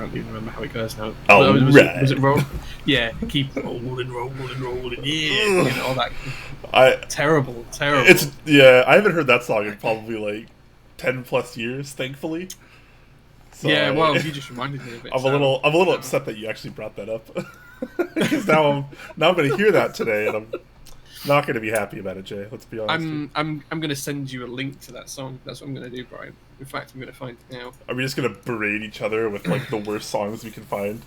can't even remember how it goes now. Oh, was it roll? Yeah, keep rolling, yeah, all that. Terrible. I haven't heard that song in probably like 10+ years, thankfully. So yeah, well, you just reminded me of it. I'm a little upset that you actually brought that up, because now I'm going to hear that today, and I'm not going to be happy about it, Jay. Let's be honest. I'm going to send you a link to that song. That's what I'm going to do, Brian. In fact, I'm going to find it now. Are we just going to berate each other with like the worst songs we can find?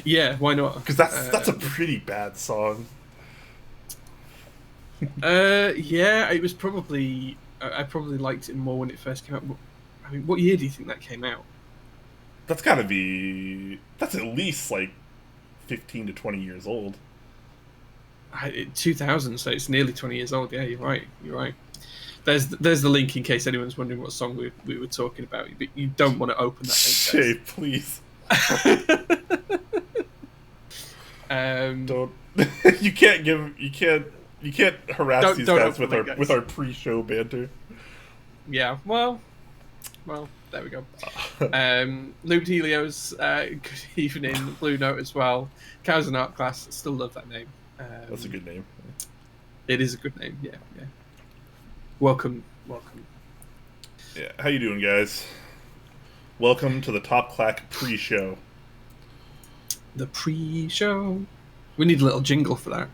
Yeah, why not? Because that's a pretty bad song. Yeah, it was probably. I probably liked it more when it first came out. I mean, what year do you think that came out? That's got to be. That's at least like 15 to 20 years old. 2000, so it's nearly 20 years old. Yeah, you're right. There's the link in case anyone's wondering what song we were talking about. But you don't want to open that link. Jay, please. Don't. You can't harass these guys with our pre-show banter. Yeah, well, there we go. Lubed Helios, good evening. Blue Note as well. Cows and Art Class, still love that name. That's a good name. It is a good name, yeah. Welcome. Yeah, how you doing, guys? Welcome to the Top Clack pre-show. The pre-show. We need a little jingle for that.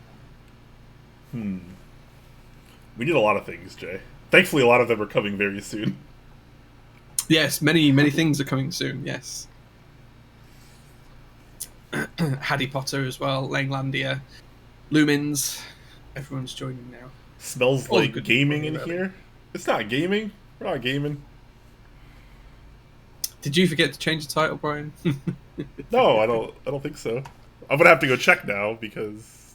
We need a lot of things, Jay. Thankfully, a lot of them are coming very soon. Yes, many things are coming soon, yes. Harry Potter as well, Langlandia, Lumens, everyone's joining now. Smells like gaming in here. It's not gaming. We're not gaming. Did you forget to change the title, Brian? No, I don't think so. I'm gonna have to go check now because,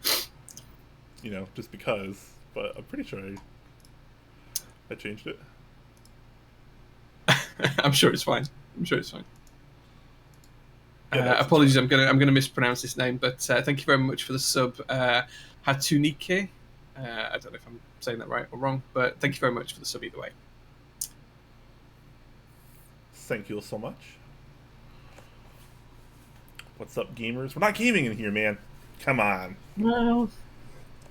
just because. But I'm pretty sure I changed it. I'm sure it's fine. Apologies, I'm gonna mispronounce this name, but thank you very much for the sub, Hatunike. I don't know if I'm saying that right or wrong, but thank you very much for the sub either way. Thank you so much. What's up, gamers? We're not gaming in here, man. Come on. Well,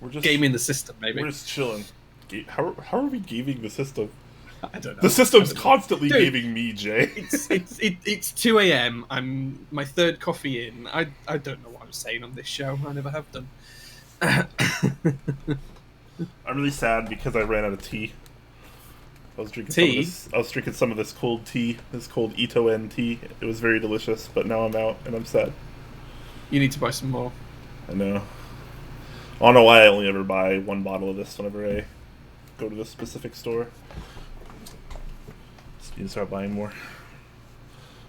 we're just gaming the system, maybe. We're just chilling. How are we gaming the system? I don't know. The system's constantly gaming me, Jay. It's 2 a.m. I'm my third coffee in. I don't know what I'm saying on this show. I never have done. I'm really sad because I ran out of tea. I was drinking some of this cold tea, this cold Ito-en tea. It was very delicious, but now I'm out and I'm sad. You need to buy some more. I know. I don't know why I only ever buy one bottle of this whenever I go to this specific store. Just need to start buying more.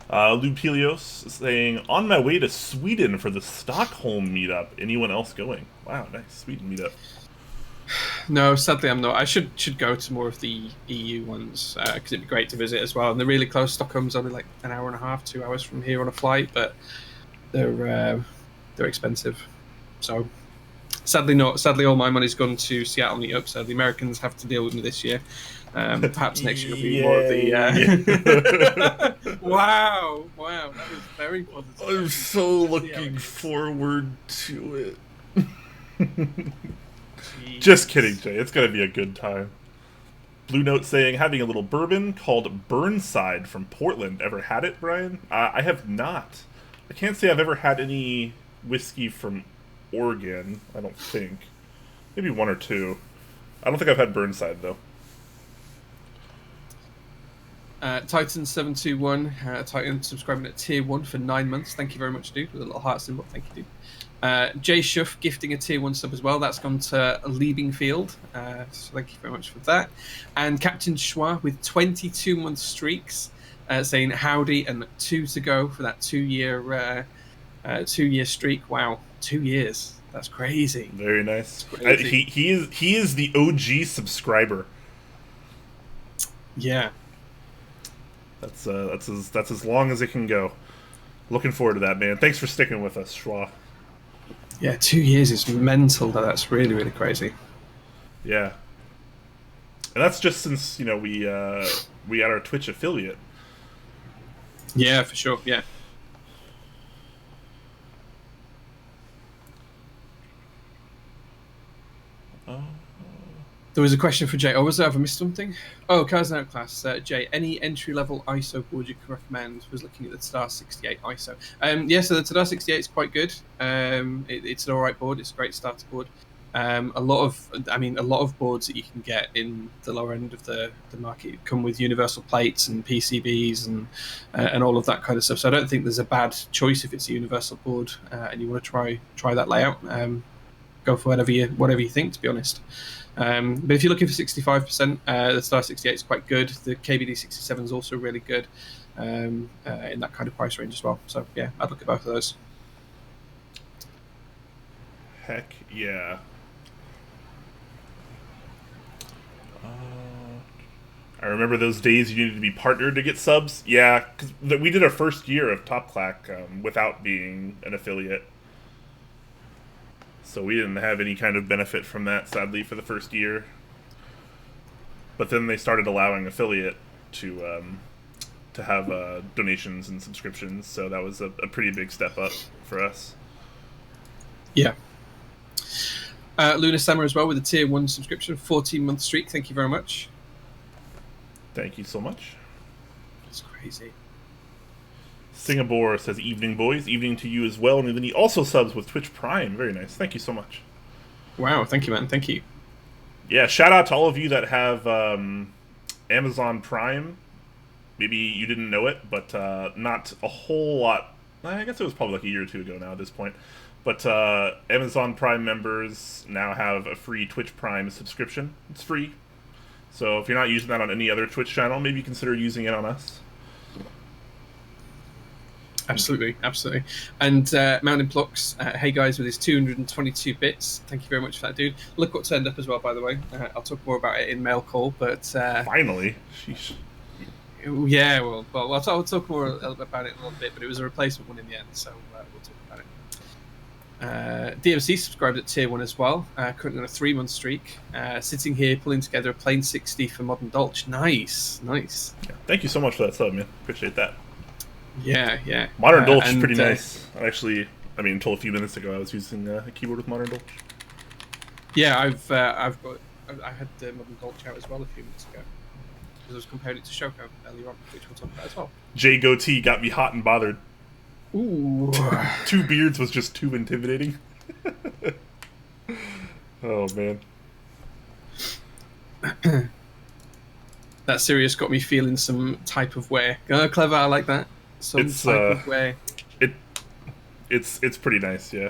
Lupelios saying, on my way to Sweden for the Stockholm meetup. Anyone else going? Wow, nice. Sweden meetup. No, sadly I'm not. I should go to more of the EU ones because it'd be great to visit as well. And they're really close. Stockholm's only like an hour and a half, 2 hours from here on a flight, but they're expensive. So sadly not. Sadly, all my money's gone to Seattle meetup. So the Americans have to deal with me this year. Perhaps next year will be more of the. Wow, that was very positive. I'm so looking forward to it. Just kidding, Jay. It's gonna be a good time. Blue Note saying, having a little bourbon called Burnside from Portland. Ever had it, Brian? I have not. I can't say I've ever had any whiskey from Oregon. I don't think. Maybe one or two. I don't think I've had Burnside though. Titan721, Titan subscribing at tier 1 for 9 months. Thank you very much, dude. With a little heart symbol. Thank you, dude. Jay Schuff gifting a tier 1 sub as well. That's gone to Liebingfield. So thank you very much for that. And Captain Schwa with 22-month streaks saying howdy and 2 to go for that 2-year streak. Wow, 2 years. That's crazy. Very nice. He is the OG subscriber. Yeah. That's as long as it can go. Looking forward to that, man. Thanks for sticking with us, Schwa. Yeah, 2 years is mental. That's really, really crazy. Yeah. And that's just since, we had our Twitch affiliate. Yeah, for sure. Yeah. There was a question for Jay. Oh, was there? Have I missed something? Oh, Cars Out Class. Jay, any entry-level ISO board you can recommend? Was looking at the Tadar 68 ISO. Yeah, so the Tadar 68 is quite good. It's an all right board. It's a great starter board. A lot of boards that you can get in the lower end of the market come with universal plates and PCBs and all of that kind of stuff. So I don't think there's a bad choice if it's a universal board and you want to try that layout. Go for whatever you think, to be honest. But if you're looking for 65%, the Star 68 is quite good. The KBD 67 is also really good in that kind of price range as well. So yeah, I'd look at both of those. Heck yeah. I remember those days you needed to be partnered to get subs. Yeah, because we did our first year of Top Clack without being an affiliate. So we didn't have any kind of benefit from that, sadly, for the first year. But then they started allowing affiliate to have donations and subscriptions, so that was a pretty big step up for us. Yeah. Luna Summer as well with a tier 1 subscription, 14-month streak. Thank you very much. Thank you so much. That's crazy. Singapore says, evening, boys. Evening to you as well. And then he also subs with Twitch Prime. Very nice. Thank you so much. Wow. Thank you, man. Thank you. Yeah, shout out to all of you that have Amazon Prime. Maybe you didn't know it, but not a whole lot. I guess it was probably like a year or two ago now at this point. But Amazon Prime members now have a free Twitch Prime subscription. It's free. So if you're not using that on any other Twitch channel, maybe consider using it on us. Absolutely, absolutely. And Mountain Plucks, hey guys, with his 222 bits. Thank you very much for that, dude. Look what turned up as well, by the way. I'll talk more about it in mail call, but finally, sheesh. Yeah, well, I'll talk more about it in a little bit. But it was a replacement one in the end, so we'll talk about it. DMC subscribed at tier 1 as well. Currently on a 3-month streak. Sitting here pulling together a plain 60 for Modern Dolch. Nice. Yeah, thank you so much for that sub, man. Appreciate that. Yeah. Modern Dolch is pretty nice. Until a few minutes ago, I was using a keyboard with Modern Dolch. Yeah, I had Modern Dolch out as well a few minutes ago because I was comparing it to Shoko earlier on, which we'll talk about as well. J Goatee got me hot and bothered. Ooh. 2 beards was just too intimidating. Oh man. That serious got me feeling some type of way. Clever, I like that. Type of way. It's pretty nice, yeah.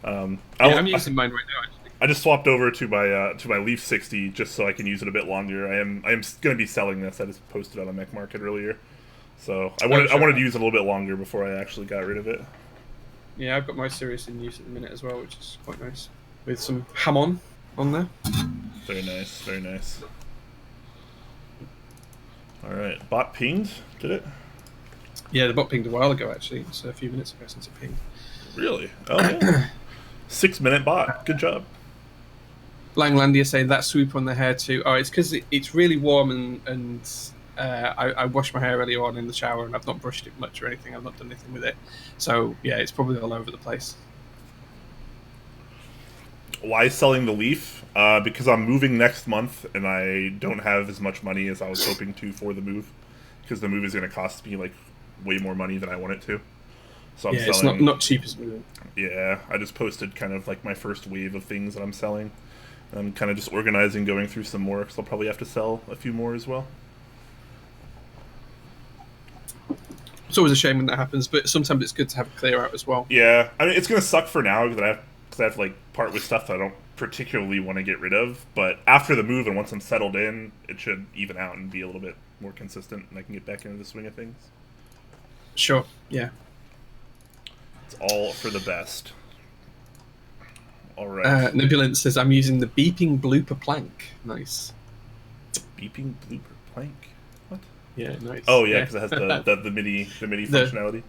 I'm using mine right now, actually. I just swapped over to my Leaf 60 just so I can use it a bit longer. I am going to be selling this. I just posted on the Mech Market earlier, so I wanted to use it a little bit longer before I actually got rid of it. Yeah, I've got my Sirius in use at the minute as well, which is quite nice, with some ham on there. Very nice, very nice. All right, bot pinged. Did it? Yeah, the bot pinged a while ago, actually. It's a few minutes ago since it pinged. Really? Oh, yeah. 6-minute bot. Good job. Langlandia saying that swoop on the hair too. Oh, it's because it's really warm and I washed my hair earlier on in the shower and I've not brushed it much or anything. I've not done anything with it. So, yeah, it's probably all over the place. Why selling the Leaf? Because I'm moving next month and I don't have as much money as I was hoping to for the move. Because the move is going to cost me like way more money than I want it to. So I'm selling. It's not cheap as moving. Yeah, I just posted kind of like my first wave of things that I'm selling. I'm kind of just organizing, going through some more, because I'll probably have to sell a few more as well. It's always a shame when that happens, but sometimes it's good to have a clear out as well. Yeah, I mean, it's going to suck for now because I have to like part with stuff that I don't particularly want to get rid of. But after the move and once I'm settled in, it should even out and be a little bit more consistent, and I can get back into the swing of things. Sure. Yeah. It's all for the best. All right. Nebulant says, I'm using the beeping blooper plank. Nice. Beeping blooper plank? What? Yeah, nice. Oh, yeah, because it has the MIDI functionality.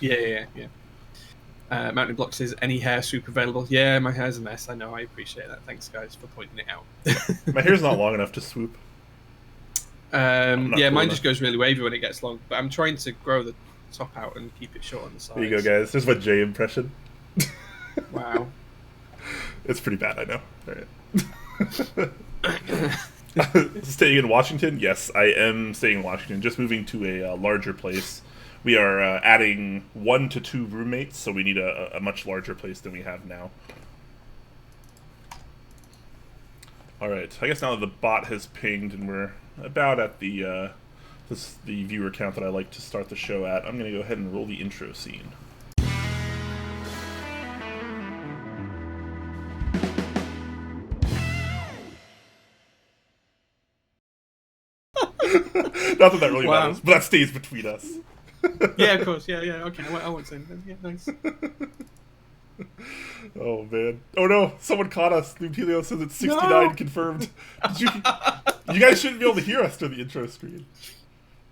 Yeah. Mountain Block says, any hair swoop available? Yeah, my hair's a mess. I know. I appreciate that. Thanks, guys, for pointing it out. My hair's not long enough to swoop. Yeah, cool mine enough. just goes really wavy when it gets long, but I'm trying to grow the top out and keep it short on the sides. There you go, guys. There's my Jay impression. Wow. It's pretty bad, I know. All right. Staying in Washington? Yes, I am staying in Washington. Just moving to a larger place. We are adding 1 to 2 roommates, so we need a much larger place than we have now. Alright, I guess now that the bot has pinged and we're about at the viewer count that I like to start the show at, I'm going to go ahead and roll the intro scene. Not that that really matters, but that stays between us. Yeah, of course. Yeah. Okay, I won't say anything. Yeah, nice. Oh, man. Oh, no. Someone caught us. Nutilio says it's 69 confirmed. You guys shouldn't be able to hear us through the intro screen.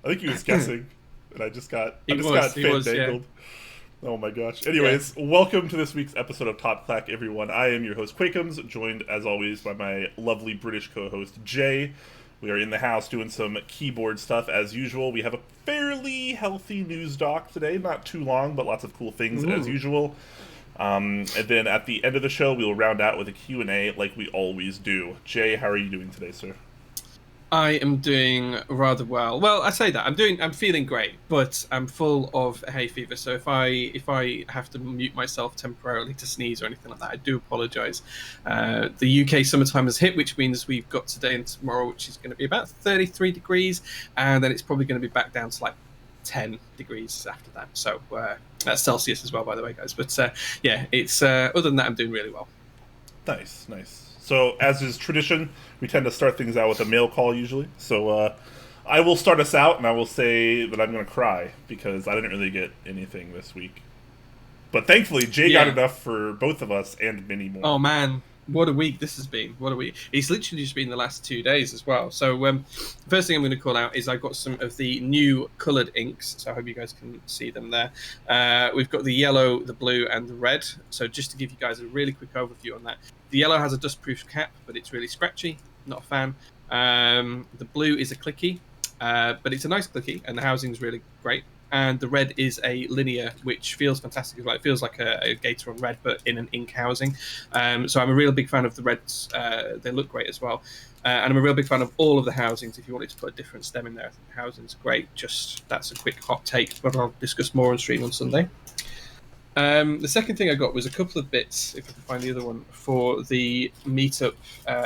I think he was guessing, and I just got fandangled. Yeah. Oh, my gosh. Anyways, welcome to this week's episode of Top Clack, everyone. I am your host, Quakums, joined, as always, by my lovely British co-host, Jay. We are in the house doing some keyboard stuff as usual. We have a fairly healthy news doc today. Not too long, but lots of cool things as usual. And then at the end of the show, we'll round out with a Q&A like we always do. Jay, how are you doing today, sir? I am doing rather well. Well, I say that I'm feeling great, but I'm full of hay fever. So if I have to mute myself temporarily to sneeze or anything like that, I do apologise. The UK summertime has hit, which means we've got today and tomorrow, which is going to be about 33 degrees, and then it's probably going to be back down to like 10 degrees after that. So that's Celsius as well, by the way, guys. But yeah, it's other than that, I'm doing really well. Nice. So, as is tradition, we tend to start things out with a mail call usually. So, I will start us out, and I will say that I'm going to cry because I didn't really get anything this week. But thankfully, Jay got enough for both of us and many more. Oh, man. What a week this has been. What a week. It's literally just been the last 2 days as well. So first thing I'm going to call out is I've got some of the new coloured inks. So I hope you guys can see them there. We've got the yellow, the blue, and the red. So just to give you guys a really quick overview on that. The yellow has a dustproof cap, but it's really scratchy. Not a fan. The blue is a clicky, but it's a nice clicky, and the housing's really great. And the red is a linear, which feels fantastic. It feels like a Gateron red, but in an ink housing. So I'm a real big fan of the reds. They look great as well. And I'm a real big fan of all of the housings. If you wanted to put a different stem in there, I think the housing's great. Just that's a quick hot take, but I'll discuss more on stream on Sunday. The second thing I got was a couple of bits, if I can find the other one, for the meetup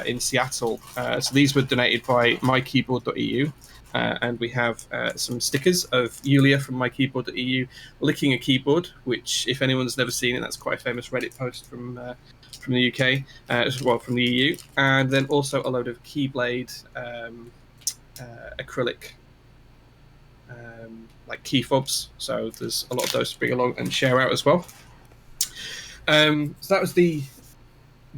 in Seattle. So these were donated by mykeyboard.eu. And we have some stickers of Yulia from mykeyboard.eu licking a keyboard, which, if anyone's never seen it, that's quite a famous Reddit post from the UK, from the EU. And then also a load of Keyblade acrylic like key fobs. So there's a lot of those to bring along and share out as well. So that was the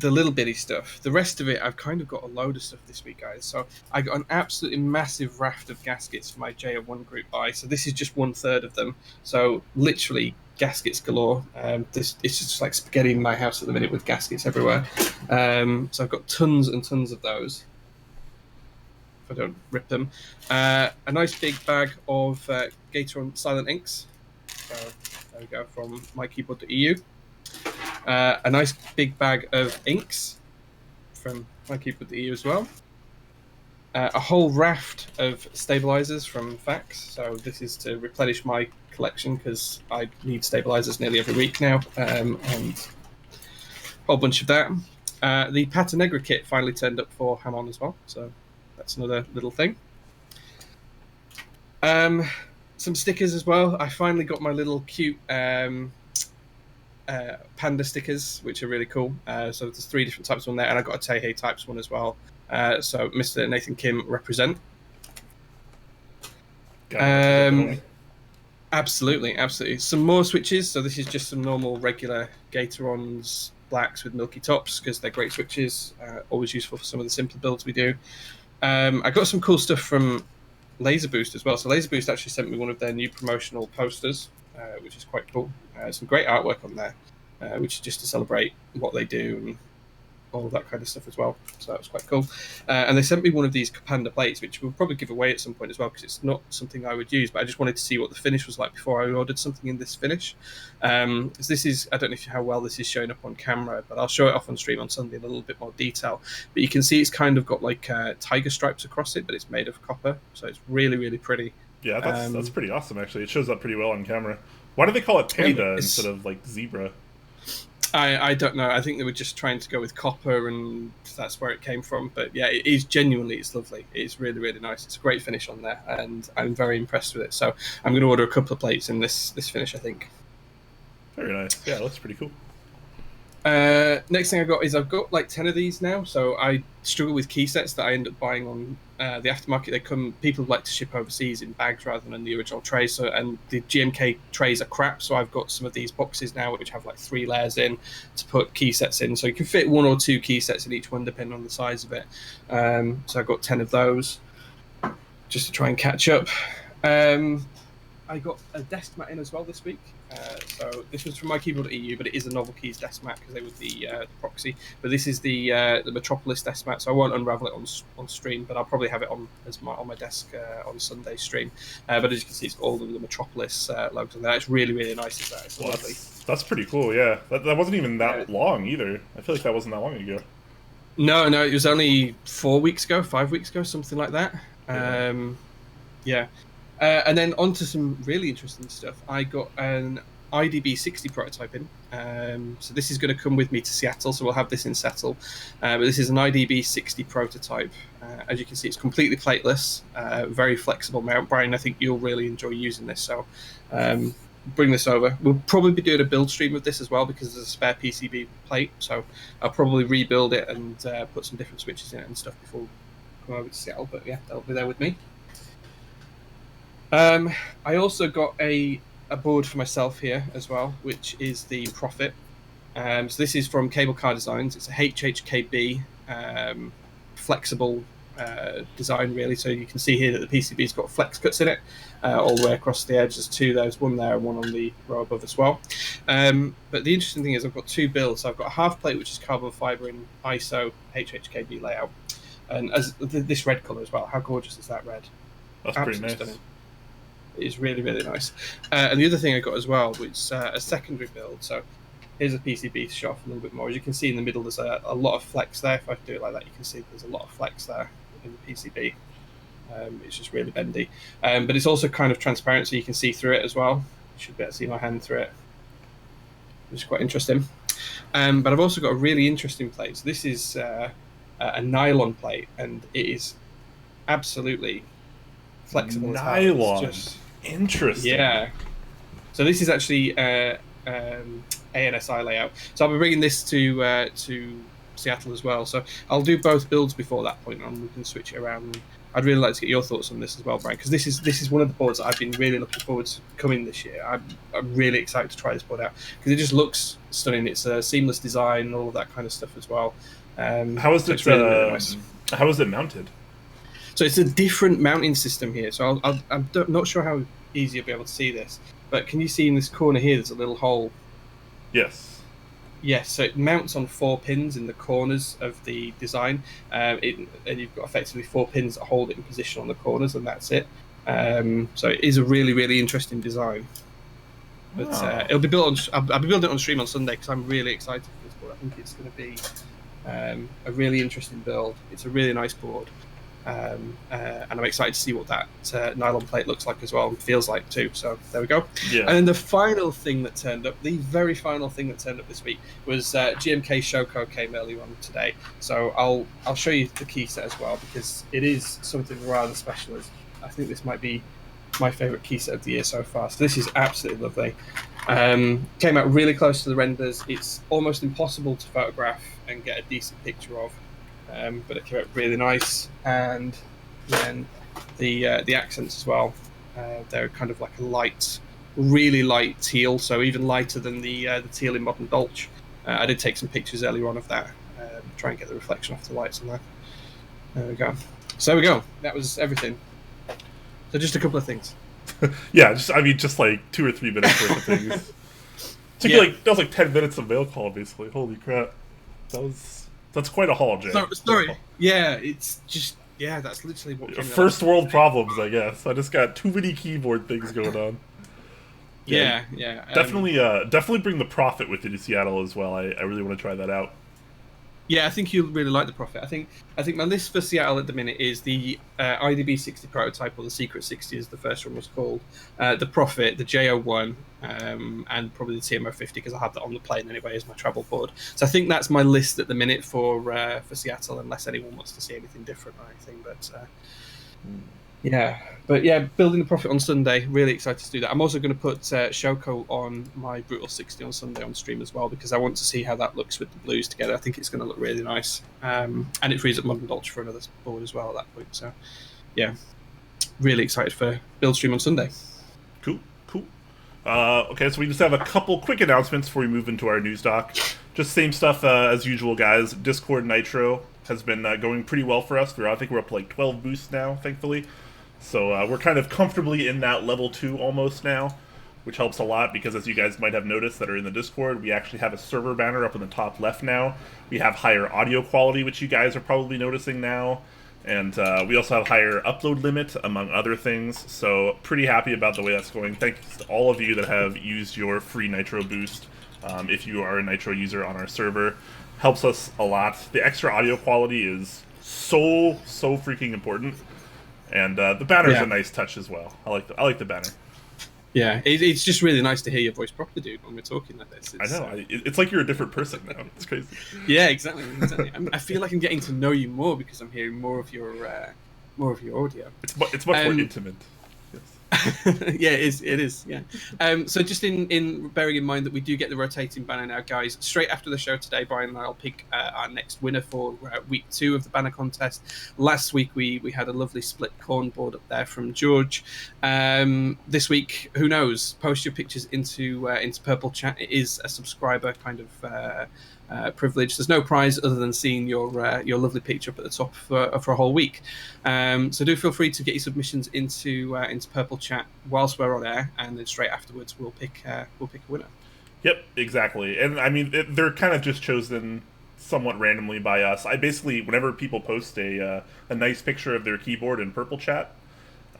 little bitty stuff. The rest of it, I've kind of got a load of stuff this week, guys. So I got an absolutely massive raft of gaskets for my JO1 group buy. So this is just 1/3 of them. So literally gaskets galore. It's just like spaghetti in my house at the minute with gaskets everywhere. So I've got tons and tons of those. If I don't rip them. A nice big bag of Gateron Silent Inks. So there we go, from mykeyboard.eu. A nice big bag of inks from mykeyboard.eu as well. A whole raft of stabilizers from Fax. So this is to replenish my collection because I need stabilizers nearly every week now. And a whole bunch of that. The Pata Negra kit finally turned up for Hamon as well. So that's another little thing. Some stickers as well. I finally got my little cute panda stickers, which are really cool. So there's 3 different types on there, and I got a Teihei types one as well. So Mr. Nathan Kim represent. Absolutely. Some more switches. So this is just some normal regular Gatorons blacks with milky tops because they're great switches. Always useful for some of the simpler builds we do. I got some cool stuff from Laser Boost as well. So Laser Boost actually sent me one of their new promotional posters, which is quite cool. Some great artwork on there, which is just to celebrate what they do all of that kind of stuff as well. So that was quite cool. And they sent me one of these Panda plates, which we'll probably give away at some point as well, because it's not something I would use, but I just wanted to see what the finish was like before I ordered something in this finish. So this is, I don't know how well this is showing up on camera, but I'll show it off on stream on Sunday in a little bit more detail. But you can see it's kind of got like tiger stripes across it, but it's made of copper, so it's really, really pretty. Yeah, that's pretty awesome, actually. It shows up pretty well on camera. Why do they call it panda instead of, like, zebra? I don't know. I think they were just trying to go with copper, and that's where it came from. But yeah, it is genuinely, it's lovely. It's really, really nice. It's a great finish on there, and I'm very impressed with it. So I'm going to order a couple of plates in this finish, I think. Very nice. Yeah, that's pretty cool. Next thing I've got like 10 of these now, so I struggle with key sets that I end up buying on the aftermarket. People like to ship overseas in bags rather than in the original tray, so, and the GMK trays are crap, so I've got some of these boxes now which have like 3 layers in to put key sets in, so you can fit 1 or 2 key sets in each one depending on the size of it. So I've got 10 of those just to try and catch up. I got a desk mat in as well this week. So this was from my keyboard at EU, but it is a Novel Keys desk mat because they were the proxy. But this is the Metropolis desk mat, so I won't unravel it on stream, but I'll probably have it on my desk on Sunday stream. But as you can see, it's got all of the Metropolis logos on there. It's really, really nice. It's lovely. That's pretty cool. Yeah, that wasn't even that long either. I feel like that wasn't that long ago. No, it was only 4 weeks ago, 5 weeks ago, something like that. Yeah. And then on to some really interesting stuff. I got an IDB 60 prototype in. So this is going to come with me to Seattle, so we'll have this in Seattle. But this is an IDB 60 prototype. As you can see, it's completely plateless, very flexible mount. Brian, I think you'll really enjoy using this, so bring this over. We'll probably be doing a build stream of this as well because there's a spare PCB plate, so I'll probably rebuild it and put some different switches in it and stuff before we come over to Seattle, but yeah, that'll be there with me. I also got a board for myself here as well, which is the Prophet. So this is from Cable Car Designs. It's a HHKB flexible design, really. So you can see here that the PCB's got flex cuts in it all the way across the edge. There's 2. There's 1 there and 1 on the row above as well. But the interesting thing is I've got 2 builds. So I've got a half plate, which is carbon fibre in ISO HHKB layout. And as this red colour as well. How gorgeous is that red? That's pretty nice. Stunning. It's really, really nice. And the other thing I got as well, which is a secondary build. So here's a PCB to show off a little bit more. As you can see in the middle, there's a lot of flex there. If I do it like that, you can see there's a lot of flex there in the PCB. It's just really bendy. But it's also kind of transparent, so you can see through it as well. You should be able to see my hand through it, which is quite interesting. But I've also got a really interesting plate. So this is a nylon plate, and it is absolutely flexible. Nylon. Just interesting. Yeah. So this is actually ANSI layout. So I'll be bringing this to Seattle as well. So I'll do both builds before that point, and we can switch it around. I'd really like to get your thoughts on this as well, Brian, because this is one of the boards that I've been really looking forward to coming this year. I'm really excited to try this board out because it just looks stunning. It's a seamless design and all of that kind of stuff as well. How is it? Really nice. How is it mounted? So it's a different mounting system here. So I'm not sure how easy you'll be able to see this, but can you see in this corner here there's a little hole? Yes. Yes, so it mounts on 4 pins in the corners of the design, and you've got effectively 4 pins that hold it in position on the corners, and that's it. So it is a really, really interesting design. But it'll be built on. I'll be building it on stream on Sunday because I'm really excited for this board. I think it's going to be a really interesting build. It's a really nice board. And I'm excited to see what that nylon plate looks like as well, and feels like too. So there we go. Yeah. And then the final thing that turned up, the very final thing that turned up this week was GMK Shoko came earlier on today. So I'll show you the key set as well because it is something rather special. I think this might be my favourite key set of the year so far. So this is absolutely lovely. Came out really close to the renders. It's almost impossible to photograph and get a decent picture of. But it came out really nice, and then the accents as well. They're kind of like a light, really light teal, so even lighter than the teal in Modern Dolce. I did take some pictures earlier on of that, try and get the reflection off the lights on that. There we go. So there we go. That was everything. So just a couple of things. Yeah, just like 2 or 3 minutes worth of things. That was like 10 minutes of mail call basically. Holy crap, that was That's quite a haul, Jay. Sorry. Yeah, it's just that's literally what came First world problems, I guess. I just got too many keyboard things going on. Yeah. Definitely bring the Prophet with you to Seattle as well. I really want to try that out. Yeah, I think you'll really like the Prophet. I think my list for Seattle at the minute is the IDB 60 prototype, or the Secret 60 as the first one was called, the Prophet, the JO1, and probably the TMO 50 because I have that on the plane anyway as my travel board. So I think that's my list at the minute for Seattle, unless anyone wants to see anything different or anything. But building the Prophet on Sunday, really excited to do that. I'm also going to put Shoko on my Brutal 60 on Sunday on stream as well, because I want to see how that looks with the blues together. I think it's going to look really nice. And it frees up Modern Dolce for another board as well at that point. So, yeah, really excited for build stream on Sunday. Cool. Okay, so we just have a couple quick announcements before we move into our news doc. Just same stuff as usual, guys. Discord Nitro has been going pretty well for us. I think we're up to like 12 boosts now, thankfully. So we're kind of comfortably in that level 2 almost now, which helps a lot because, as you guys might have noticed that are in the Discord, we actually have a server banner up in the top left now. We have higher audio quality, which you guys are probably noticing now. And we also have higher upload limit, among other things. So pretty happy about the way that's going. Thanks to all of you that have used your free Nitro boost. If you are a Nitro user on our server, helps us a lot. The extra audio quality is so freaking important. And the banner's a nice touch as well. I like the banner. Yeah, it's just really nice to hear your voice properly, dude, when we're talking like this. I know. It's like you're a different person now. It's crazy. Yeah, exactly. I feel like I'm getting to know you more because I'm hearing more of your audio. It's much more intimate. Yeah, it is. Yeah. So just in bearing in mind that we do get the rotating banner now, guys. Straight after the show today, Brian and I'll pick our next winner for week 2 of the banner contest. Last week we had a lovely split corn board up there from George. This week, who knows? Post your pictures into Purple Chat. It is a subscriber kind of privilege. There's no prize other than seeing your lovely picture up at the top for a whole week. So do feel free to get your submissions into Purple Chat whilst we're on air, and then straight afterwards we'll pick a winner. Yep, exactly. And I mean, they're kind of just chosen somewhat randomly by us. I basically, whenever people post a nice picture of their keyboard in Purple Chat,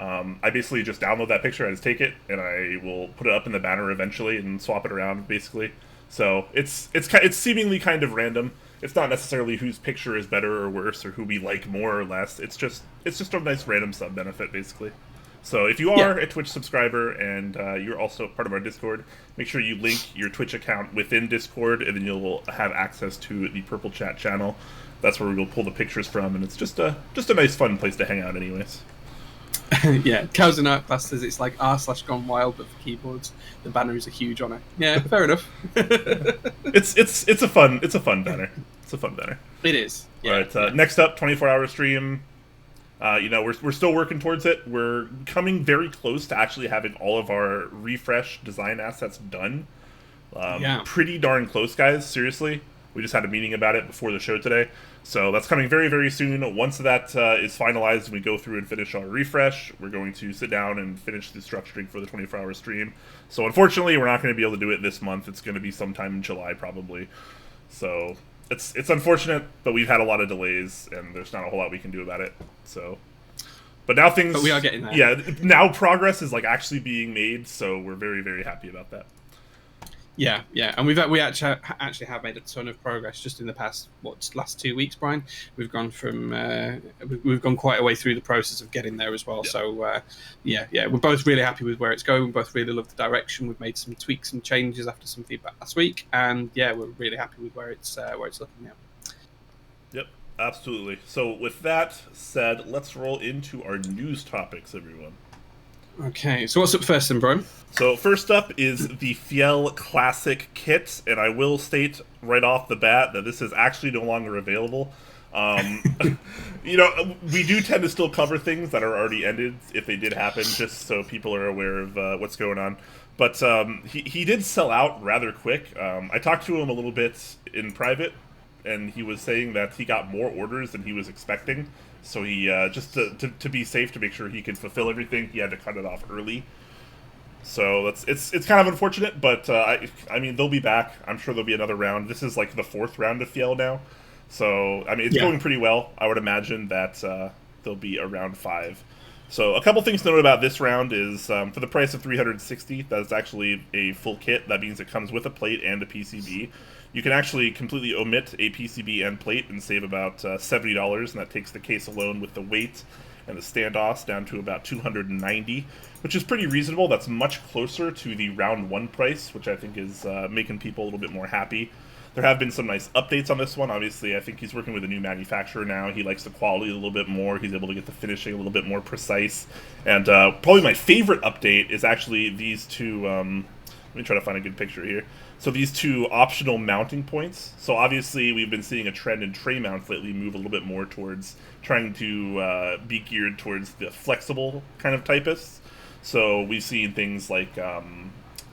I basically just download that picture, I just take it, and I will put it up in the banner eventually and swap it around, basically. So it's seemingly kind of random. It's not necessarily whose picture is better or worse, or who we like more or less. It's just a nice random sub benefit, basically. So if you are a Twitch subscriber and you're also part of our Discord, make sure you link your Twitch account within Discord, and then you'll have access to the Purple Chat channel. That's where we'll pull the pictures from, and it's just a nice, fun place to hang out, anyways. Yeah, Cows and Art Bastards, it's like r/Gone Wild, but for keyboards. The banner is a huge honour. Yeah, fair enough. It's a fun banner. It's a fun banner. It is. Yeah. All right, next up, 24-hour stream. We're still working towards it. We're coming very close to actually having all of our refresh design assets done. Pretty darn close, guys. Seriously. We just had a meeting about it before the show today. So that's coming very, very soon. Once that is finalized and we go through and finish our refresh, we're going to sit down and finish the structuring for the 24-hour stream. So unfortunately, we're not going to be able to do it this month. It's going to be sometime in July, probably. So it's unfortunate, but we've had a lot of delays, and there's not a whole lot we can do about it. So, but now things... But we are getting there. Yeah, now progress is like actually being made, so we're very, very happy about that. Yeah, and we actually have made a ton of progress just in the past last 2 weeks, Brian. We've gone from we've gone quite a way through the process of getting there as well. Yeah. So we're both really happy with where it's going. We both really love the direction. We've made some tweaks and changes after some feedback last week, and we're really happy with where it's looking now. Yep, absolutely. So with that said, let's roll into our news topics, everyone. Okay, so what's up first then, Brian? So first up is the Fjell Classic kit, and I will state right off the bat that this is actually no longer available. We do tend to still cover things that are already ended if they did happen, just so people are aware of what's going on. But he did sell out rather quick. I talked to him a little bit in private, and he was saying that he got more orders than he was expecting. So he, just to be safe, to make sure he could fulfill everything, he had to cut it off early. So it's kind of unfortunate, but I mean, they'll be back. I'm sure there'll be another round. This is like the 4th round of Fjell now. So, I mean, it's Yeah. going pretty well. I would imagine that they'll be around 5. So, a couple things to note about this round is for the price of $360, that's actually a full kit. That means it comes with a plate and a PCB. You can actually completely omit a PCB and plate and save about $70, and that takes the case alone with the weight and the standoffs down to about $290, which is pretty reasonable. That's much closer to the round 1 price, which I think is making people a little bit more happy. There have been some nice updates on this one. Obviously, I think he's working with a new manufacturer now. He likes the quality a little bit more. He's able to get the finishing a little bit more precise. And probably my favorite update is actually these two... let me try to find a good picture here. So these two optional mounting points. So obviously, we've been seeing a trend in tray mounts lately move a little bit more towards trying to be geared towards the flexible kind of typists. So we've seen things like the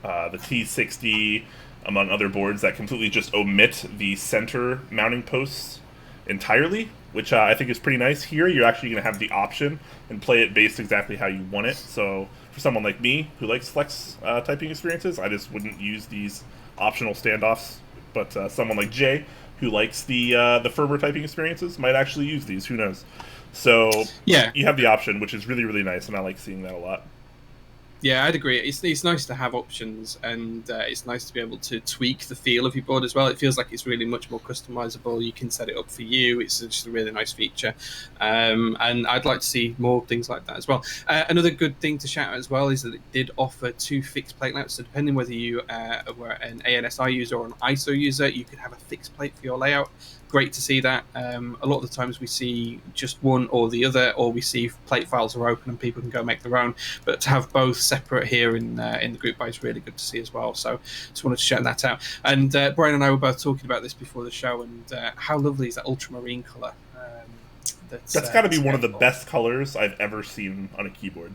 T60, among other boards, that completely just omit the center mounting posts entirely, which I think is pretty nice. Here, you're actually going to have the option and play it based exactly how you want it. So for someone like me, who likes flex typing experiences, I just wouldn't use these optional standoffs. But someone like Jay, who likes the firmer typing experiences, might actually use these. Who knows? So Yeah. you have the option, which is really, really nice, and I like seeing that a lot. Yeah, I'd agree. It's nice to have options, and it's nice to be able to tweak the feel of your board as well. It feels like it's really much more customizable. You can set it up for you. It's just a really nice feature, and I'd like to see more things like that as well. Another good thing to shout out as well is that it did offer 2 fixed plate layouts. So depending whether you were an ANSI user or an ISO user, you could have a fixed plate for your layout. Great to see that. A lot of the times we see just one or the other, or we see plate files are open and people can go make their own. But to have both separate here in the group buy is really good to see as well. So just wanted to shout that out. And Brian and I were both talking about this before the show, and how lovely is that ultramarine colour? That's got to be one of the best colors I've ever seen on a keyboard.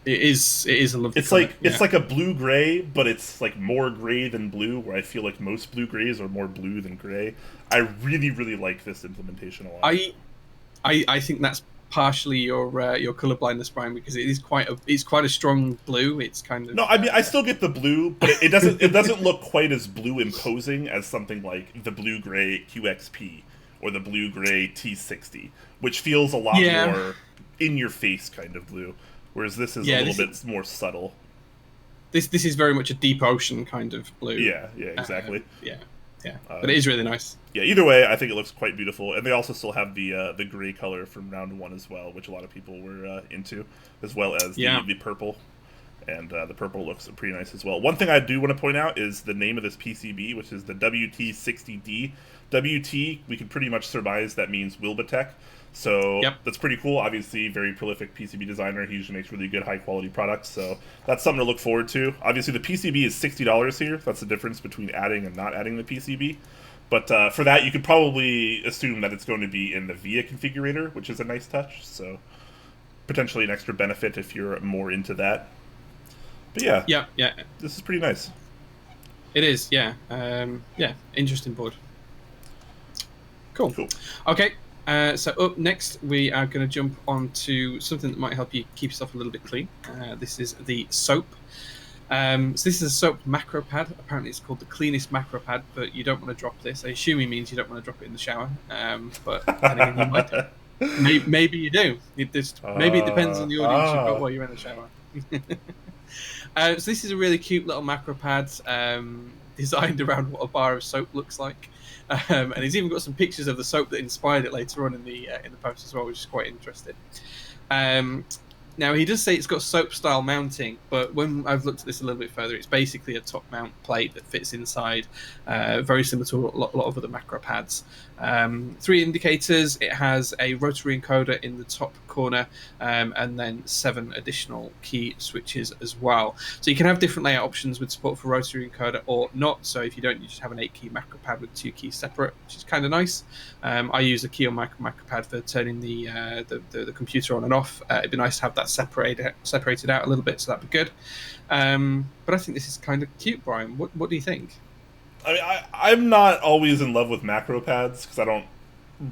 It is a lovely It's colour, like it's like a blue gray, but it's like more gray than blue, where I feel like most blue grays are more blue than gray. I really, really like this implementation a lot. I think that's partially your color blindness, Brian, because it's quite a strong blue. It's kind of No, I mean I still get the blue, but it doesn't look quite as blue imposing as something like the blue gray QXP or the blue gray T60, which feels a lot more in your face kind of blue. Whereas this is a little bit more subtle. This is very much a deep ocean kind of blue. Yeah, exactly. But it is really nice. Yeah, either way, I think it looks quite beautiful. And they also still have the gray color from round 1 as well, which a lot of people were into, as well as the purple. And the purple looks pretty nice as well. One thing I do want to point out is the name of this PCB, which is the WT60D. WT, we can pretty much surmise that means Wilbatech. So that's pretty cool. Obviously, very prolific PCB designer. He usually makes really good, high-quality products. So that's something to look forward to. Obviously, the PCB is $60 here. That's the difference between adding and not adding the PCB. But for that, you could probably assume that it's going to be in the VIA configurator, which is a nice touch. So potentially an extra benefit if you're more into that. But yeah. This is pretty nice. It is, yeah. Interesting board. Cool. Okay. So up next, we are going to jump on to something that might help you keep yourself a little bit clean. This is the soap. So this is a soap macro pad. Apparently it's called the cleanest macro pad, but you don't want to drop this. I assume it means you don't want to drop it in the shower. But again, you might do. Maybe you do. Maybe it depends on the audience you've got while you're in the shower. So this is a really cute little macro pad designed around what a bar of soap looks like. And he's even got some pictures of the soap that inspired it later on in the post as well, which is quite interesting. Now, he does say it's got soap-style mounting, but when I've looked at this a little bit further, it's basically a top-mount plate that fits inside, very similar to a lot of other macro pads. 3 indicators. It has a rotary encoder in the top corner, and then 7 additional key switches as well. So you can have different layout options with support for rotary encoder or not. So if you don't, you just have an 8-key macro pad with 2 keys separate, which is kind of nice. I use a key on my macro pad for turning the computer on and off. It'd be nice to have that separated out a little bit, so that'd be good. But I think this is kind of cute, Brian. What do you think? I mean, I'm not always in love with macro pads because I don't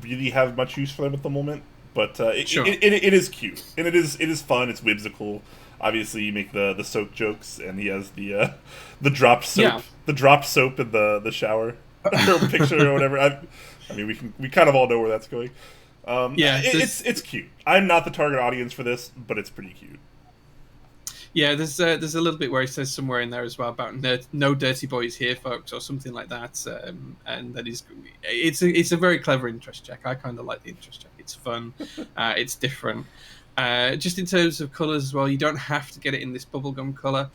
really have much use for them at the moment. But it is cute and it is fun. It's whimsical. Obviously, you make the soap jokes, and he has the dropped soap, the dropped soap in the shower or picture or whatever. I mean, we kind of all know where that's going. Yeah, It's cute. I'm not the target audience for this, but it's pretty cute. yeah. There's a little bit where he says somewhere in there as well about no dirty boys here, folks, or something like that. And that it's a very clever interest check. I kind of like the interest check. It's fun. It's different. Just in terms of colours as well, you don't have to get it in this bubblegum colour.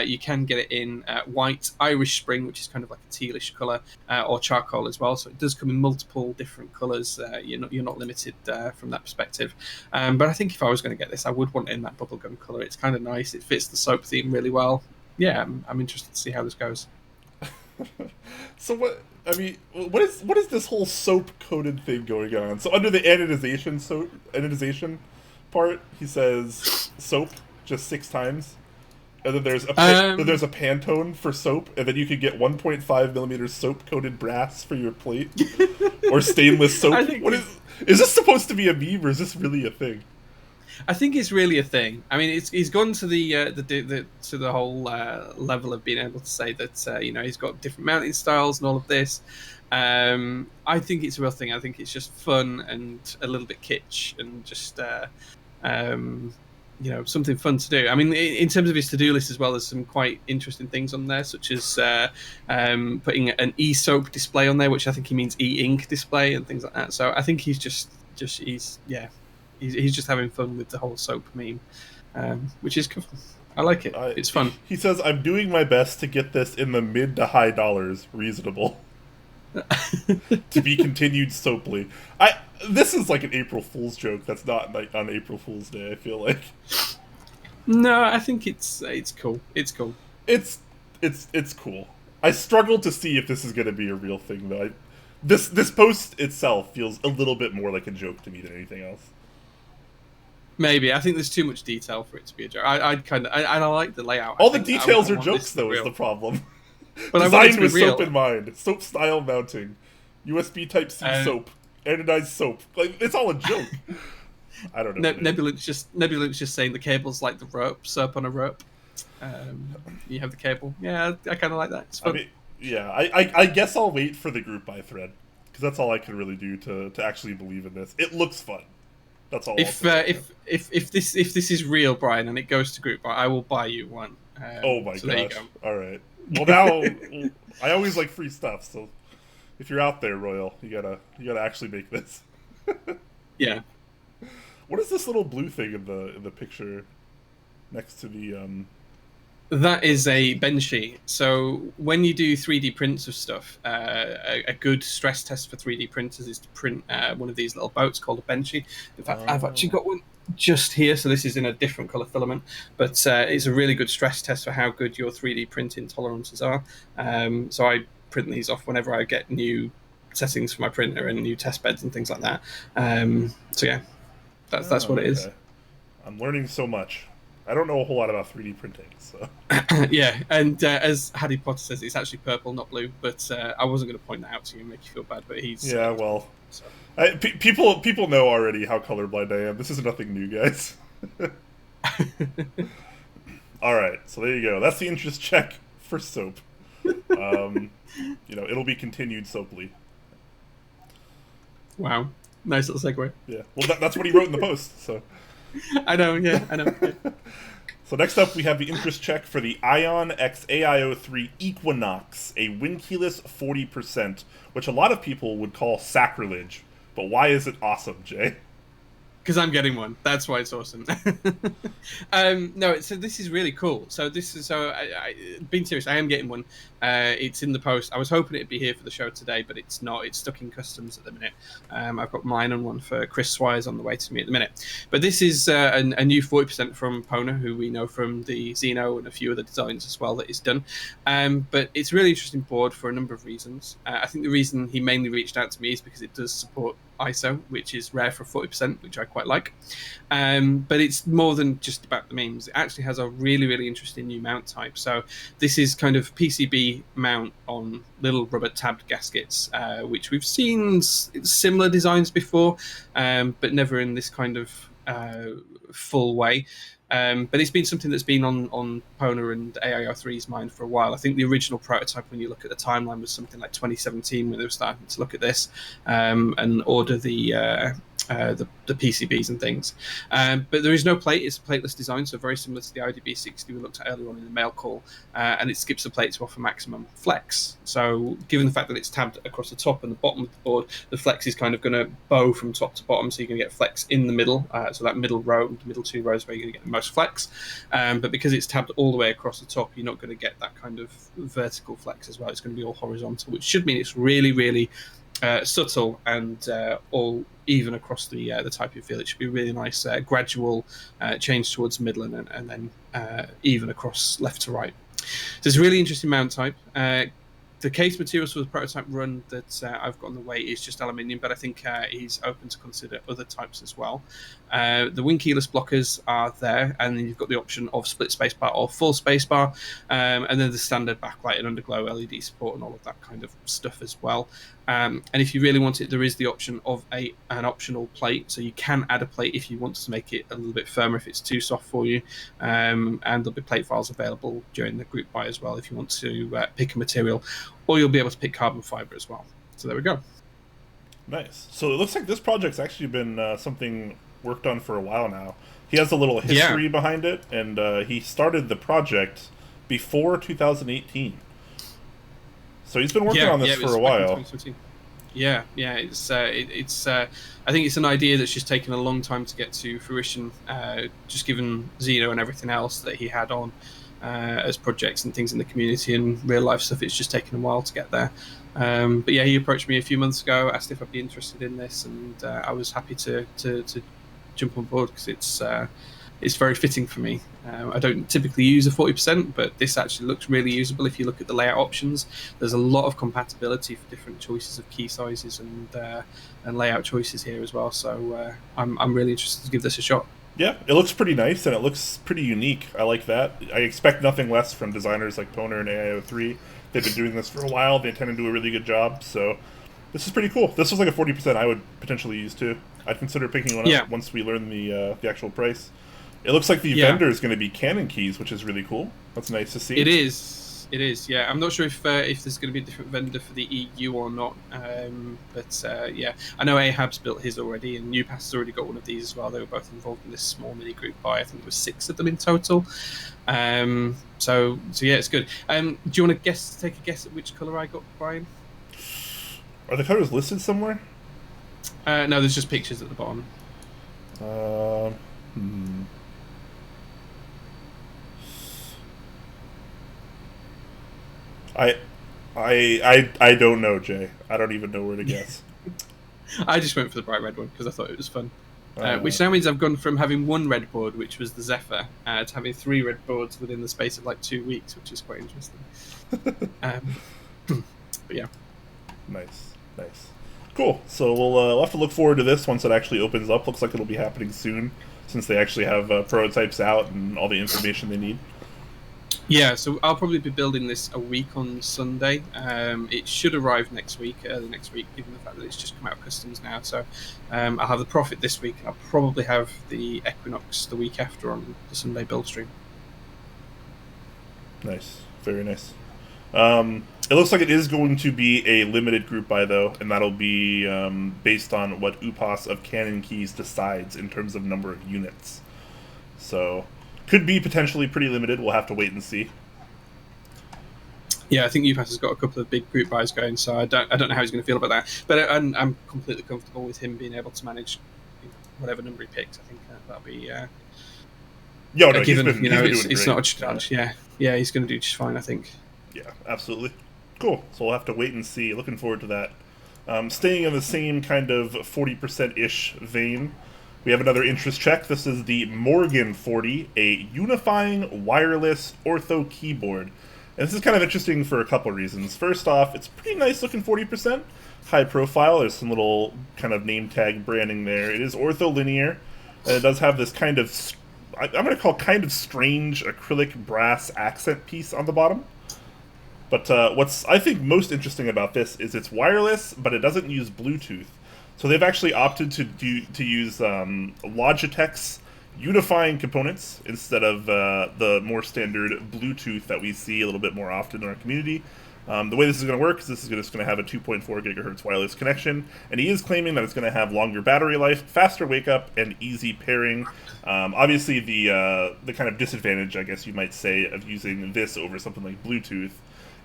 You can get it in white, Irish Spring, which is kind of like a tealish colour, or charcoal as well. So it does come in multiple different colours. You're not limited from that perspective. But I think if I was going to get this, I would want it in that bubblegum colour. It's kind of nice. It fits the soap theme really well. Yeah, I'm interested to see how this goes. So what? I mean, what is this whole soap coated thing going on? So under the anodization part, he says soap just 6 times, and then there's a Pantone for soap, and then you could get 1.5 millimeters soap coated brass for your plate, or stainless soap. What is this supposed to be a meme, or is this really a thing? I think it's really a thing. I mean, he's gone to the whole level of being able to say that he's got different mounting styles and all of this. I think it's a real thing. I think it's just fun and a little bit kitsch and just something fun to do. I mean, in terms of his to-do list as well, there's some quite interesting things on there, such as putting an e-soap display on there, which I think he means e-ink display and things like that. So I think he's just having fun with the whole soap meme, which is cool. I like it. It's fun. He says, "I'm doing my best to get this in the mid to high dollars, reasonable." To be continued soaply. This is like an April Fool's joke. That's not like on April Fool's Day. I feel like. No, I think it's cool. It's cool. It's cool. I struggle to see if this is going to be a real thing though. This post itself feels a little bit more like a joke to me than anything else. Maybe. I think there's too much detail for it to be a joke. I like the layout. All the details are jokes though, is the problem. But designed with soap in mind. Soap style mounting. USB Type-C soap. Anodized soap. Like, it's all a joke. I don't know. Nebulant's just saying the cable's like the rope, soap on a rope. You have the cable. Yeah, I kind of like that. It's fun. I mean, yeah, I guess I'll wait for the group buy thread, because that's all I can really do to actually believe in this. It looks fun. That's all. If this is real, Brian, and it goes to group buy, I will buy you one. Oh my gosh! There you go. All right. Well, now I always like free stuff, so if you're out there, Royal, you gotta actually make this. Yeah. What is this little blue thing in the picture next to the? That is a Benchy. So when you do 3D prints of stuff, a good stress test for 3D printers is to print one of these little boats called a Benchy. In fact, I've actually got one just here, so this is in a different color filament, but it's a really good stress test for how good your 3D printing tolerances are. So I print these off whenever I get new settings for my printer and new test beds and things like that. So yeah, that's what it is. I'm learning so much. I don't know a whole lot about 3D printing, so. Yeah, and as Harry Potter says, it's actually purple, not blue. But I wasn't going to point that out to you and make you feel bad. But he's well. So. People know already how colorblind I am. This is nothing new, guys. All right, so there you go. That's the interest check for soap. It'll be continued soaply. Wow, nice little segue. Yeah, well, that's what he wrote in the post. So. I know. Yeah. So next up, we have the interest check for the Ion X AIO3 Equinox, a windkeyless 40%, which a lot of people would call sacrilege. But why is it awesome, Jay? Because I'm getting one. That's why it's awesome. No, so this is really cool. So being serious, I am getting one. It's in the post. I was hoping it'd be here for the show today, but it's not. It's stuck in customs at the minute. I've got mine on one for Chris Swires on the way to me at the minute. But this is a new 40% from Pona, who we know from the Xeno and a few other designs as well that he's done. But it's a really interesting board for a number of reasons. I think the reason he mainly reached out to me is because it does support ISO, which is rare for 40%, which I quite like. But it's more than just about the memes. It actually has a really, really interesting new mount type. So this is kind of PCB mount on little rubber tabbed gaskets, which we've seen similar designs before, but never in this kind of full way. But it's been something that's been on Pona and AIO3's mind for a while. I think the original prototype, when you look at the timeline, was something like 2017 when they were starting to look at this and order the PCBs and things. But there is no plate. It's a plateless design, so very similar to the IDB60 we looked at earlier on in the mail call, and it skips the plate to offer maximum flex. So given the fact that it's tabbed across the top and the bottom of the board, the flex is kind of going to bow from top to bottom, so you're going to get flex in the middle, so that middle row, the middle 2 rows where you're going to get the most flex. But because it's tabbed all the way across the top, you're not going to get that kind of vertical flex as well. It's going to be all horizontal, which should mean it's really, really subtle and all even across the type you feel. It should be really nice, gradual change towards middle and then even across left to right. So it's a really interesting mount type. The case materials for the prototype run that I've got on the way is just aluminium, but I think he's open to consider other types as well. The wing keyless blockers are there, and then you've got the option of split spacebar or full spacebar, and then the standard backlight and underglow LED support and all of that kind of stuff as well. And if you really want it, there is the option of an optional plate, so you can add a plate if you want to make it a little bit firmer if it's too soft for you, and there'll be plate files available during the group buy as well if you want to pick a material, or you'll be able to pick carbon fiber as well. So there we go. Nice. So it looks like this project's actually been something worked on for a while now. He has a little history behind it, and he started the project before 2018. So he's been working on this for a while. Yeah. It's I think it's an idea that's just taken a long time to get to fruition, just given Zeno and everything else that he had on as projects and things in the community and real life stuff. It's just taken a while to get there. But yeah, he approached me a few months ago, asked if I'd be interested in this, and I was happy to jump on board because it's very fitting for me. I don't typically use a 40%, but this actually looks really usable if you look at the layout options. There's a lot of compatibility for different choices of key sizes and layout choices here as well. So I'm really interested to give this a shot. Yeah, it looks pretty nice and it looks pretty unique. I like that. I expect nothing less from designers like Poner and AIO3. They've been doing this for a while. They tend to do a really good job. So this is pretty cool. This was like a 40% I would potentially use too. I'd consider picking one up once we learn the actual price. It looks like the vendor is going to be Canon keys, which is really cool. That's nice to see. It is. Yeah, I'm not sure if there's going to be a different vendor for the EU or not. But I know Ahab's built his already, and Newpass has already got one of these as well. They were both involved in this small mini group buy. I think there was 6 of them in total. So yeah, it's good. Do you want to take a guess at which color I got, Brian? Are the colors listed somewhere? No, there's just pictures at the bottom. I don't know, Jay. I don't even know where to guess. I just went for the bright red one because I thought it was fun. Which now means I've gone from having 1 red board, which was the Zephyr, to having 3 red boards within the space of like 2 weeks, which is quite interesting. But yeah. Nice. Cool. So we'll have to look forward to this once it actually opens up. Looks like it'll be happening soon, since they actually have prototypes out and all the information they need. Yeah, so I'll probably be building this a week on Sunday. It should arrive early next week, given the fact that it's just come out of customs now. So I'll have the Prophet this week, and I'll probably have the Equinox the week after on the Sunday build stream. Nice. Very nice. It looks like it is going to be a limited group buy, though, and that'll be based on what UPAS of Canon Keys decides in terms of number of units. So could be potentially pretty limited. We'll have to wait and see. Yeah, I think UPass has got a couple of big group buys going, so I don't know how he's going to feel about that. But I'm completely comfortable with him being able to manage whatever number he picks. I think that'll be given. It's not a challenge. Yeah, he's going to do just fine, I think. Yeah, absolutely. Cool. So we'll have to wait and see. Looking forward to that. Staying in the same kind of 40%-ish vein, we have another interest check. This is the Morgan 40, a unifying wireless ortho keyboard. And this is kind of interesting for a couple of reasons. First off, it's pretty nice looking 40%. High profile. There's some little kind of name tag branding there. It is ortho-linear, and it does have this kind of, I'm going to call kind of strange acrylic brass accent piece on the bottom. But what's, I think, most interesting about this is it's wireless, but it doesn't use Bluetooth. So they've actually opted to use Logitech's unifying components instead of the more standard Bluetooth that we see a little bit more often in our community. The way this is going to work is this is just going to have a 2.4 gigahertz wireless connection, and he is claiming that it's going to have longer battery life, faster wake up, and easy pairing. Obviously, the kind of disadvantage, I guess you might say, of using this over something like Bluetooth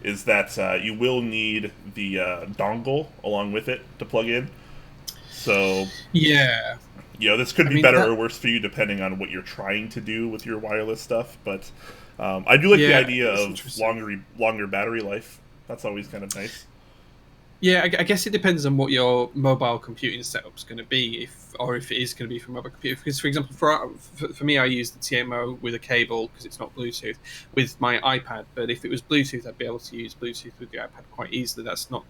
is that you will need the dongle along with it to plug in. So yeah, this could be better or worse for you depending on what you're trying to do with your wireless stuff. But I do like the idea of longer battery life. That's always kind of nice. Yeah, I guess it depends on what your mobile computing setup's going to be, if it is going to be for mobile computer. Because, for example, for me, I use the TMO with a cable because it's not Bluetooth with my iPad. But if it was Bluetooth, I'd be able to use Bluetooth with the iPad quite easily. That's not,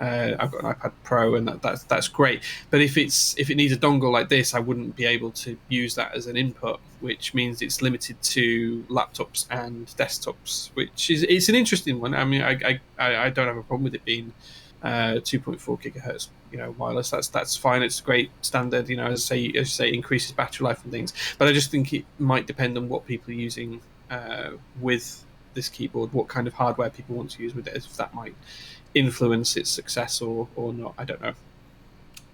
I've got an iPad Pro, and that's great. But if it needs a dongle like this, I wouldn't be able to use that as an input, which means it's limited to laptops and desktops, which it's an interesting one. I mean, I don't have a problem with it being 2.4 gigahertz, wireless. That's fine. It's a great standard. As I say, increases battery life and things. But I just think it might depend on what people are using with this keyboard, what kind of hardware people want to use with it, if that might influence its success or not. I don't know.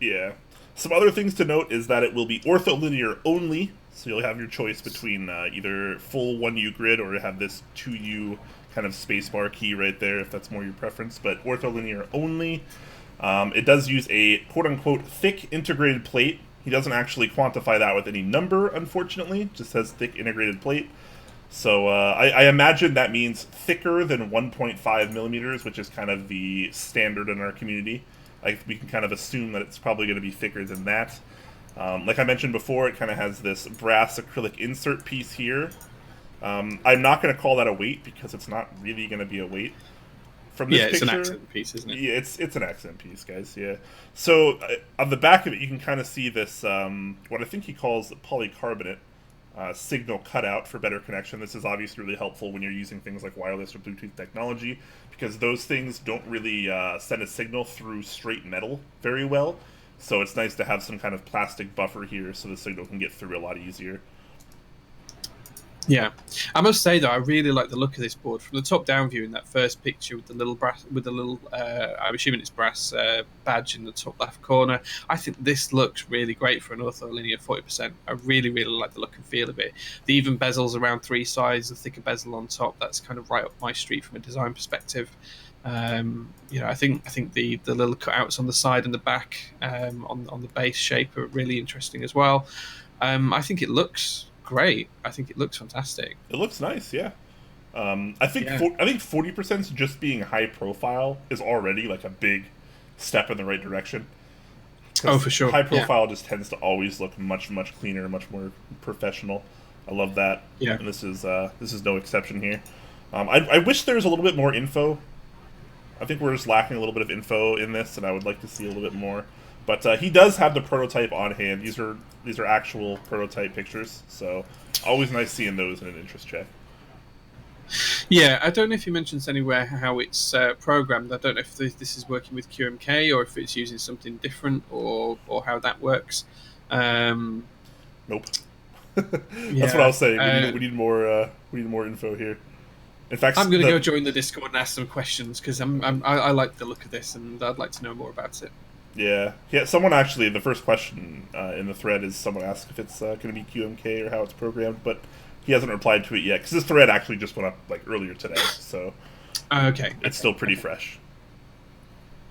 Yeah. Some other things to note is that it will be ortholinear only, so you'll have your choice between either full 1U grid or have this 2U kind of spacebar key right there if that's more your preference, but ortholinear only. It does use a quote-unquote thick integrated plate. He doesn't actually quantify that with any number, unfortunately. It just says thick integrated plate. So I imagine that means thicker than 1.5 millimeters, which is kind of the standard in our community. We can kind of assume that it's probably going to be thicker than that. Like I mentioned before, it kind of has this brass acrylic insert piece here. I'm not going to call that a weight because it's not really going to be a weight. From this it's picture, an accent piece, isn't it? Yeah, it's an accent piece, guys. Yeah. So on the back of it, you can kind of see this what I think he calls polycarbonate signal cutout for better connection. This is obviously really helpful when you're using things like wireless or Bluetooth technology because those things don't really send a signal through straight metal very well. So it's nice to have some kind of plastic buffer here so the signal can get through a lot easier. Yeah, I must say though, I really like the look of this board from the top-down view. In that first picture with the little brass, I'm assuming it's brass badge in the top left corner. I think this looks really great for an ortholinear 40%. I really, really like the look and feel of it. The even bezels around three sides, the thicker bezel on top. That's kind of right up my street from a design perspective. I think the little cutouts on the side and the back on the base shape are really interesting as well. I think it looks great. I think it looks fantastic. It looks nice, yeah. I think 40% just being high profile is already like a big step in the right direction. Oh, for sure. High profile just tends to always look much cleaner, much more professional. I love that. Yeah. And this is no exception here. I wish there was a little bit more info. I think we're just lacking a little bit of info in this, and I would like to see a little bit more. But he does have the prototype on hand. These are actual prototype pictures, so always nice seeing those in an interest check. Yeah, I don't know if he mentions anywhere how it's programmed. I don't know if this is working with QMK or if it's using something different or how that works. Nope. That's what I was saying. We need more info here. In fact, I'm going to go join the Discord and ask some questions because I like the look of this and I'd like to know more about it. Yeah. Someone actually, the first question in the thread is someone asked if it's going to be QMK or how it's programmed, but he hasn't replied to it yet because this thread actually just went up like earlier today, so it's still pretty fresh.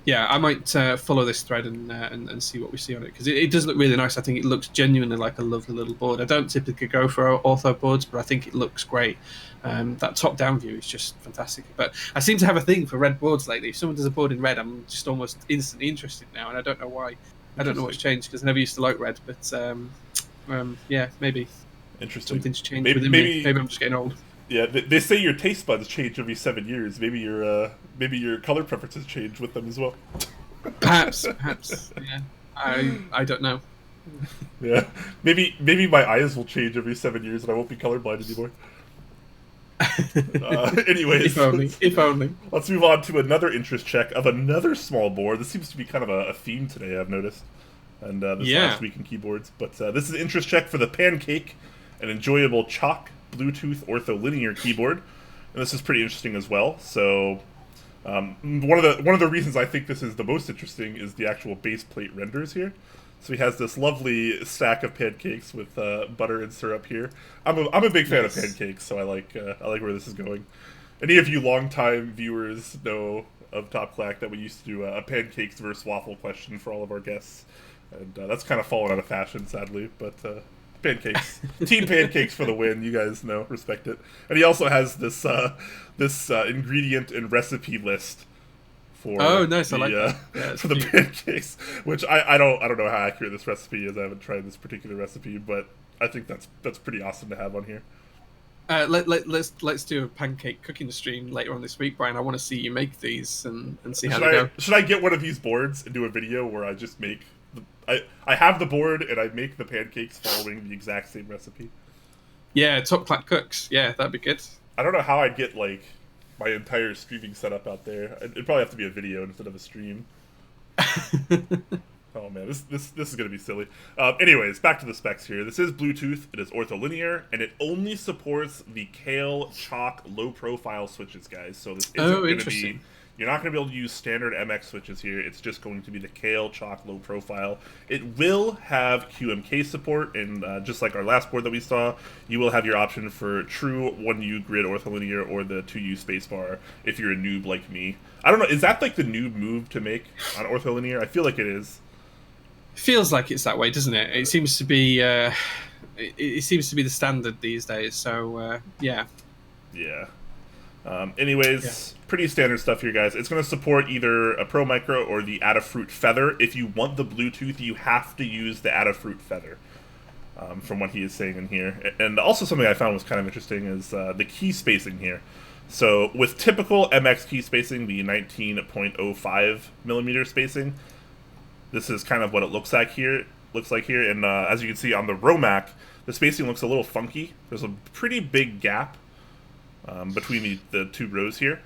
Yeah, I might follow this thread and see what we see on it because it does look really nice. I think it looks genuinely like a lovely little board. I don't typically go for ortho boards, but I think it looks great. That top-down view is just fantastic. But I seem to have a thing for red boards lately. If someone does a board in red, I'm just almost instantly interested now, and I don't know why. I don't know what's changed because I never used to like red, but yeah, maybe something's changed within me. Maybe I'm just getting old. Yeah, they say your taste buds change every 7 years. Maybe your color preferences change with them as well. Perhaps. Yeah, I don't know. Yeah, maybe my eyes will change every 7 years and I won't be colorblind anymore. Anyways, if only. Let's move on to another interest check of another small board. This seems to be kind of a theme today, I've noticed. and this last week in keyboards. But this is an interest check for the Pancake, an enjoyable chalk Bluetooth ortholinear keyboard, and this is pretty interesting as well. So one of the reasons I think this is the most interesting is the actual base plate renders here. So he has this lovely stack of pancakes with butter and syrup here. I'm a big fan of pancakes, so I like where this is going. Any of you longtime viewers know of Top Clack that we used to do a pancakes versus waffle question for all of our guests, and that's kind of fallen out of fashion, sadly. But pancakes, team pancakes for the win. You guys know, respect it. And he also has this ingredient and recipe list for nice. I like that. Yeah, for the pancakes, which I don't know how accurate this recipe is. I haven't tried this particular recipe, but I think that's pretty awesome to have on here. Let's do a pancake cooking stream later on this week, Brian. I want to see you make these and see how they go. Should I get one of these boards and do a video where I just make I have the board and I make the pancakes following the exact same recipe? Yeah, Top Clack cooks. Yeah, that'd be good. I don't know how I'd get like my entire streaming setup out there. It'd probably have to be a video instead of a stream. Oh man, this is gonna be silly. Anyways, back to the specs here. This is Bluetooth. It is ortholinear, and it only supports the Kale Chalk low profile switches, guys. So this isn't going to be. You're not going to be able to use standard MX switches here. It's just going to be the Kale Chalk low profile. It will have QMK support, and just like our last board that we saw, you will have your option for true 1U grid ortholinear or the 2U spacebar if you're a noob like me. I don't know. Is that like the noob move to make on ortholinear? I feel like it is. Feels like it's that way, doesn't it? It seems to be. It seems to be the standard these days. So yeah. Yeah. Anyways, pretty standard stuff here, guys. It's going to support either a Pro Micro or the Adafruit Feather. If you want the Bluetooth, you have to use the Adafruit Feather, from what he is saying in here. And also something I found was kind of interesting is the key spacing here. So with typical MX key spacing, the 19.05 millimeter spacing, this is kind of what it looks like here. And as you can see on the Romac, the spacing looks a little funky. There's a pretty big gap between the two rows here.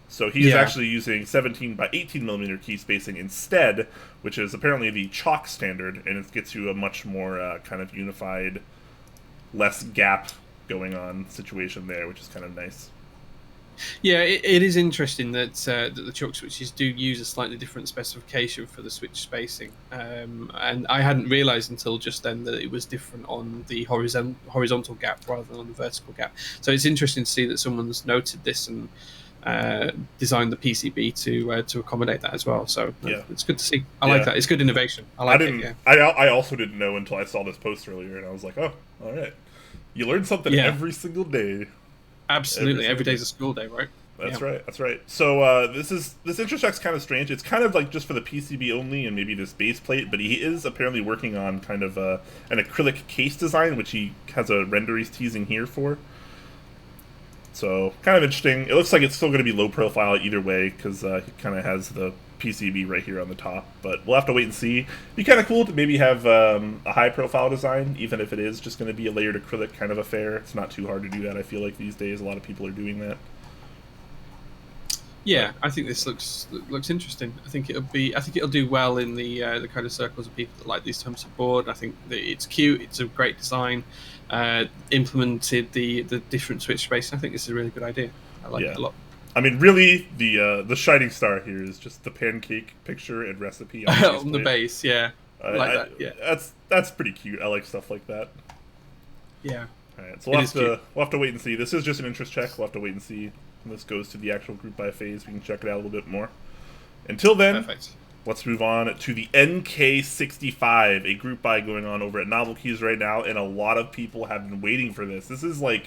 So he's actually using 17 by 18 millimeter key spacing instead, which is apparently the chalk standard, and it gets you a much more kind of unified, less gap going on situation there, which is kind of nice. Yeah, it is interesting that the chalk switches do use a slightly different specification for the switch spacing, and I hadn't realised until just then that it was different on the horizontal gap rather than on the vertical gap. So it's interesting to see that someone's noted this and designed the PCB to accommodate that as well. So it's good to see. I like that. It's good innovation. I like it. Yeah. I also didn't know until I saw this post earlier, and I was like, oh, all right. You learn something every single day. Absolutely, every day's a school day, right? That's right. That's right. So this interest check's kind of strange. It's kind of like just for the PCB only and maybe this base plate, but he is apparently working on kind of an acrylic case design, which he has a render he's teasing here for. So kind of interesting. It looks like it's still going to be low profile either way because he kind of has the PCB right here on the top, but we'll have to wait and see. It'd be kind of cool to maybe have a high profile design, even if it is just going to be a layered acrylic kind of affair. It's not too hard to do that. I feel like these days a lot of people are doing that. Yeah, I think this looks interesting. I think it'll do well in the kind of circles of people that like these types of board. I think that it's cute. It's a great design. Implemented the different switch space. I think this is a really good idea. I like it a lot. I mean, really, the shining star here is just the pancake picture and recipe on the base. Yeah, that. Yeah, that's pretty cute. I like stuff like that. Yeah. All right, so we'll have to wait and see. This is just an interest check. We'll have to wait and see when this goes to the actual group by phase. We can check it out a little bit more. Until then, let's move on to the NK65, a group buy going on over at Novel Keys right now, and a lot of people have been waiting for this. This is I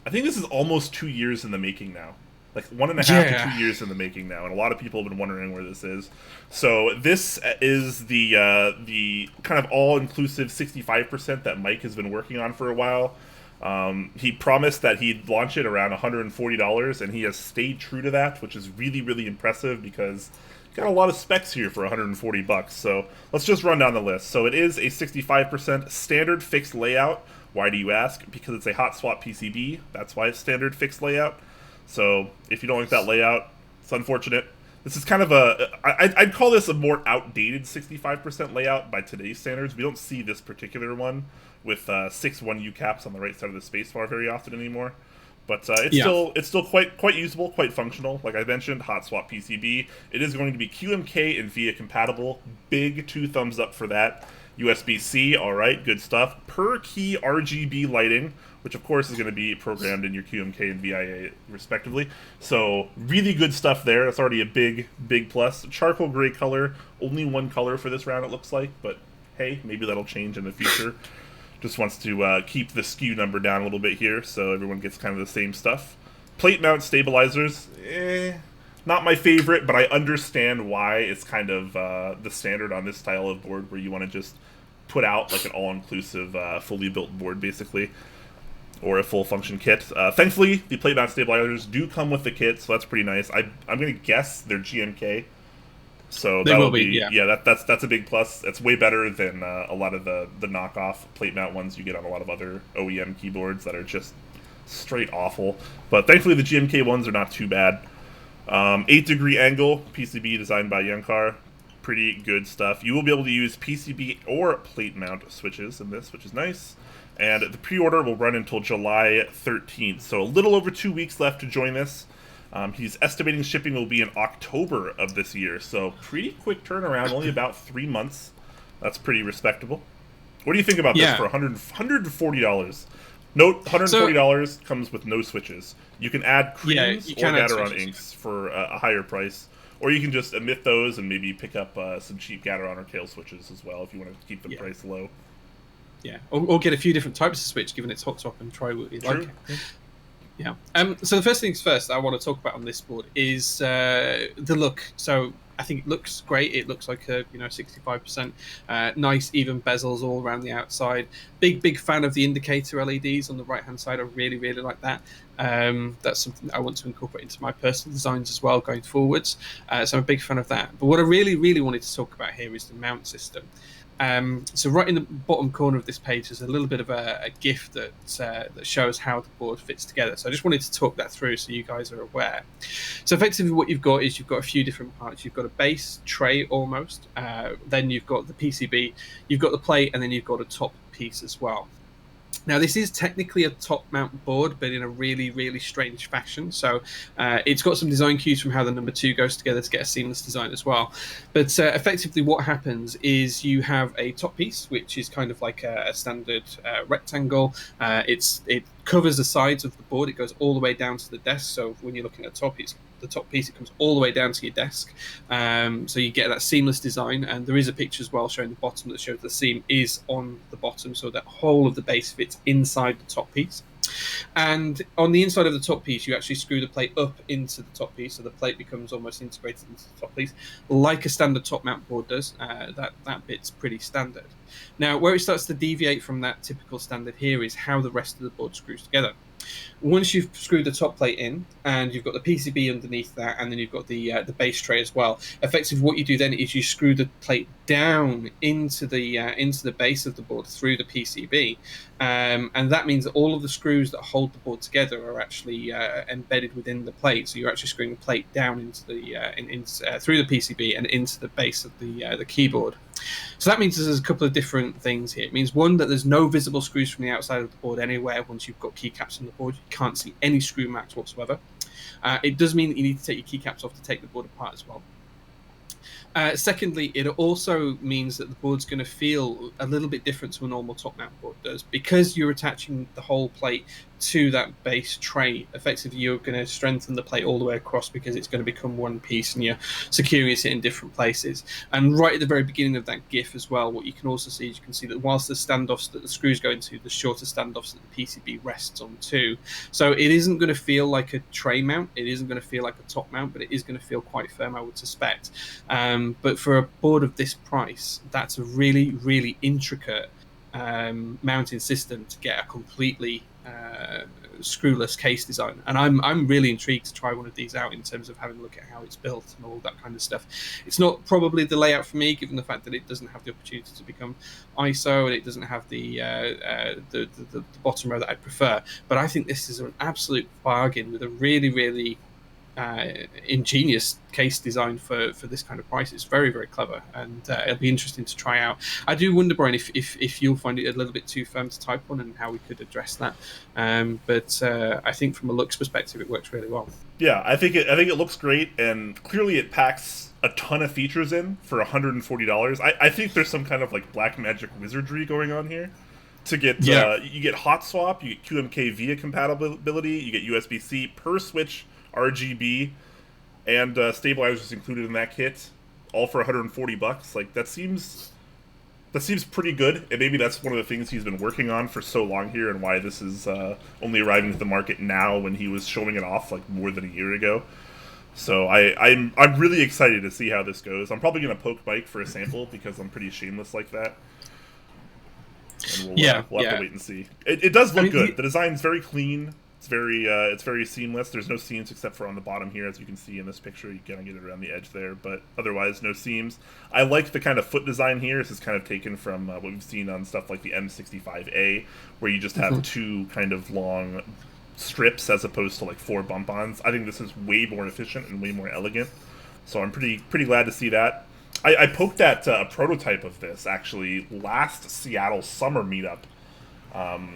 think this is almost 2 years in the making now. Like 1.5 to 2 years in the making now, and a lot of people have been wondering where this is. So this is the kind of all-inclusive 65% that Mike has been working on for a while. He promised that he'd launch it around $140, and he has stayed true to that, which is really, really impressive because got a lot of specs here for $140. So let's just run down the list. So it is a 65% standard fixed layout. Why do you ask? Because it's a hot swap PCB. That's why it's standard fixed layout. So if you don't like that layout, it's unfortunate. This is kind of I'd call this a more outdated 65% layout by today's standards. We don't see this particular one with 6-1 caps on the right side of the spacebar very often anymore. But Yeah. it's still quite usable, quite functional. Like I mentioned, hot swap PCB. It is going to be QMK and VIA compatible. Big 2 thumbs up for that. USB-C, all right, good stuff. Per key RGB lighting, which of course is going to be programmed in your QMK and VIA respectively. So really good stuff there. That's already a big plus. Charcoal gray color, only one color for this round it looks like, but hey, maybe that'll change in the future. Just wants to keep the SKU number down a little bit here, so everyone gets kind of the same stuff. Plate mount stabilizers, not my favorite, but I understand why it's kind of the standard on this style of board, where you want to just put out like an all-inclusive, fully built board, basically, or a full function kit. Thankfully, the plate mount stabilizers do come with the kit, so that's pretty nice. I'm gonna guess they're GMK. So They that will will be, yeah. that's a big plus. It's way better than a lot of the knockoff plate mount ones you get on a lot of other OEM keyboards that are just straight awful. But thankfully the GMK ones are not too bad. 8-degree angle PCB designed by Yankar, pretty good stuff. You will be able to use PCB or plate mount switches in this, which is nice. And the pre-order will run until July 13th, so a little over 2 weeks left to join this. He's estimating shipping will be in October of this year, so pretty quick turnaround, only about 3 months. That's pretty respectable. What do you think about this for $140? Note, $140 comes with no switches. You can add creams or Gateron inks for a higher price, or you can just omit those and maybe pick up some cheap Gateron or tail switches as well if you want to keep the price low. Yeah, or get a few different types of switch, given its hot swap, and try what you like. Yeah. So the first things first I want to talk about on this board is the look. So I think it looks great. It looks like a 65%, nice even bezels all around the outside. Big fan of the indicator LEDs on the right hand side. I really like that. That's something that I want to incorporate into my personal designs as well going forwards. So I'm a big fan of that. But what I really wanted to talk about here is the mount system. So right in the bottom corner of this page is a little bit of a GIF that shows how the board fits together. So I just wanted to talk that through so you guys are aware. So effectively what you've got is you've got a few different parts. You've got a base tray almost, then you've got the PCB, you've got the plate, and then you've got a top piece as well. Now, this is technically a top mount board, but in a really strange fashion. So it's got some design cues from how the number 2 goes together to get a seamless design as well. But effectively what happens is you have a top piece, which is kind of like a standard rectangle. It covers the sides of the board. It goes all the way down to the desk. So when you're looking at the top piece, it comes all the way down to your desk. So you get that seamless design. And there is a picture as well showing the bottom that shows the seam is on the bottom. So that whole of the base fits inside the top piece. And on the inside of the top piece, you actually screw the plate up into the top piece, so the plate becomes almost integrated into the top piece, like a standard top mount board does. That bit's pretty standard. Now, where it starts to deviate from that typical standard here is how the rest of the board screws together. Once you've screwed the top plate in, and you've got the PCB underneath that, and then you've got the base tray as well. Effectively, what you do then is you screw the plate down into the base of the board through the PCB, and that means that all of the screws that hold the board together are actually embedded within the plate. So you're actually screwing the plate down into the through the PCB and into the base of the keyboard. So that means there's a couple of different things here. It means, one, that there's no visible screws from the outside of the board anywhere. Once you've got keycaps on the board, you can't see any screw marks whatsoever. It does mean that you need to take your keycaps off to take the board apart as well. Secondly, it also means that the board's going to feel a little bit different to a normal top mount board does, because you're attaching the whole plate to that base tray. Effectively, you're going to strengthen the plate all the way across because it's going to become one piece, and you're securing it in different places. And right at the very beginning of that GIF as well, what you can also see is you can see that whilst the standoffs that the screws go into, the shorter standoffs that the PCB rests on too. So it isn't going to feel like a tray mount, it isn't going to feel like a top mount, but it is going to feel quite firm, I would suspect. But for a board of this price, that's a really intricate mounting system to get a completely screwless case design. And I'm really intrigued to try one of these out in terms of having a look at how it's built and all that kind of stuff. It's not probably the layout for me, given the fact that it doesn't have the opportunity to become ISO, and it doesn't have the bottom row that I prefer. But I think this is an absolute bargain with a really ingenious case design for this kind of price. It's very, very clever, and it'll be interesting to try out. I do wonder, Brian, if you'll find it a little bit too firm to type on, and how we could address that. But I think from a looks perspective, it works really well. Yeah, I think it looks great, and clearly it packs a ton of features in for $140. I think there's some kind of like black magic wizardry going on here. To get you get hot swap, you get QMK via compatibility, you get USB-C per switch RGB, and stabilizers included in that kit, all for $140. Like that seems pretty good, and maybe that's one of the things he's been working on for so long here, and why this is only arriving to the market now when he was showing it off like more than a year ago. So I'm really excited to see how this goes. I'm probably gonna poke Mike for a sample because I'm pretty shameless like that. And we'll have to wait and see. It does look good. The design's very clean. It's very seamless. There's no seams except for on the bottom here, as you can see in this picture. You kind of get it around the edge there, but otherwise no seams. I like the kind of foot design here. This is kind of taken from what we've seen on stuff like the M65A, where you just have two kind of long strips as opposed to like 4 bump-ons. I think this is way more efficient and way more elegant. So I'm pretty glad to see that. I poked at a prototype of this, actually, last Seattle summer meetup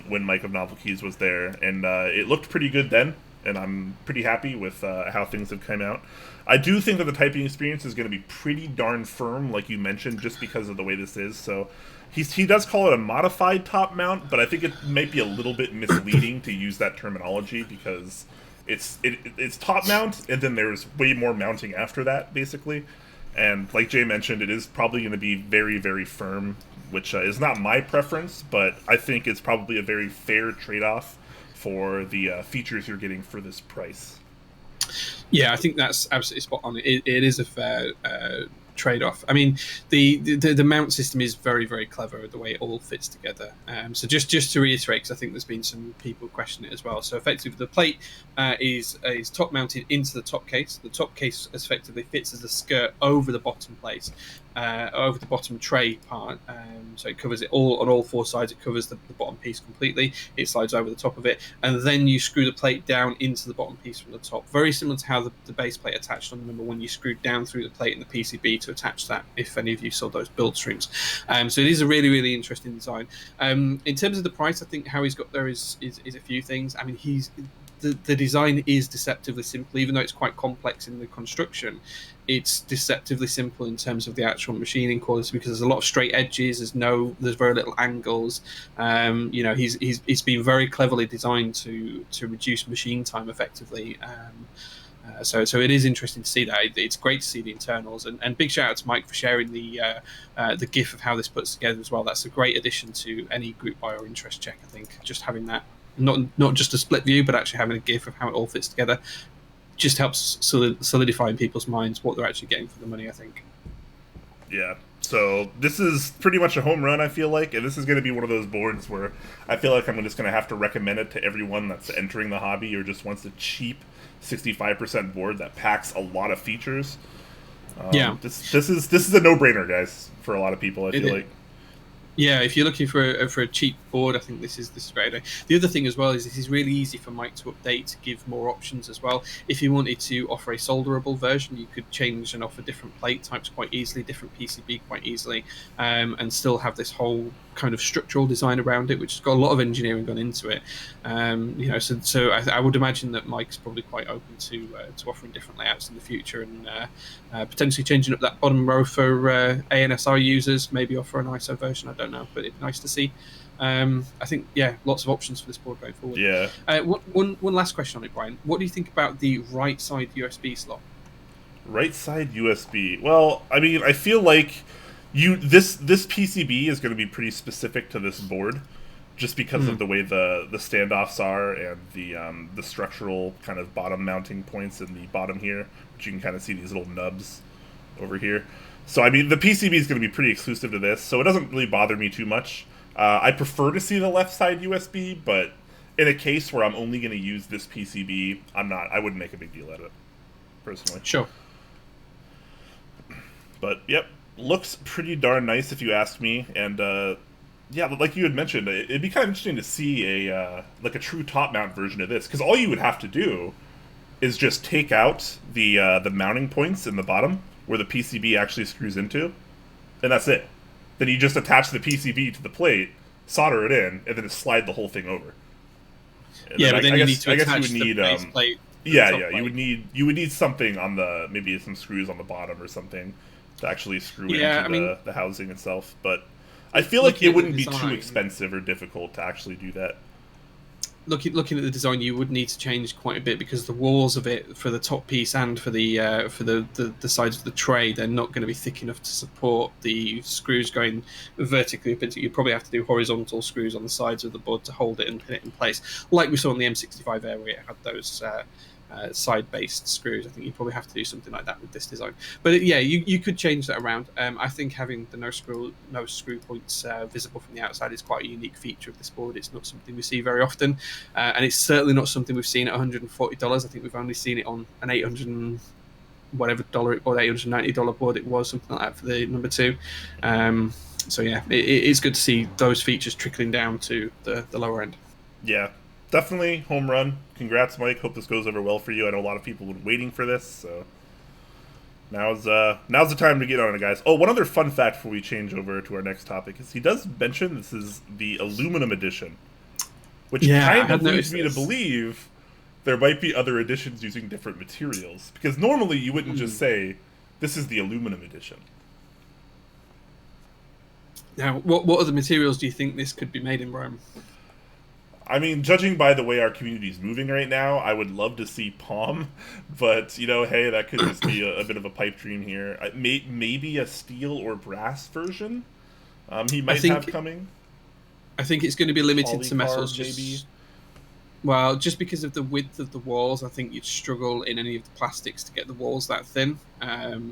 when Mike of Novel Keys was there, and it looked pretty good then, and I'm pretty happy with how things have come out. I do think that the typing experience is going to be pretty darn firm, like you mentioned, just because of the way this is. So he does call it a modified top mount, but I think it might be a little bit misleading to use that terminology, because it's top mount, and then there's way more mounting after that, basically. And like Jay mentioned, it is probably going to be very, very firm, which is not my preference, but I think it's probably a very fair trade-off for the features you're getting for this price. Yeah, I think that's absolutely spot on. It is a fair trade-off. I mean, the mount system is very, very clever, the way it all fits together. So just to reiterate, because I think there's been some people question it as well. So effectively, the plate is top mounted into the top case. The top case effectively fits as a skirt over the bottom plate, over the bottom tray part. So it covers it all on all 4 sides. It covers the bottom piece completely. It slides over the top of it, and then you screw the plate down into the bottom piece from the top. Very similar to how the base plate attached on the number 1. You screwed down through the plate in the PCB to attach that, if any of you saw those build streams. So it is a really, really interesting design. In terms of the price, I think how he's got there is a few things. I mean, the design is deceptively simple, even though it's quite complex in the construction. It's deceptively simple in terms of the actual machining quality, because there's a lot of straight edges. There's very little angles. He's been very cleverly designed to reduce machine time effectively. So it is interesting to see that. It's great to see the internals, and big shout out to Mike for sharing the GIF of how this puts together as well. That's a great addition to any group buy or interest check. I think just having that, not just a split view, but actually having a GIF of how it all fits together, just helps solidify in people's minds what they're actually getting for the money, I think. Yeah. So this is pretty much a home run, I feel like, and this is going to be one of those boards where I feel like I'm just going to have to recommend it to everyone that's entering the hobby or just wants a cheap 65% board that packs a lot of features. This is a no-brainer, guys, for a lot of people, I feel like. Yeah, if you're looking for a cheap board, I think this is great. The other thing as well is this is really easy for Mike to update, to give more options as well. If you wanted to offer a solderable version, you could change and offer different plate types quite easily, different PCB quite easily, and still have this whole kind of structural design around it, which has got a lot of engineering gone into it. So I would imagine that Mike's probably quite open to offering different layouts in the future, and potentially changing up that bottom row for ANSR users, maybe offer an ISO version. I don't know, but it'd be nice to see. I think, lots of options for this board going forward. Yeah. One last question on it, Brian. What do you think about the right side USB slot? Right side USB. Well, I mean, I feel like this PCB is going to be pretty specific to this board, just because of the way the standoffs are and the structural kind of bottom mounting points in the bottom here, which you can kind of see these little nubs over here. So I mean, the PCB is going to be pretty exclusive to this, so it doesn't really bother me too much. I prefer to see the left side USB, but in a case where I'm only going to use this PCB, I wouldn't make a big deal out of it, personally. Sure. But yep. Looks pretty darn nice if you ask me, and like you had mentioned, it'd be kind of interesting to see a true top mount version of this, because all you would have to do is just take out the mounting points in the bottom where the PCB actually screws into, and that's it. Then you just attach the PCB to the plate, solder it in, and then slide the whole thing over. And Yeah, but then you need to I guess attach you would need the base plate. yeah, you would need something on the, maybe some screws on the bottom or something to actually screw into the housing itself. But I feel like it wouldn't be too expensive or difficult to actually do that. Looking at the design, you would need to change quite a bit because the walls of it, for the top piece and for the sides of the tray, they're not going to be thick enough to support the screws going vertically up into. You probably have to do horizontal screws on the sides of the board to hold it and pin it in place, like we saw on the M65 Air, where it had those side-based screws. I think you probably have to do something like that with this design. But yeah, you could change that around. I think having the no screw points visible from the outside is quite a unique feature of this board. It's not something we see very often, and it's certainly not something we've seen at $140. I think we've only seen it on an $800 whatever dollar it was, $890 board it was, something like that for the number 2. So yeah, it's good to see those features trickling down to the lower end. Yeah. Definitely home run. Congrats, Mike. Hope this goes over well for you. I know a lot of people have been waiting for this, so now's the time to get on it, guys. Oh, one other fun fact before we change over to our next topic is he does mention this is the aluminum edition, which kind of leads me to believe there might be other editions using different materials, because normally you wouldn't just say this is the aluminum edition. Now, what other materials do you think this could be made in, Rome? I mean, judging by the way our community is moving right now, I would love to see palm, but, you know, hey, that could just be a bit of a pipe dream here. Maybe a steel or brass version he might have coming. I think it's going to be limited Polycarb, to metals, maybe. Well, just because of the width of the walls, I think you'd struggle in any of the plastics to get the walls that thin.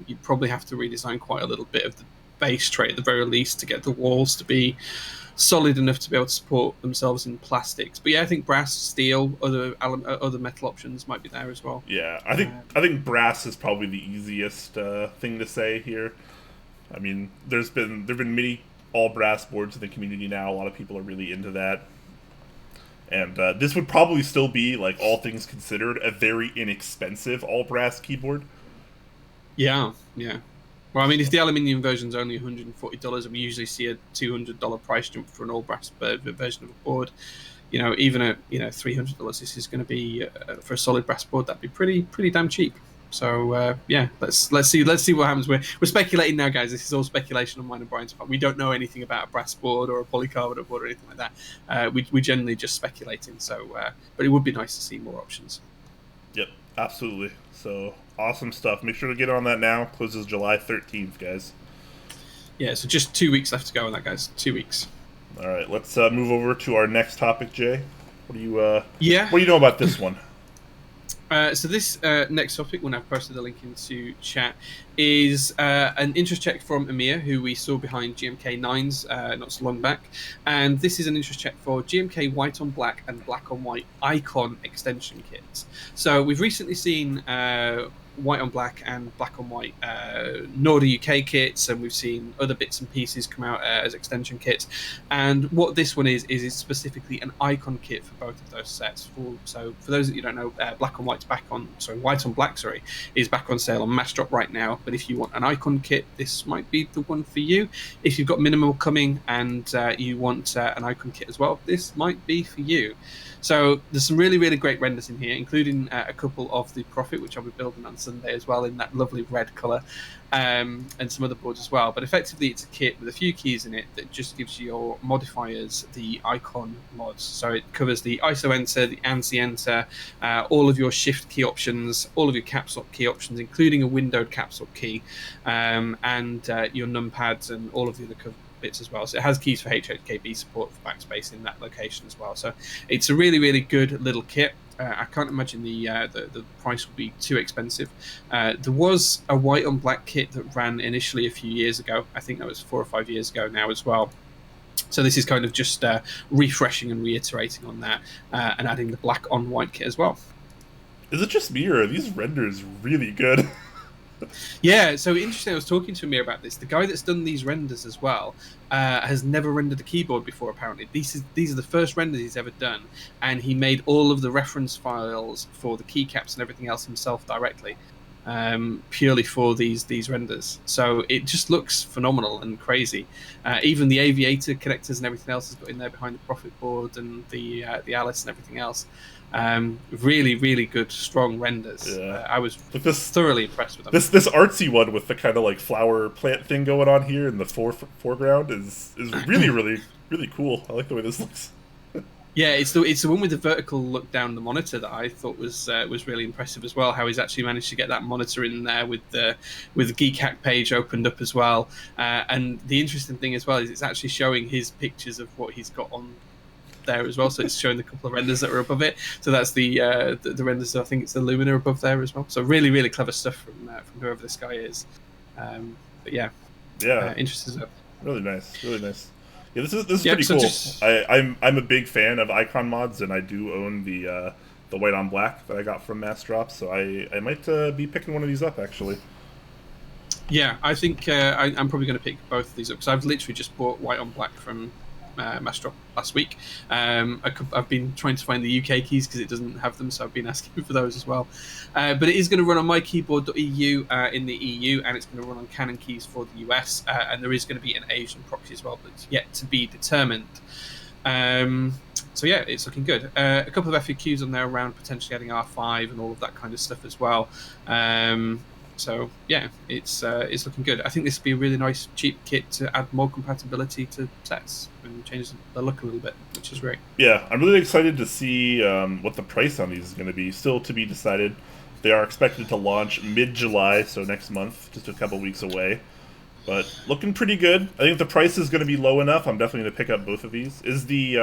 You'd probably have to redesign quite a little bit of the base tray at the very least to get the walls to be solid enough to be able to support themselves in plastics. But yeah, I think brass, steel, other metal options might be there as well. Yeah, I think brass is probably the easiest thing to say here. I mean, there've been many all brass boards in the community now. A lot of people are really into that, and this would probably still be, like, all things considered, a very inexpensive all brass keyboard. Yeah. Well, I mean, if the aluminium version is only $140, and we usually see a $200 price jump for an all brass version of a board, you know, even at $300, this is going to be for a solid brass board. That'd be pretty damn cheap. So yeah, let's see what happens. We're speculating now, guys. This is all speculation on mine and Brian's part. We don't know anything about a brass board or a polycarbonate board or anything like that. We generally just speculating. So, but it would be nice to see more options. Yep, absolutely. So awesome stuff. Make sure to get on that now. Closes July 13th, guys. Yeah, so just 2 weeks left to go on that, guys. 2 weeks. All right, let's move over to our next topic, Jay. What do you What do you know about this one? So this next topic, when I've posted the link into chat, is an interest check from Amir, who we saw behind GMK 9s not so long back. And this is an interest check for GMK White on Black and Black on White Icon extension kits. So we've recently seen White on Black and Black on White Norda UK kits, and we've seen other bits and pieces come out as extension kits. And what this one is it's specifically an icon kit for both of those sets. So for those that you don't know, White on Black, is back on sale on Massdrop right now. But if you want an icon kit, this might be the one for you. If you've got minimal coming and you want an icon kit as well, this might be for you. So there's some really, really great renders in here, including a couple of the Prophet, which I'll be building on Sunday as well in that lovely red colour, and some other boards as well. But effectively, it's a kit with a few keys in it that just gives your modifiers the icon mods. So it covers the ISO enter, the ANSI enter, all of your shift key options, all of your caps lock key options, including a windowed caps lock key, and your numpads and all of the other bits as well. So it has keys for HHKB support for backspace in that location as well. So it's a really, really good little kit. I can't imagine the price will be too expensive. There was a white on black kit that ran initially a few years ago. I think that was 4 or 5 years ago now as well. So this is kind of just refreshing and reiterating on that, and adding the black on white kit as well. Is it just me, or are these renders really good? Yeah, so interesting. I was talking to Amir about this. The guy that's done these renders as well has never rendered a keyboard before. Apparently, these are the first renders he's ever done, and he made all of the reference files for the keycaps and everything else himself directly, purely for these renders. So it just looks phenomenal and crazy. Even the aviator connectors and everything else has got in there behind the profit board and the Alice and everything else. Really, really good, strong renders. Yeah. I was Like this, thoroughly impressed with them. this artsy one with the kind of like flower plant thing going on here in the foreground is really, really, really cool. I like the way this looks. Yeah, it's the one with the vertical look down the monitor that I thought was really impressive as well. How he's actually managed to get that monitor in there with the Keycap page opened up as well. And the interesting thing as well is it's actually showing his pictures of what he's got on there as well. So it's showing the couple of renders that are above it. So that's the renders. I think it's the Lumina above there as well. So really, really clever stuff from whoever this guy is. But yeah, interesting stuff. Really nice, really nice. Yeah, this is pretty cool. I'm a big fan of icon mods, and I do own the white on black that I got from Mass Drop, so I might be picking one of these up actually. Yeah, I think I'm probably going to pick both of these up because I've literally just bought white on black from Mass Drop last week. I've been trying to find the UK keys because it doesn't have them, so I've been asking for those as well. But it is going to run on mykeyboard.eu in the EU, and it's going to run on Canon keys for the US, and there is going to be an Asian proxy as well, but it's yet to be determined. So yeah, it's looking good. A couple of FAQs on there around potentially adding R5 and all of that kind of stuff as well. So yeah, it's looking good. I think this would be a really nice, cheap kit to add more compatibility to sets and change the look a little bit, which is great. Yeah, I'm really excited to see what the price on these is going to be. Still to be decided. They are expected to launch mid-July, so next month, just a couple weeks away. But looking pretty good. I think the price is going to be low enough. I'm definitely going to pick up both of these. Is the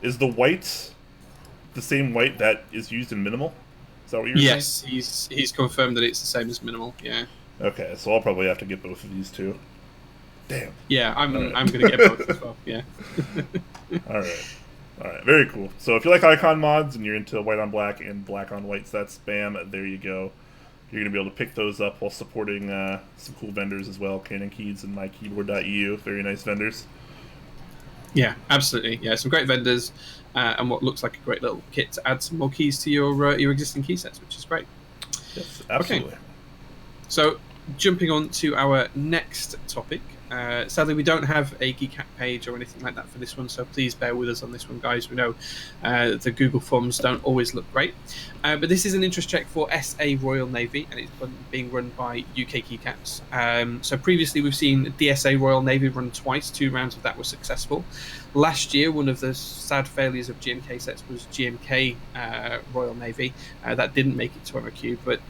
white the same white that is used in minimal? Is that what you're saying? Yes, he's confirmed that it's the same as minimal. Yeah. Okay, so I'll probably have to get both of these too. Damn. Yeah, I'm gonna get both as well. Yeah. All right, very cool. So if you like icon mods and you're into white on black and black on white sets, bam, there you go. You're gonna be able to pick those up while supporting some cool vendors as well. Canon Keys and mykeyboard.eu, very nice vendors. Yeah, absolutely. Yeah, some great vendors. And what looks like a great little kit to add some more keys to your existing key sets, which is great. Yes, absolutely. Okay. So, jumping on to our next topic. Sadly, we don't have a Keycap page or anything like that for this one, so please bear with us on this one, guys. We know the Google Forms don't always look great. But this is an interest check for SA Royal Navy, and it's being run by UK Keycaps. So previously, we've seen DSA Royal Navy run twice. 2 rounds of that were successful. Last year, one of the sad failures of GMK sets was GMK Royal Navy. That didn't make it to MOQ, but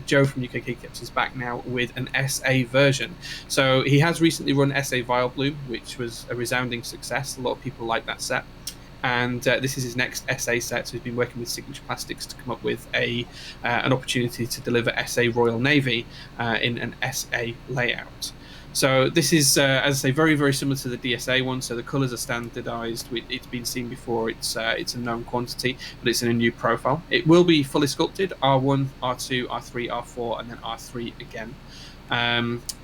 Joe from UK Keycaps is back now with an SA version. So he has recently run SA Vile Bloom, which was a resounding success. A lot of people like that set. And this is his next SA set, so he's been working with Signature Plastics to come up with an opportunity to deliver SA Royal Navy in an SA layout. So this is, as I say, very, very similar to the DSA one. So the colours are standardised. It's been seen before. It's a known quantity, but it's in a new profile. It will be fully sculpted, R1, R2, R3, R4, and then R3 again.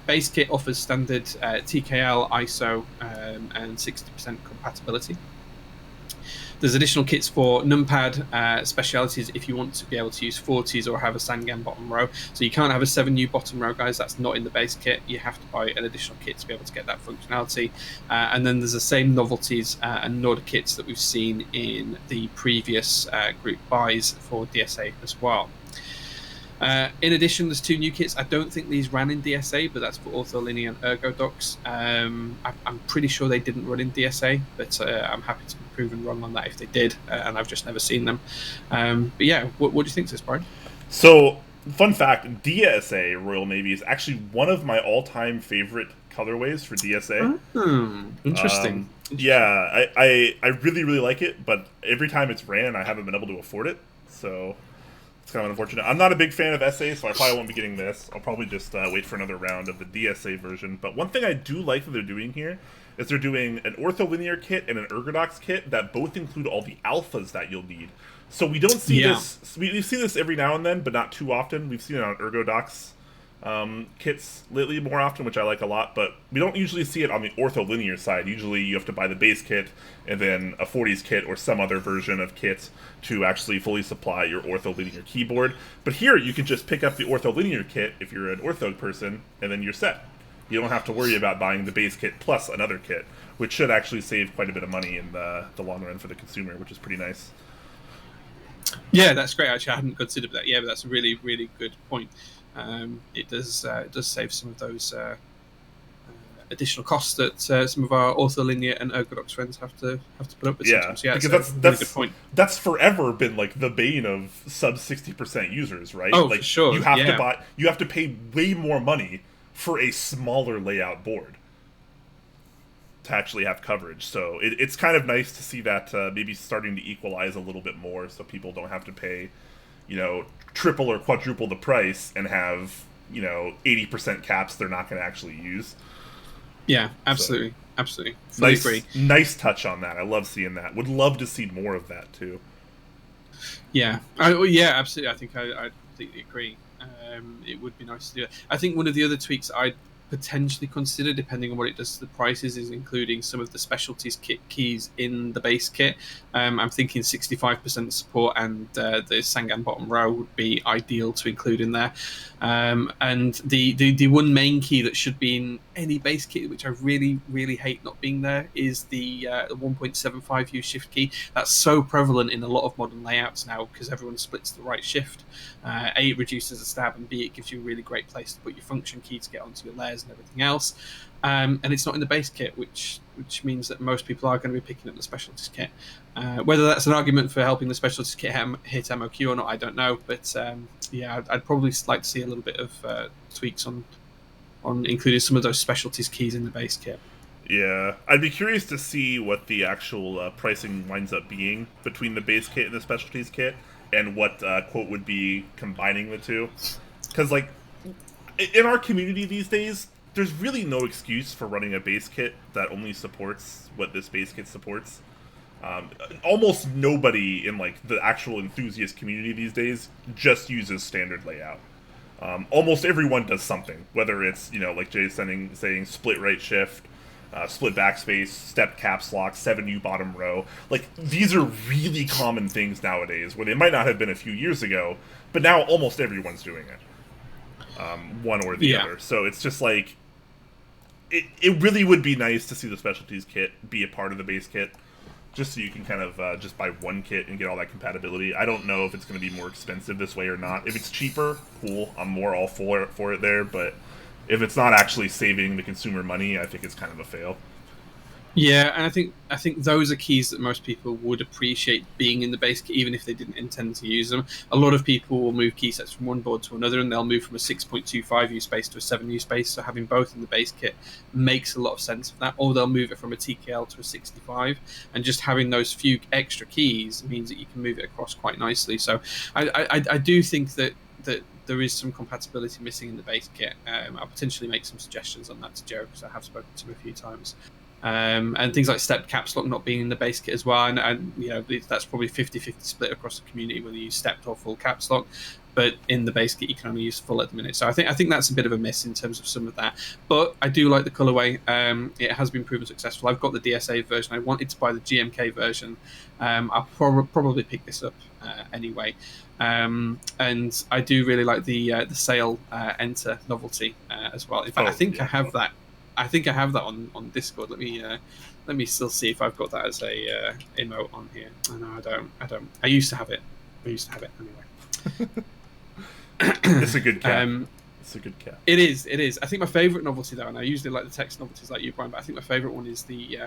Base kit offers standard TKL, ISO, and 60% compatibility. There's additional kits for numpad specialities if you want to be able to use 40s or have a Sangan bottom row. So you can't have a 7U bottom row, guys. That's not in the base kit. You have to buy an additional kit to be able to get that functionality. And then there's the same novelties and Nordic kits that we've seen in the previous group buys for DSA as well. In addition, there's 2 new kits. I don't think these ran in DSA, but that's for Ortholinear and Ergodox. I'm pretty sure they didn't run in DSA, but I'm happy to be proven wrong on that if they did, and I've just never seen them. But yeah, what do you think of this, Brian? So, fun fact, DSA Royal Navy is actually one of my all-time favorite colorways for DSA. Interesting. Yeah, I really, really like it, but every time it's ran, I haven't been able to afford it, so it's kind of unfortunate. I'm not a big fan of SA, so I probably won't be getting this. I'll probably just wait for another round of the DSA version. But one thing I do like that they're doing here is they're doing an ortholinear kit and an ergodox kit that both include all the alphas that you'll need. So we don't see this. We see this every now and then, but not too often. We've seen it on ergodox kits lately more often, which I like a lot, but we don't usually see it on the ortholinear side. Usually you have to buy the base kit and then a 40s kit or some other version of kit to actually fully supply your ortholinear keyboard. But here you can just pick up the ortholinear kit if you're an ortho person, and then you're set. You don't have to worry about buying the base kit plus another kit, which should actually save quite a bit of money in the long run for the consumer, which is pretty nice. Yeah, that's great. Actually, I hadn't considered that. Yeah, but that's a really, really good point. It does save some of those additional costs that some of our ortholinear and ergodox friends have to put up with sometimes. Yeah, because that's a really good point. That's forever been like the bane of sub 60% users, right? Oh, like, for sure. You have to pay way more money for a smaller layout board to actually have coverage. So it's kind of nice to see that maybe starting to equalize a little bit more, so people don't have to pay, triple or quadruple the price and have 80% caps they're not going to actually use. Yeah, absolutely, absolutely. Fully agree. Nice touch on that. I love seeing that. Would love to see more of that too. Yeah, absolutely. I think I completely agree. It would be nice to do that. I think one of the other tweaks I'd potentially consider, depending on what it does to the prices, is including some of the specialties kit keys in the base kit. I'm thinking 65% support and the Sangan bottom row would be ideal to include in there. And the one main key that should be in any base kit, which I really, really hate not being there, is the 1.75U shift key. That's so prevalent in a lot of modern layouts now because everyone splits the right shift. A, it reduces the stab, and B, it gives you a really great place to put your function key to get onto your layers and everything else. And it's not in the base kit, which means that most people are going to be picking up the specialties kit. Whether that's an argument for helping the specialties kit hit MOQ or not, I don't know. But I'd probably like to see a little bit of tweaks on including some of those specialties keys in the base kit. Yeah, I'd be curious to see what the actual pricing winds up being between the base kit and the specialties kit, and what quote would be combining the two. Because, like, in our community these days, there's really no excuse for running a base kit that only supports what this base kit supports. Almost nobody in, like, the actual enthusiast community these days just uses standard layout. Almost everyone does something, whether it's, like Jay's saying split right shift, split backspace, step caps lock, 7U bottom row. Like, these are really common things nowadays, where they might not have been a few years ago, but now almost everyone's doing it. One or the other. So it's just like, it really would be nice to see the specialties kit be a part of the base kit, just so you can kind of just buy one kit and get all that compatibility. I don't know if it's going to be more expensive this way or not. If it's cheaper, cool. I'm more all for it there, but if it's not actually saving the consumer money, I think it's kind of a fail. Yeah, and I think those are keys that most people would appreciate being in the base kit, even if they didn't intend to use them. A lot of people will move key sets from one board to another, and they'll move from a 6.25U space to a 7U space, so having both in the base kit makes a lot of sense for that. Or they'll move it from a TKL to a 65, and just having those few extra keys means that you can move it across quite nicely. So I do think that there is some compatibility missing in the base kit. I'll potentially make some suggestions on that to Joe, because I have spoken to him a few times. And things like step caps lock not being in the base kit as well, and that's probably 50-50 split across the community whether you use stepped or full caps lock, but in the base kit you can only use full at the minute. So I think that's a bit of a miss in terms of some of that, but I do like the colorway. It has been proven successful. I've got the DSA version. I wanted to buy the GMK version. I'll probably pick this up anyway. And I do really like the Sail Enter novelty as well. In fact, I think I have that. I think I have that on Discord. Let me still see if I've got that as a emote on here. Oh, no, I don't. I used to have it. Anyway. It's a good cap. It's a good cap. It is. I think my favourite novelty though, and I usually like the text novelties like you, Brian, but I think my favourite one is the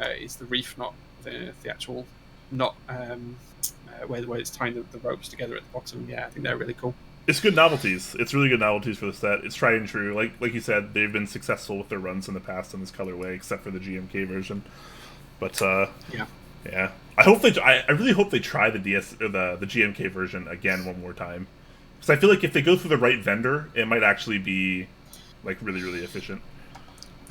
reef knot, the actual knot where it's tying the ropes together at the bottom. Yeah, I think they're really cool. It's good novelties. It's really good novelties for the set. It's tried and true. Like you said, they've been successful with their runs in the past in this colorway, except for the GMK version. But yeah. I really hope they try the GMK version again one more time, because I feel like if they go through the right vendor, it might actually be like really, really efficient.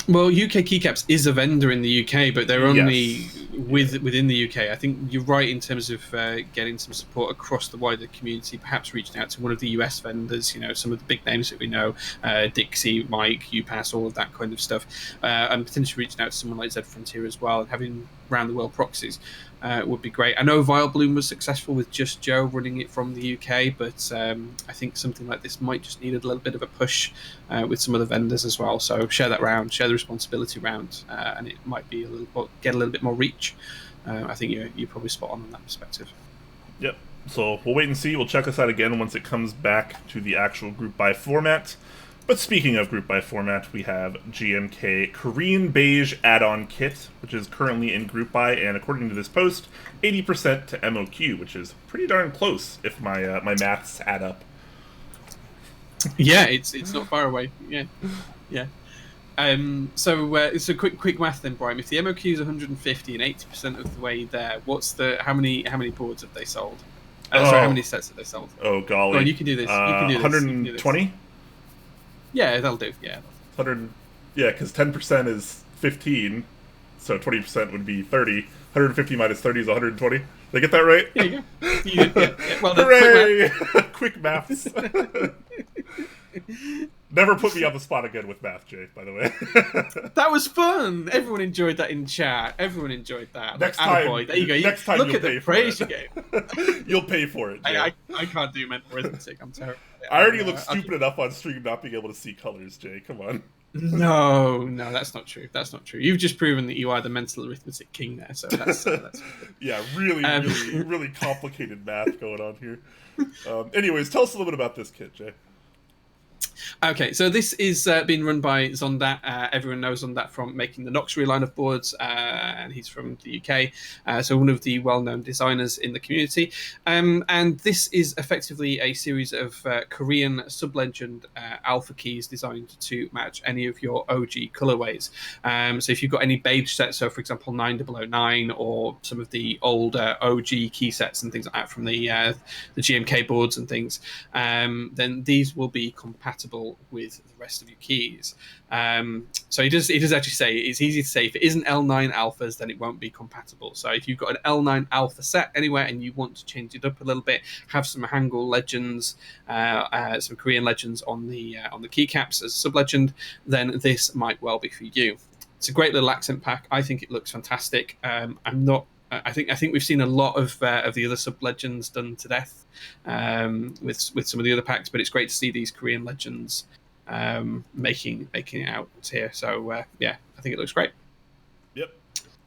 Well, UK Keycaps is a vendor in the UK, but they're only Yes. within the UK. I think you're right in terms of getting some support across the wider community. Perhaps reaching out to one of the US vendors, some of the big names that we know, Dixiemech, UPass, all of that kind of stuff, and potentially reaching out to someone like Z Frontier as well, and having round the world proxies would be great. I know Vileplume was successful with just Joe running it from the UK, but I think something like this might just need a little bit of a push with some other vendors as well. So share that round, share the responsibility round, and it might be get a little bit more reach. I think you're probably spot on that perspective. Yep. So we'll wait and see. We'll check this out again once it comes back to the actual group buy format. But speaking of group buy format, we have GMK Korean Beige add-on kit, which is currently in group buy, and according to this post, 80% to MOQ, which is pretty darn close if my maths add up. Yeah, it's not far away. Yeah. So quick math then, Brian. If the MOQ is 150 and 80% of the way there, how many boards have they sold? Sorry, how many sets have they sold? Oh golly! Go on, you can do this. You can do this. 120. Yeah, that'll do. Yeah. 100. Yeah, because 10% is 15, so 20% would be 30. 150 minus 30 is 120. Did I get that right? Yeah, you go. You did, yeah. Well, hooray! Quick maths. Never put me on the spot again with math, Jay, by the way. That was fun. Everyone enjoyed that in chat. Everyone enjoyed that. Next time, there you go. Next time look at the praise you gave. You'll pay for it, Jay. I can't do mental arithmetic. I'm terrible. I already look stupid enough on stream not being able to see colors, Jay. Come on. No, that's not true. That's not true. You've just proven that you are the mental arithmetic king there. So that's yeah, really complicated math going on here. Anyways, tell us a little bit about this kit, Jay. Okay, so this is being run by Zondat. Everyone knows Zondat from making the Noxery line of boards, and he's from the UK, so one of the well-known designers in the community. And this is effectively a series of Korean sub-legend alpha keys designed to match any of your OG colorways. So if you've got any beige sets, so for example 9009 or some of the older OG key sets and things like that from the GMK boards and things, then these will be compatible with the rest of your keys. So he does actually say it's easy to say if it isn't L9 alphas, then it won't be compatible. So if you've got an L9 alpha set anywhere and you want to change it up a little bit, have some Hangul legends, some Korean legends on the keycaps as sub legend, then this might well be for you. It's a great little accent pack. I think it looks fantastic. I think we've seen a lot of the other sub legends done to death with some of the other packs, but it's great to see these Korean legends making it out here. So yeah, I think it looks great. Yep,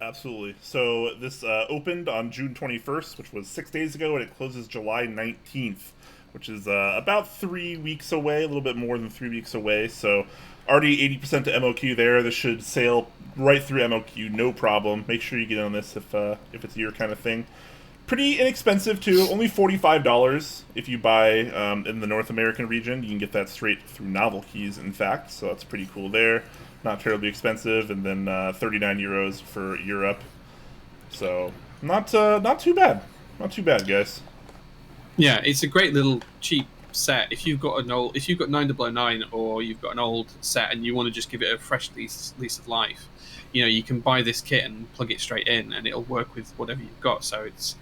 absolutely. So this opened on June 21st, which was 6 days ago, and it closes July 19th, which is about 3 weeks away, a little bit more than 3 weeks away. So already 80% to MOQ there. This should sail right through MOQ, no problem. Make sure you get on this if it's your kind of thing. Pretty inexpensive too, only $45 if you buy in the North American region. You can get that straight through Novel Keys, in fact, so that's pretty cool there. Not terribly expensive, and then 39 euros for Europe. So not too bad, guys. Yeah, it's a great little cheap set. If you've got 9009 or you've got an old set and you want to just give it a fresh lease of life, you can buy this kit and plug it straight in, and it'll work with whatever you've got. So it's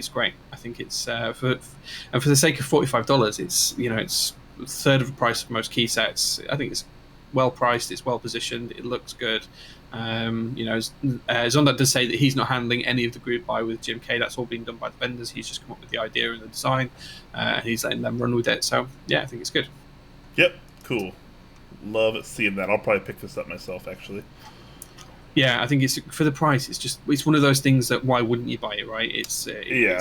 great. I think it's for the sake of $45, it's a third of the price of most key sets. I think it's well priced. It's well positioned. It looks good. Zondat does say that he's not handling any of the group buy with GMK. That's all being done by the vendors. He's just come up with the idea and the design, and he's letting them run with it. So yeah, I think it's good. Yep, cool. Love seeing that. I'll probably pick this up myself, actually. Yeah, I think it's for the price. It's one of those things that why wouldn't you buy it, right? It's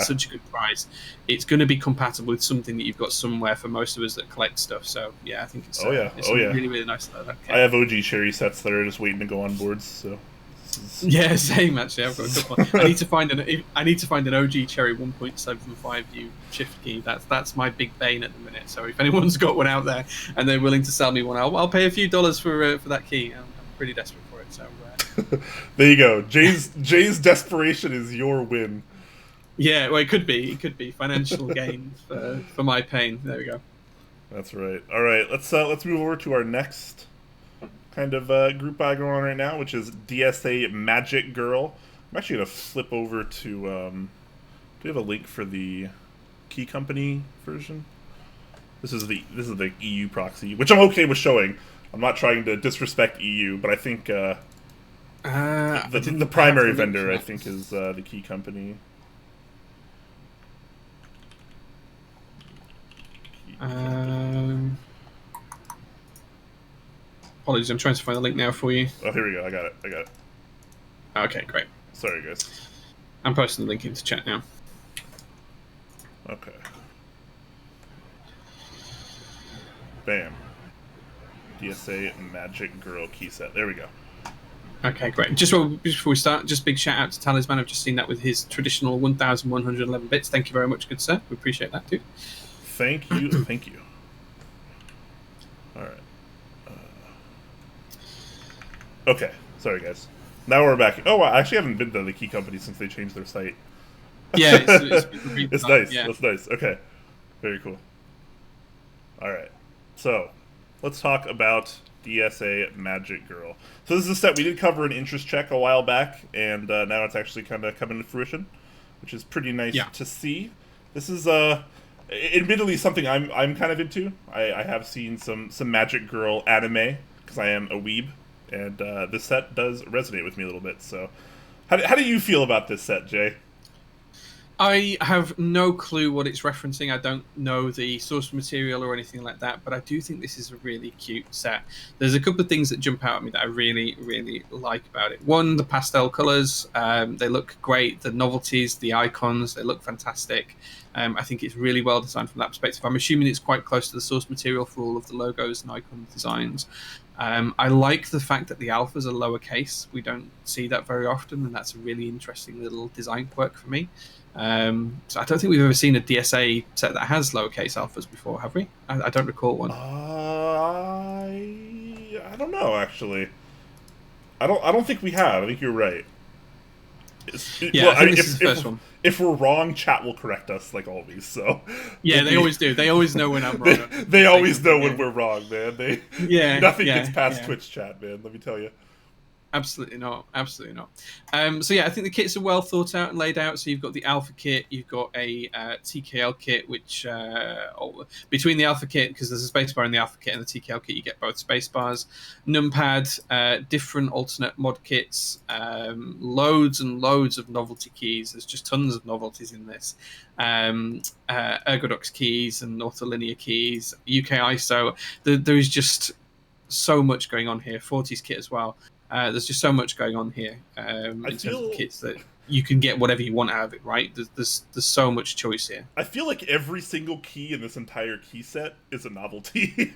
such a good price. It's going to be compatible with something that you've got somewhere for most of us that collect stuff. So yeah, I think it's really, really nice. Okay. I have OG cherry sets that are just waiting to go on boards. So yeah, same actually. I've got a couple. I need to find an OG cherry 1.75U shift key. That's my big bane at the minute. So if anyone's got one out there and they're willing to sell me one, I'll pay a few dollars for that key. I'm pretty desperate for it. So. There you go. Jay's desperation is your win. Yeah, well, it could be financial gain for my pain. There we go. That's right. All right, let's move over to our next kind of group buy going on right now, which is DSA Magic Girl. I'm actually gonna flip over to. Do we have a link for the Key Company version? This is the EU proxy, which I'm okay with showing. I'm not trying to disrespect EU, but I think the primary vendor I think is the Key Company. Apologies, I'm trying to find the link now for you. Oh, here we go. I got it. Okay, great. Sorry, guys. I'm posting the link into chat now. Okay. Bam. DSA Magic Girl key set. There we go. Okay, great. Just before we start, just big shout out to Talisman. I've just seen that with his traditional 1,111 bits. Thank you very much, good sir. We appreciate that too. Thank you. Thank you. All right. Okay. Sorry, guys. Now we're back. Oh, I actually haven't been to the Key Company since they changed their site. Yeah, it's nice. Yeah. That's nice. Okay. Very cool. All right. So, let's talk about DSA Magic Girl. So this is a set we did cover an interest check a while back, and now it's actually kind of coming to fruition, which is pretty nice to see. This is admittedly something I'm kind of into. I have seen some Magic Girl anime because I am a weeb, and this set does resonate with me a little bit. So, how do you feel about this set, Jay? I have no clue what it's referencing. I don't know the source material or anything like that, but I do think this is a really cute set. There's a couple of things that jump out at me that I really, really like about it. One, the pastel colors. They look great. The novelties, the icons, they look fantastic. I think it's really well designed from that perspective. I'm assuming it's quite close to the source material for all of the logos and icon designs. I like the fact that the alphas are lowercase. We don't see that very often, and that's a really interesting little design quirk for me. So I don't think we've ever seen a DSA set that has lowercase alphas before, have we? I don't recall one. I don't know, actually. I don't think we have. I think you're right. I think this is the first one. If we're wrong, chat will correct us like always. So yeah, they always do. They always know when I'm wrong. they always know when we're wrong, man. Nothing gets past Twitch chat, man. Let me tell you. Absolutely not. Absolutely not. So yeah, I think the kits are well thought out and laid out. So you've got the Alpha kit, you've got a TKL kit, which between the Alpha kit, because there's a spacebar in the Alpha kit and the TKL kit, you get both spacebars. Numpad, different alternate mod kits, loads and loads of novelty keys. There's just tons of novelties in this. Ergodox keys and ortholinear keys, UK ISO. There is just so much going on here. 40s kit as well. There's just so much going on here in terms of kits that you can get whatever you want out of it, right? There's so much choice here. I feel like every single key in this entire key set is a novelty.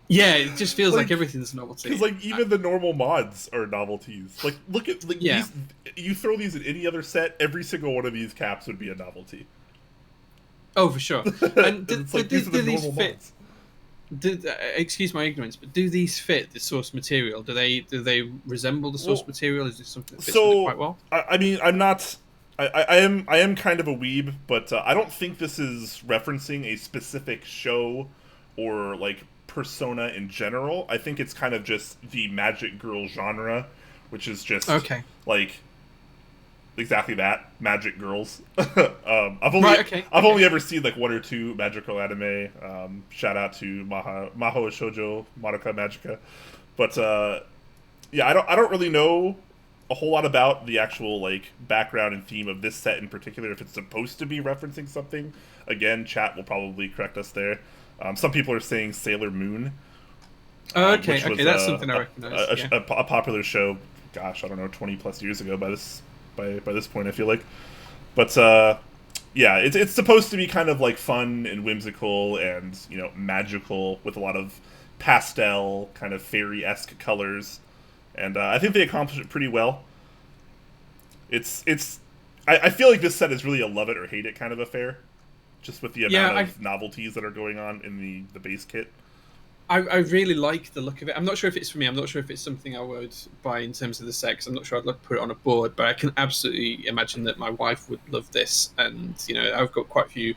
Yeah, it just feels like everything's a novelty. Because even the normal mods are novelties. Like, look at these, you throw these in any other set, every single one of these caps would be a novelty. Oh, for sure. And these are the normal mods. Excuse my ignorance, but do these fit the source material? Do they resemble the source material? Is this something that fits with it quite well? I mean, I'm not. I am kind of a weeb, but I don't think this is referencing a specific show or like persona in general. I think it's kind of just the Magic Girl genre, which is just like exactly that, Magic Girls. I've only ever seen like one or two Magic Girl anime. Shout out to Maho Shoujo Madoka Magica, but I don't really know a whole lot about the actual like background and theme of this set in particular. If it's supposed to be referencing something, again, chat will probably correct us there. Some people are saying Sailor Moon. Okay, that's something I recognize. A popular show. Gosh, I don't know, 20+ years ago by this point, I feel like. But it's supposed to be kind of like fun and whimsical and magical with a lot of pastel kind of fairy-esque colors, and I think they accomplish it pretty well. I feel like this set is really a love it or hate it kind of affair, just with the amount of novelties that are going on in the base kit. I really like the look of it. I'm not sure if it's for me. I'm not sure if it's something I would buy in terms of the set. 'Cause I'm not sure I'd like to put it on a board, but I can absolutely imagine that my wife would love this. And I've got quite a few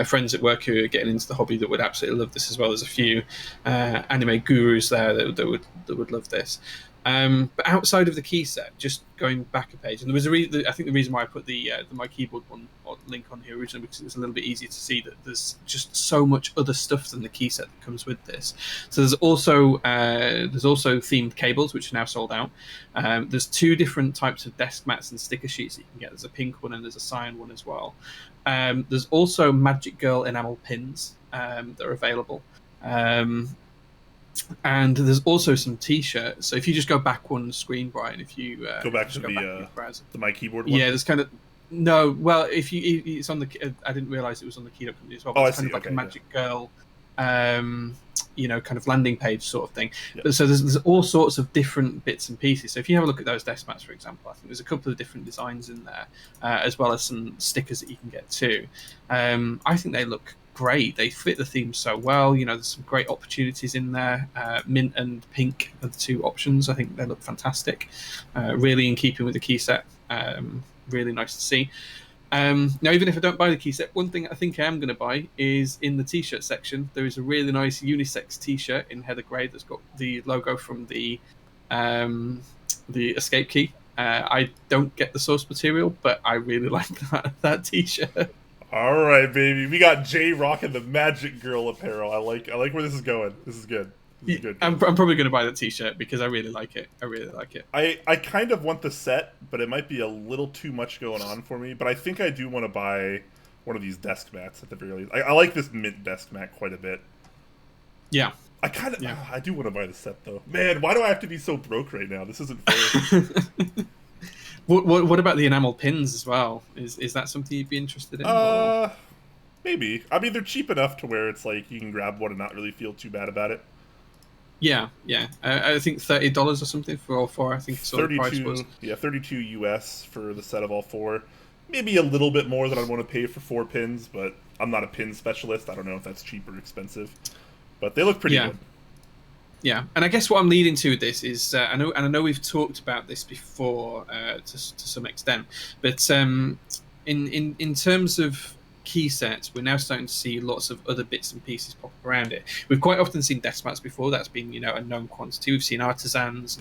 friends at work who are getting into the hobby that would absolutely love this as well. There's a few anime gurus there that would love this. But outside of the key set, just going back a page, and there was I think the reason why I put the My Keyboard one link on here originally, because it was a little bit easier to see that there's just so much other stuff than the key set that comes with this. So there's also themed cables, which are now sold out. There's 2 different types of desk mats and sticker sheets that you can get. There's a pink one and there's a cyan one as well. There's also Magic Girl enamel pins that are available. And there's also some T-shirts. So if you just go back one screen, Brian, if you go back to the My Keyboard one. Yeah, there's kind of no. Well, it's on the. I didn't realize it was on the Keycap company as well. But it's kind of like a Magic Girl, kind of landing page sort of thing. Yeah. But so there's all sorts of different bits and pieces. So if you have a look at those desk mats, for example, I think there's a couple of different designs in there, as well as some stickers that you can get too. I think they look great. They fit the theme so well. There's some great opportunities in there. Mint and pink are the 2 options. I think they look fantastic. Really in keeping with the key set. Really nice to see. Now, even if I don't buy the key set, one thing I think I am going to buy is in the T-shirt section. There is a really nice unisex T-shirt in heather grey that's got the logo from the escape key. I don't get the source material, but I really like that T-shirt. All right, baby. We got Jay rocking the Magic Girl apparel. I like where this is going. This is good. This is good. I'm probably going to buy that T-shirt because I really like it. I kind of want the set, but it might be a little too much going on for me. But I think I do want to buy one of these desk mats at the very least. I like this mint desk mat quite a bit. Yeah. I do want to buy the set though. Man, why do I have to be so broke right now? This isn't fair. What about the enamel pins as well? Is that something you'd be interested in? Maybe. I mean, they're cheap enough to where it's like you can grab one and not really feel too bad about it. Yeah. I think $30 or something for all 4. I think it's all the price was. Yeah, $32 US for the set of all 4. Maybe a little bit more than I'd want to pay for 4 pins, but I'm not a pin specialist. I don't know if that's cheap or expensive, but they look pretty good. Yeah, and I guess what I'm leading to with this is I know we've talked about this before to some extent, but in terms of key sets, we're now starting to see lots of other bits and pieces pop up around it. We've quite often seen desk mats before. That's been a known quantity. We've seen artisans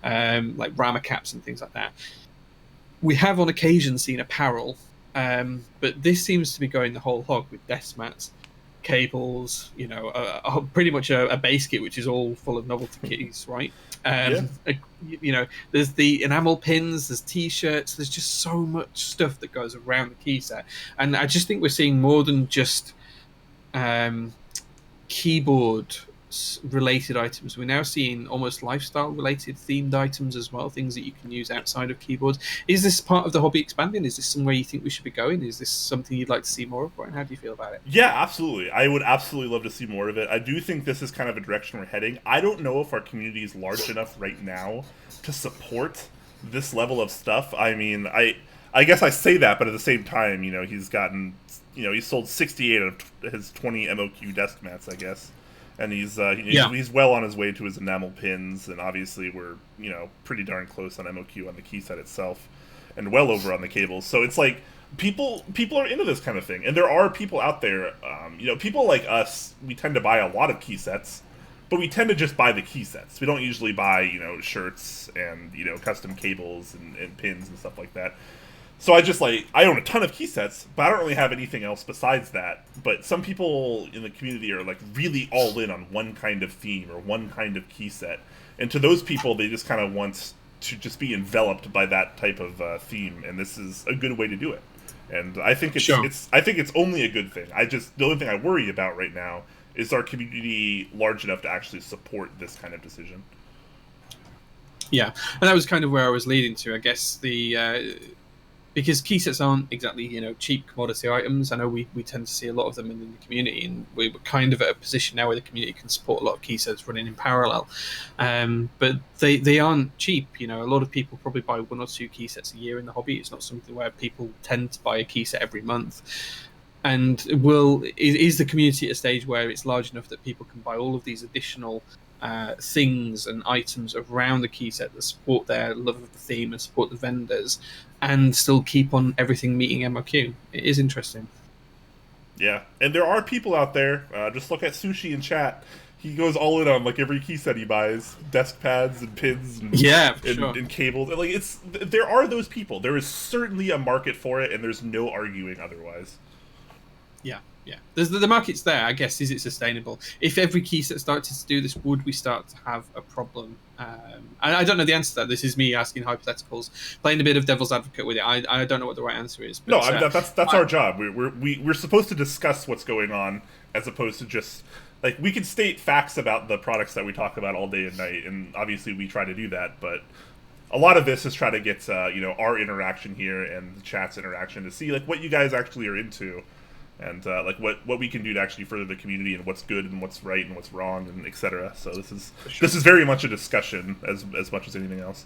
and like Rama caps and things like that. We have on occasion seen apparel, but this seems to be going the whole hog with desk mats, cables, pretty much a base kit which is all full of novelty keys, right? There's the enamel pins, there's T-shirts, there's just so much stuff that goes around the key set, and I just think we're seeing more than just keyboard related items. We're now seeing almost lifestyle related themed items as well, things that you can use outside of keyboards. Is this part of the hobby expanding? Is this somewhere you think we should be going? Is this something you'd like to see more of, Brian? How do you feel about it? Yeah, absolutely. I would absolutely love to see more of it. I do think this is kind of a direction we're heading. I don't know if our community is large enough right now to support this level of stuff. I mean, I guess I say that, but at the same time, he's gotten, he's sold 68 of his 20 MOQ desk mats, I guess. And he's well on his way to his enamel pins, and obviously we're pretty darn close on MOQ on the key set itself, and well over on the cables. So it's like people are into this kind of thing, and there are people out there. People like us, we tend to buy a lot of key sets, but we tend to just buy the key sets. We don't usually buy shirts and custom cables and pins and stuff like that. So I own a ton of key sets, but I don't really have anything else besides that. But some people in the community are like really all in on one kind of theme or one kind of key set. And to those people, they just kind of want to just be enveloped by that type of theme. And this is a good way to do it. And I think it's only a good thing. The only thing I worry about right now is our community large enough to actually support this kind of decision. Yeah, and that was kind of where I was leading to. I guess because key sets aren't exactly cheap commodity items. I know we tend to see a lot of them in the community, and we're kind of at a position now where the community can support a lot of key sets running in parallel. But they aren't cheap. A lot of people probably buy 1 or 2 key sets a year in the hobby. It's not something where people tend to buy a key set every month. And is the community at a stage where it's large enough that people can buy all of these additional things and items around the key set that support their love of the theme and support the vendors, and still keep on everything meeting MOQ? It is interesting. Yeah, and there are people out there. Just look at Sushi in chat. He goes all in on like every key set he buys, desk pads and pins, and and cables. And, like there are those people. There is certainly a market for it, and there's no arguing otherwise. Yeah, yeah. The market's there. I guess, is it sustainable? If every key set started to do this, would we start to have a problem? I don't know the answer to that. This is me asking hypotheticals, playing a bit of devil's advocate with it. I don't know what the right answer is. But, no, I mean, that's our job. We're supposed to discuss what's going on as opposed to just like we can state facts about the products that we talk about all day and night, and obviously we try to do that. But a lot of this is try to get our interaction here and the chat's interaction to see like what you guys actually are into. And like what we can do to actually further the community and what's good and what's right and what's wrong and etc. So this is very much a discussion as much as anything else.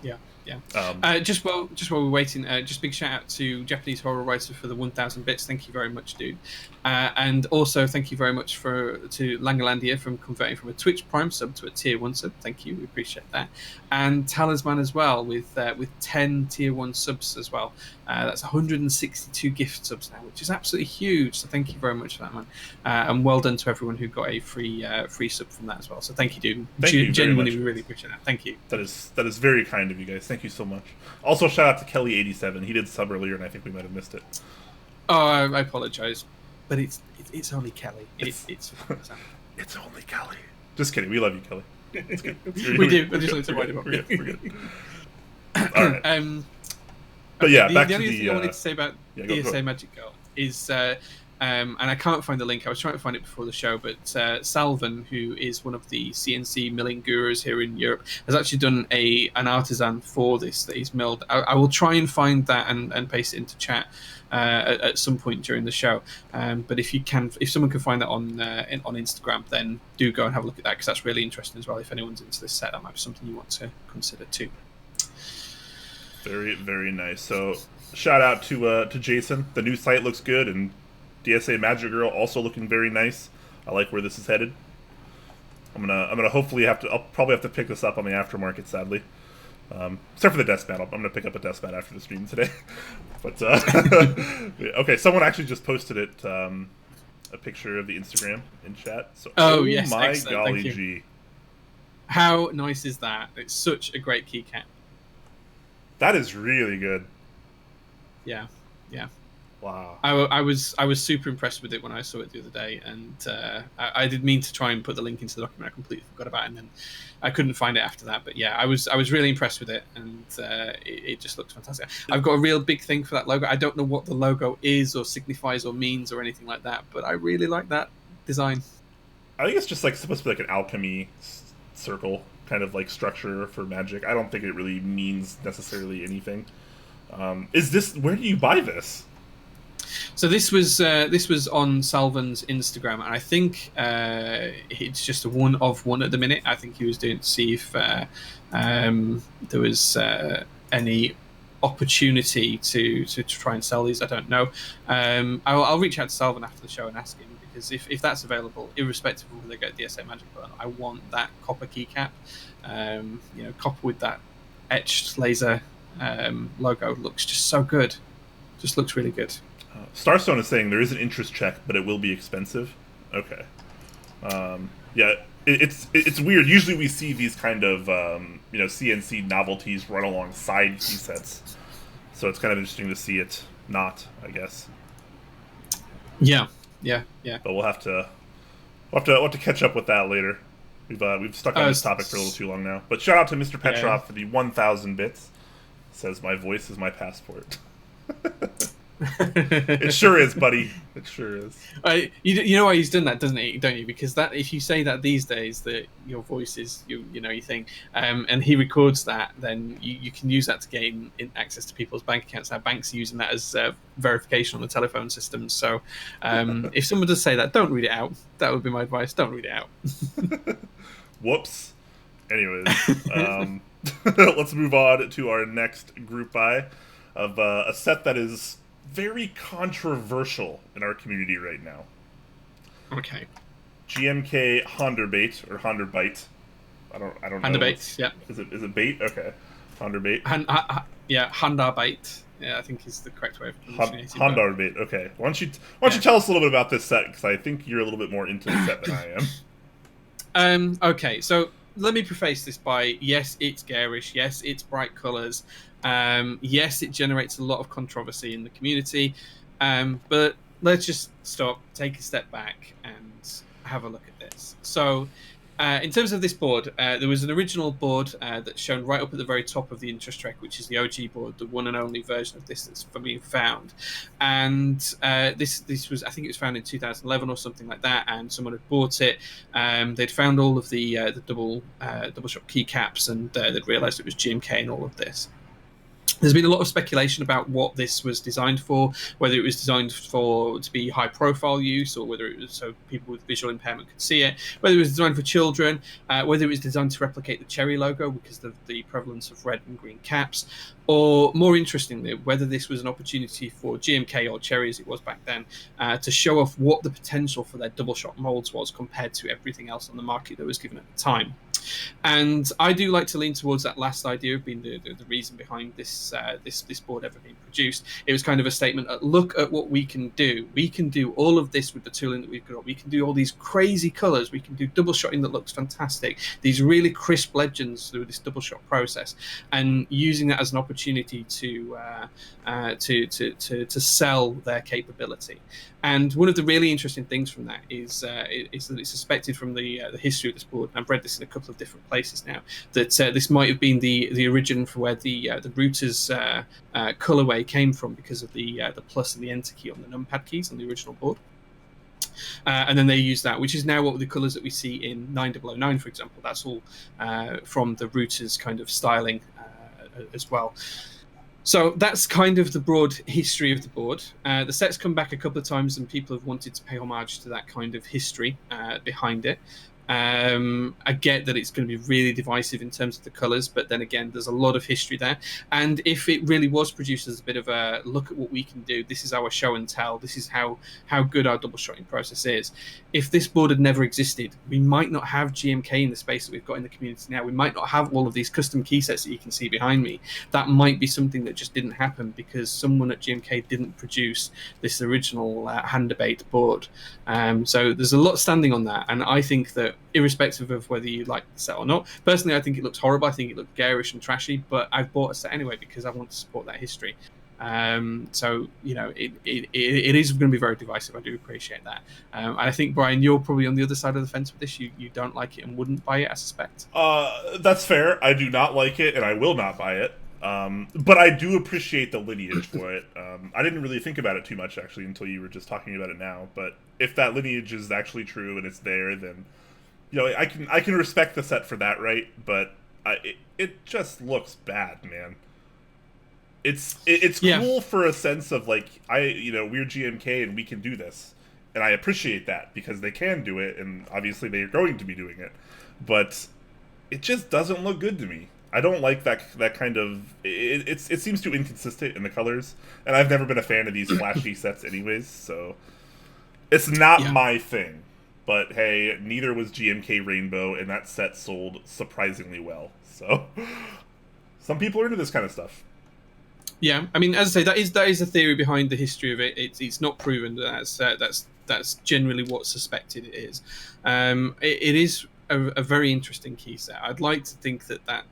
Yeah, yeah. Just while we're waiting, just big shout out to Japanese Horror Writer for the 1,000 bits. Thank you very much, dude. And also thank you very much to Langalandia from converting from a Twitch Prime sub to a Tier 1 sub. Thank you, we appreciate that. And Talisman as well with 10 Tier 1 subs as well. That's 162 gift subs now, which is absolutely huge. So thank you very much for that, man. And well done to everyone who got a free sub from that as well. So thank you, dude. Thank you genuinely, we really appreciate that. Thank you. That is very kind of you guys. Thank you so much. Also, shout out to Kelly87. He did sub earlier, and I think we might have missed it. Oh, I apologize, but it's only Kelly. It's it's only Kelly. Just kidding. We love you, Kelly. It's good. We do. I just like to write him up. We're good. All right. But yeah, back the to only thing I wanted to say about DSA Magic Girl is, and I can't find the link. I was trying to find it before the show, but Salvan, who is one of the CNC milling gurus here in Europe, has actually done an artisan for this that he's milled. I will try and find that and paste it into chat at some point during the show. But if someone can find that on Instagram, then do go and have a look at that, because that's really interesting as well. If anyone's into this set, that might be something you want to consider too. Very, very nice. So, shout out to Jason. The new site looks good, and DSA Magic Girl also looking very nice. I like where this is headed. I'm gonna hopefully I'll probably have to pick this up on the aftermarket, sadly. Except for the desk mat. I'm gonna pick up a desk mat after the stream today. But okay, someone actually just posted it, a picture of the Instagram in chat. So, yes, my excellent. golly gee. How nice is that? It's such a great keycap. That is really good. Yeah. Wow. I was super impressed with it when I saw it the other day, and I did mean to try and put the link into the document. I completely forgot about it, and then I couldn't find it after that. But yeah, I was really impressed with it, and it just looks fantastic. I've got a real big thing for that logo. I don't know what the logo is or signifies or means or anything like that, but I really like that design. I think it's just like supposed to be like an alchemy circle kind of like structure for magic. I don't think it really means necessarily anything. Where do you buy this? So this was on Salvan's Instagram, and I think it's just a one of one at the minute. I think he was doing to see if there was any opportunity to try and sell these. I don't know. I'll reach out to Salvan after the show and ask him, because if that's available, irrespective of whether they get DSA Magic Girl, I want that copper keycap. Copper with that etched laser logo looks just so good. Just looks really good. Starstone is saying there is an interest check, but it will be expensive. Okay. Yeah, it's weird. Usually we see these kind of CNC novelties run alongside key sets, so it's kind of interesting to see it not, I guess. Yeah. But we'll have to catch up with that later. We've stuck on this topic for a little too long now. But shout out to Mr. Petrov for the 1,000 bits. Says my voice is my passport. It sure is, buddy. It sure is. You know why he's done that, don't you? Because that, if you say that these days, that your voice is you think, and he records that, then you can use that to gain access to people's bank accounts. Now banks are using that as verification on the telephone system. So if someone does say that, don't read it out. That would be my advice. Don't read it out. Whoops. Anyways, let's move on to our next group buy of a set that is very controversial in our community right now. Okay. GMK Han Debate or Han Debate. I don't Han know. Debate. Yeah. Is it bait? Okay. Han Debate. Yeah. Handarbeit. Yeah, I think is the correct way of pronunciating Han it. Debate. Okay. Why don't you tell us a little bit about this set? Because I think you're a little bit more into the set than I am. Okay, so let me preface this by yes, it's garish. Yes, it's bright colours. Yes, it generates a lot of controversy in the community. But let's just stop, take a step back, and have a look at this. So, in terms of this board, there was an original board that's shown right up at the very top of the interest track, which is the OG board, the one and only version of this that's for being found. And this was, I think it was found in 2011 or something like that, and someone had bought it. They'd found all of the double shot keycaps, and they'd realised it was GMK and all of this. There's been a lot of speculation about what this was designed for, whether it was designed to be high profile use, or whether it was so people with visual impairment could see it, whether it was designed for children, whether it was designed to replicate the Cherry logo because of the prevalence of red and green caps, or more interestingly, whether this was an opportunity for GMK, or Cherry as it was back then, to show off what the potential for their double shot molds was compared to everything else on the market that was given at the time. And I do like to lean towards that last idea of being the reason behind this board ever being produced. It was kind of a statement at, look at what we can do. We can do all of this with the tooling that we've got. We can do all these crazy colors. We can do double shotting that looks fantastic. These really crisp legends through this double shot process, and using that as an opportunity to sell their capability. And one of the really interesting things from that is that it's suspected from the history of this board, and I've read this in a couple of different places now, that this might have been the origin for where the routers colorway came from, because of the plus and the enter key on the numpad keys on the original board. And then they use that, which is now what the colours that we see in 9009, for example. That's all from the routers kind of styling as well. So that's kind of the broad history of the board. The set's come back a couple of times, and people have wanted to pay homage to that kind of history behind it. I get that it's going to be really divisive in terms of the colours, but then again, there's a lot of history there. And if it really was produced as a bit of a look at what we can do, this is our show and tell, this is how good our double shotting process is. If this board had never existed, we might not have GMK in the space that we've got in the community now. We might not have all of these custom key sets that you can see behind me. That might be something that just didn't happen because someone at GMK didn't produce this original Han Debate board. So there's a lot standing on that, and I think that irrespective of whether you like the set or not, personally I think it looks horrible. I think it looks garish and trashy, but I've bought a set anyway because I want to support that history. So you know, it is going to be very divisive. I do appreciate that. I think, Brian, you're probably on the other side of the fence with this. You don't like it and wouldn't buy it, I suspect. That's fair. I do not like it, and I will not buy it. But I do appreciate the lineage for it. I didn't really think about it too much, actually, until you were just talking about it now. But if that lineage is actually true and it's there, then you know, I can respect the set for that, right? But it just looks bad, man. It's cool for a sense of like, we're GMK and we can do this, and I appreciate that because they can do it, and obviously they are going to be doing it. But it just doesn't look good to me. I don't like that kind of. It seems too inconsistent in the colors, and I've never been a fan of these flashy sets, anyways. So it's not my thing. But hey, neither was GMK Rainbow, and that set sold surprisingly well. So some people are into this kind of stuff. Yeah, I mean, as I say, that is a theory behind the history of it. It's not proven. That's generally what's suspected it is. It is a very interesting key set. I'd like to think that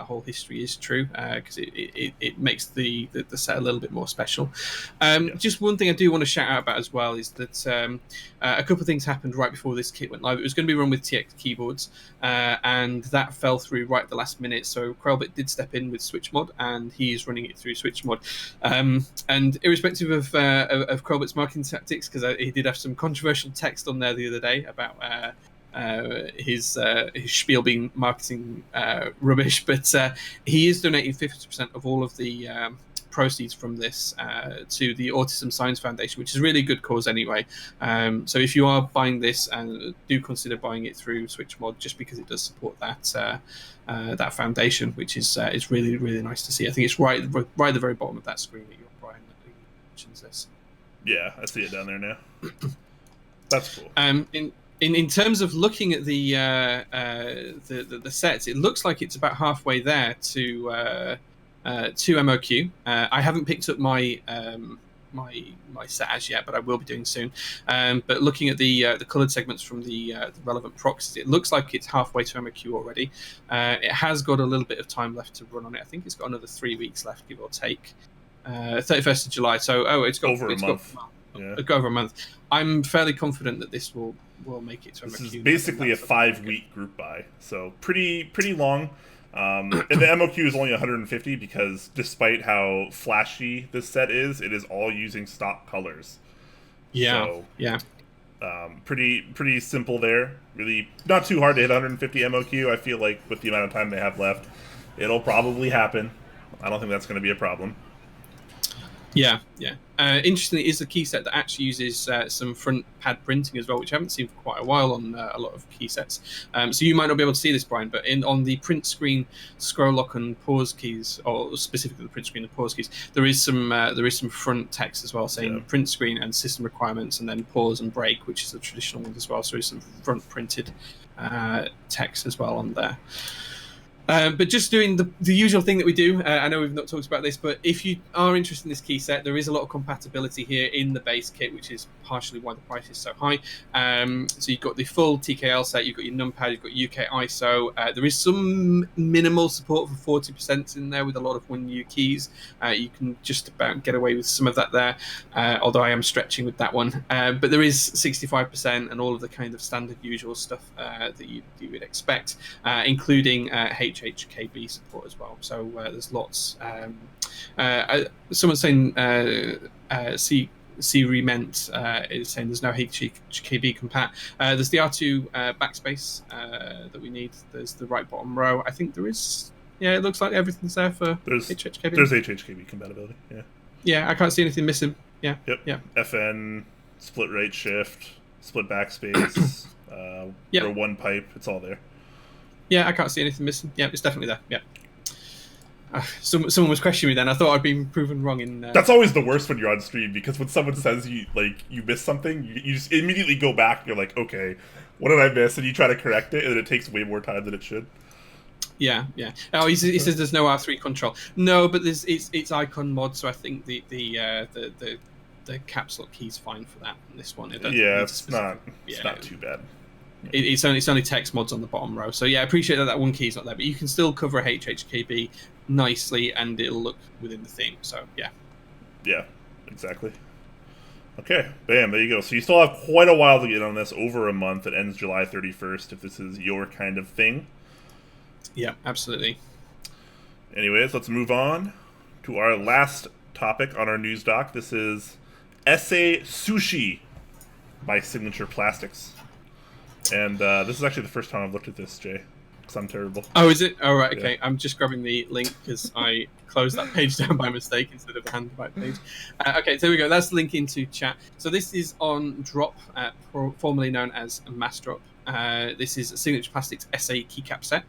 whole history is true because it makes the set a little bit more special. Just one thing I do want to shout out about as well is that a couple of things happened right before this kit went live. It was going to be run with TX keyboards, and that fell through right at the last minute. So Krellbit did step in with Switch Mod, and he's running it through Switch Mod. And irrespective of Krellbit's marketing tactics, because he did have some controversial text on there the other day about his spiel being marketing rubbish, but he is donating 50% of all of the proceeds from this to the Autism Science Foundation, which is a really good cause anyway. So if you are buying this, do consider buying it through Switch Mod, just because it does support that foundation, which is really, really nice to see. I think it's right at the very bottom of that screen that you're, Brian, mentions this. Yeah, I see it down there now. That's cool. In terms of looking at the sets, it looks like it's about halfway there to MOQ. I haven't picked up my my set as yet, but I will be doing soon. But looking at the coloured segments from the relevant proxies, it looks like it's halfway to MOQ already. It has got a little bit of time left to run on it. I think it's got another 3 weeks left, give or take. 31st of July. So it's got over a month. Go over a month. I'm fairly confident that this will make it to MOQ. This is basically a 5-week group buy, so pretty long. And the MOQ is only 150 because despite how flashy this set is, it is all using stock colors. Yeah, so, yeah. Pretty simple there. Really not too hard to hit 150 MOQ. I feel like with the amount of time they have left, it'll probably happen. I don't think that's going to be a problem. Yeah, yeah. Interestingly, is a key set that actually uses some front pad printing as well, which I haven't seen for quite a while on a lot of key sets. So you might not be able to see this, Brian, but on the print screen, scroll lock and pause keys, or specifically the print screen and pause keys, there is some front text as well, saying print screen and system requirements, and then pause and break, which is a traditional one as well. So there's some front printed text as well on there. But just doing the usual thing that we do, I know we've not talked about this, but if you are interested in this key set, there is a lot of compatibility here in the base kit, which is partially why the price is so high. So you've got the full TKL set, you've got your numpad, you've got UK ISO. There is some minimal support for 40% in there with a lot of 1U keys. You can just about get away with some of that there, although I am stretching with that one. But there is 65% and all of the kind of standard usual stuff that you would expect, including HHKB support as well. So there's lots. Someone's saying C Rement is saying there's no HHKB compat. There's the R2 backspace that we need. There's the right bottom row. I think there is. Yeah, it looks like everything's there for HHKB. There's HHKB compatibility. Yeah. Yeah, I can't see anything missing. Yeah. Yep. Yeah. FN, split right shift, split backspace, or one pipe. It's all there. Yeah, I can't see anything missing. Yeah, it's definitely there. Yeah. Someone was questioning me then. I thought I'd been proven wrong in... That's always the worst when you're on stream, because when someone says you missed something, you just immediately go back and you're like, okay, what did I miss? And you try to correct it, and it takes way more time than it should. Yeah, yeah. Oh, he says there's no R3 control. No, but it's icon mod, so I think the caps lock key's fine for that. This one, it's not too bad. It's only text mods on the bottom row. So yeah, I appreciate that one key's not there, but you can still cover HHKB nicely, and it'll look within the theme. So yeah. Yeah, exactly. Okay, bam, there you go. So you still have quite a while to get on this, over a month. It ends July 31st, if this is your kind of thing. Yeah, absolutely. Anyways, let's move on to our last topic on our news doc. This is DSA Sushi by Signature Plastics. And this is actually the first time I've looked at this, Jay, because I'm terrible. Oh, is it? Oh, right, okay. Yeah. I'm just grabbing the link because I closed that page down by mistake instead of the Handarbeit page. Okay, so here we go. That's the link into chat. So this is on Drop, formerly known as Mass Drop. This is a Signature Plastics SA keycap set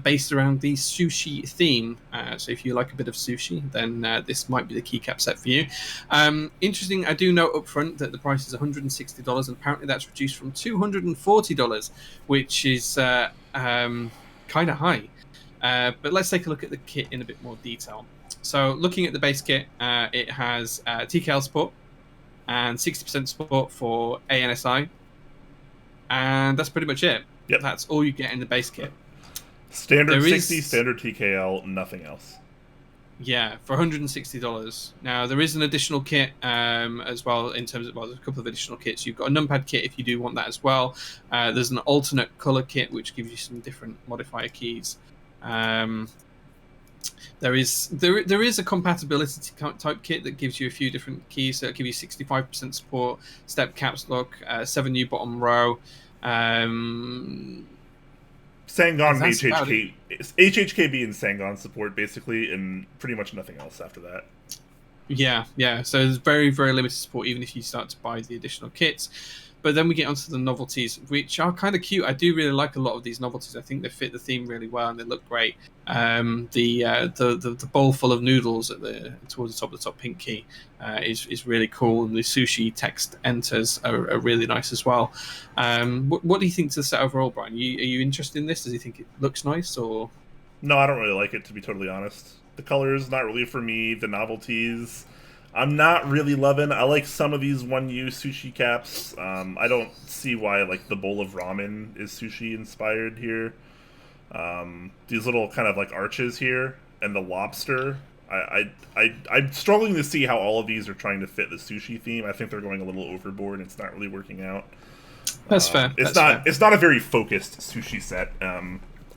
based around the sushi theme. So if you like a bit of sushi, then this might be the keycap set for you. Interesting, I do note up front that the price is $160, and apparently that's reduced from $240, which is kind of high. But let's take a look at the kit in a bit more detail. So looking at the base kit, it has TKL support and 60% support for ANSI. And that's pretty much it. Yep. That's all you get in the base kit. Standard 60, standard TKL, nothing else. Yeah, for $160. Now, there is an additional kit as well, in terms of, well, there's a couple of additional kits. You've got a numpad kit if you do want that as well. There's an alternate color kit, which gives you some different modifier keys. There is a compatibility type kit that gives you a few different keys. So it'll give you 65% support, step caps lock, 7U bottom row. Sangon HHKB and Sangon support basically, and pretty much nothing else after that. Yeah. So there's very, very limited support even if you start to buy the additional kits. But then we get onto the novelties, which are kind of cute. I do really like a lot of these novelties. I think they fit the theme really well and they look great. The bowl full of noodles towards the top pink key is really cool, and the sushi text enters are really nice as well. What do you think to the set overall, Brian? Are you interested in this? Does you think it looks nice or? No, I don't really like it, to be totally honest. The colors, not really for me. The novelties, I'm not really loving. I like some of these one-use sushi caps. I don't see why like the bowl of ramen is sushi inspired here. These little kind of like arches here and the lobster. I'm struggling to see how all of these are trying to fit the sushi theme. I think they're going a little overboard. And it's not really working out. That's fair. It's not a very focused sushi set.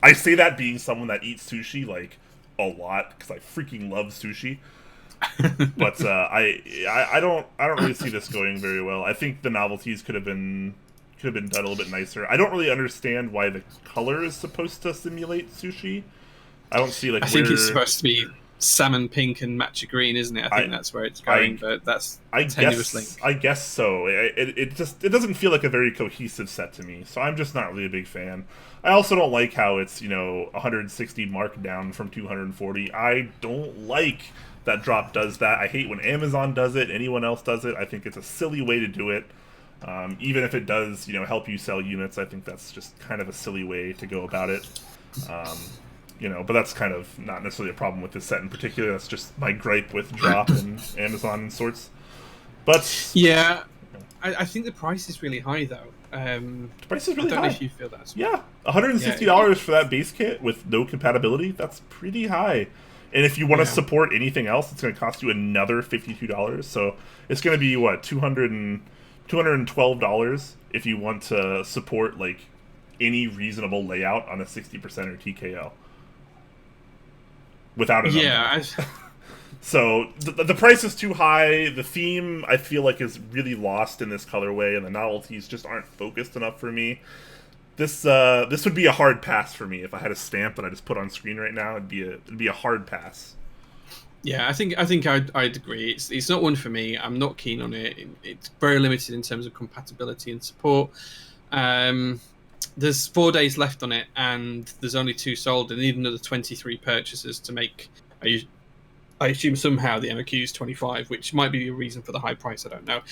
I say that being someone that eats sushi like a lot because I freaking love sushi. But I don't really see this going very well. I think the novelties could have been done a little bit nicer. I don't really understand why the color is supposed to simulate sushi. I don't see like. I think it's supposed to be salmon pink and matcha green, isn't it? I think that's where it's going, but that's tenuous link. I guess so. It doesn't feel like a very cohesive set to me, so I'm just not really a big fan. I also don't like how it's 160 marked down from 240. I don't like that drop does that. I hate when Amazon does it. Anyone else does it. I think it's a silly way to do it. Even if it does help you sell units, I think that's just kind of a silly way to go about it. But that's kind of not necessarily a problem with this set in particular. That's just my gripe with drop and Amazon and sorts. But yeah, I think the price is really high though. The price is really high. I don't know if you feel that. Yeah, $160 for that base kit with no compatibility. That's pretty high. And if you want to support anything else, it's going to cost you another $52. So it's going to be what $212 if you want to support like any reasonable layout on a 60% or TKO. Without it. Yeah. So the price is too high. The theme I feel like is really lost in this colorway, and the novelties just aren't focused enough for me. This would be a hard pass for me if I had a stamp that I just put on screen right now. It'd be a hard pass. Yeah, I think I'd agree. It's not one for me. I'm not keen on it. It's very limited in terms of compatibility and support. There's 4 days left on it, and there's only 2 sold, and need another 23 purchases to make. I assume somehow the MOQ is 25, which might be a reason for the high price. I don't know.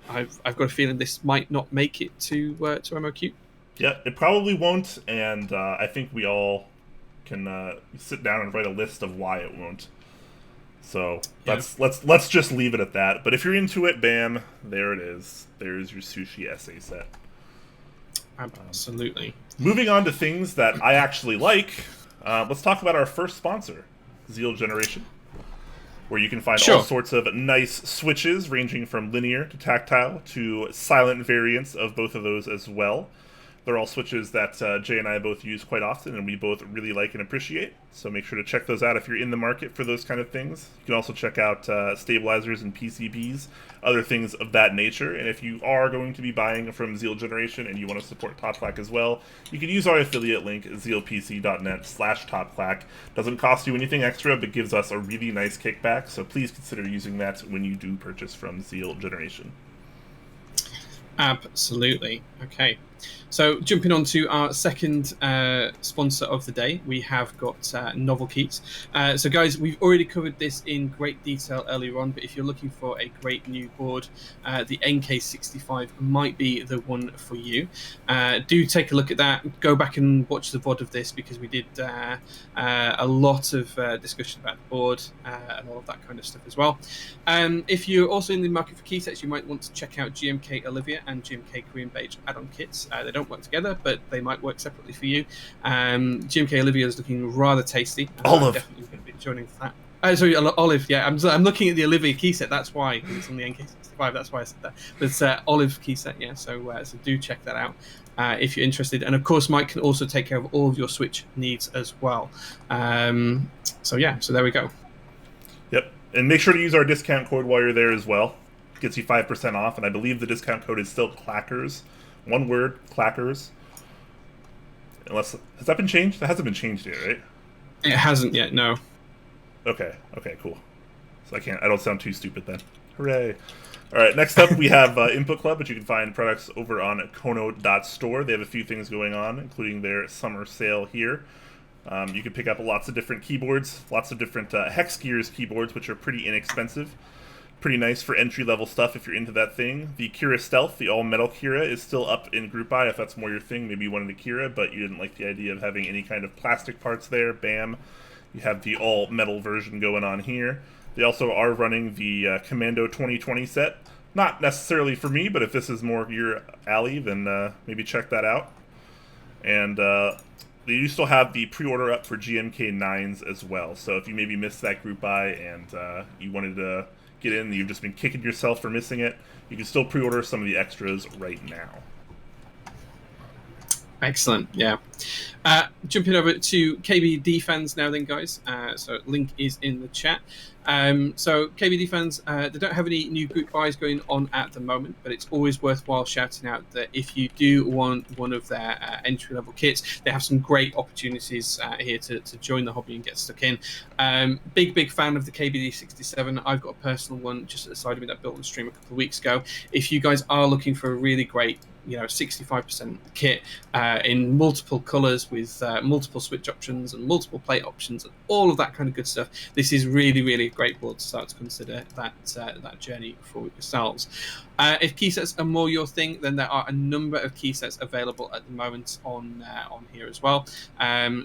I've got a feeling this might not make it to MOQ. Yeah, it probably won't, and I think we all can sit down and write a list of why it won't. So let's just leave it at that. But if you're into it, bam, there it is. There's your sushi essay set. Absolutely. Moving on to things that I actually like, let's talk about our first sponsor, Zeal Generation, where you can find all sorts of nice switches ranging from linear to tactile to silent variants of both of those as well. They're all switches that Jay and I both use quite often, and we both really like and appreciate. So make sure to check those out if you're in the market for those kind of things. You can also check out stabilizers and PCBs, other things of that nature. And if you are going to be buying from Zeal Generation and you want to support TopClack as well, you can use our affiliate link, zealpc.net/TopClack. Doesn't cost you anything extra, but gives us a really nice kickback. So please consider using that when you do purchase from Zeal Generation. Absolutely. Okay. So jumping on to our second sponsor of the day, we have got Novel Keys. So guys, we've already covered this in great detail earlier on, but if you're looking for a great new board, the NK65 might be the one for you. Do take a look at that. Go back and watch the VOD of this because we did a lot of discussion about the board and all of that kind of stuff as well. If you're also in the market for key sets, you might want to check out GMK Olivia and GMK Korean Beige add-on kits. They don't work together, but they might work separately for you. GMK Olivia is looking rather tasty. Olive. I'm definitely going to be joining for that. Sorry, Olive. Yeah, I'm looking at the Olivia key set. That's why it's on the NK65. That's why I said that. But it's Olive key set. Yeah, so do check that out if you're interested. And of course, Mike can also take care of all of your Switch needs as well. So there we go. Yep, and make sure to use our discount code while you're there as well. It gets you 5% off, and I believe the discount code is still Clackers. One word, Clackers. Has that been changed? That hasn't been changed yet, right? It hasn't yet, no. Okay, cool. So I don't sound too stupid then. Hooray. All right, next up we have Input Club, which you can find products over on Kono.store. They have a few things going on, including their summer sale here. You can pick up lots of different keyboards, lots of different Hex Gears keyboards, which are pretty inexpensive. Pretty nice for entry-level stuff if you're into that thing. The Kira Stealth, the all-metal Kira, is still up in Group Buy if that's more your thing. Maybe you wanted a Kira, but you didn't like the idea of having any kind of plastic parts there. Bam. You have the all-metal version going on here. They also are running the Commando 2020 set. Not necessarily for me, but if this is more your alley, then maybe check that out. And they do still have the pre-order up for GMK 9s as well. So if you maybe missed that Group Buy and you wanted to get in and you've just been kicking yourself for missing it, you can still pre-order some of the extras right now. Excellent, yeah. Jumping over to KBDfans now then, guys. So link is in the chat. So KBDfans, they don't have any new group buys going on at the moment, but it's always worthwhile shouting out that if you do want one of their entry-level kits, they have some great opportunities here to join the hobby and get stuck in. Big fan of the KBD 67. I've got a personal one just at the side of me that I built on stream a couple of weeks ago. If you guys are looking for a really great 65% kit in multiple colors with multiple switch options and multiple plate options and all of that kind of good stuff, this is really a great board to start to consider that journey for yourselves. If key sets are more your thing, then there are a number of key sets available at the moment on here as well.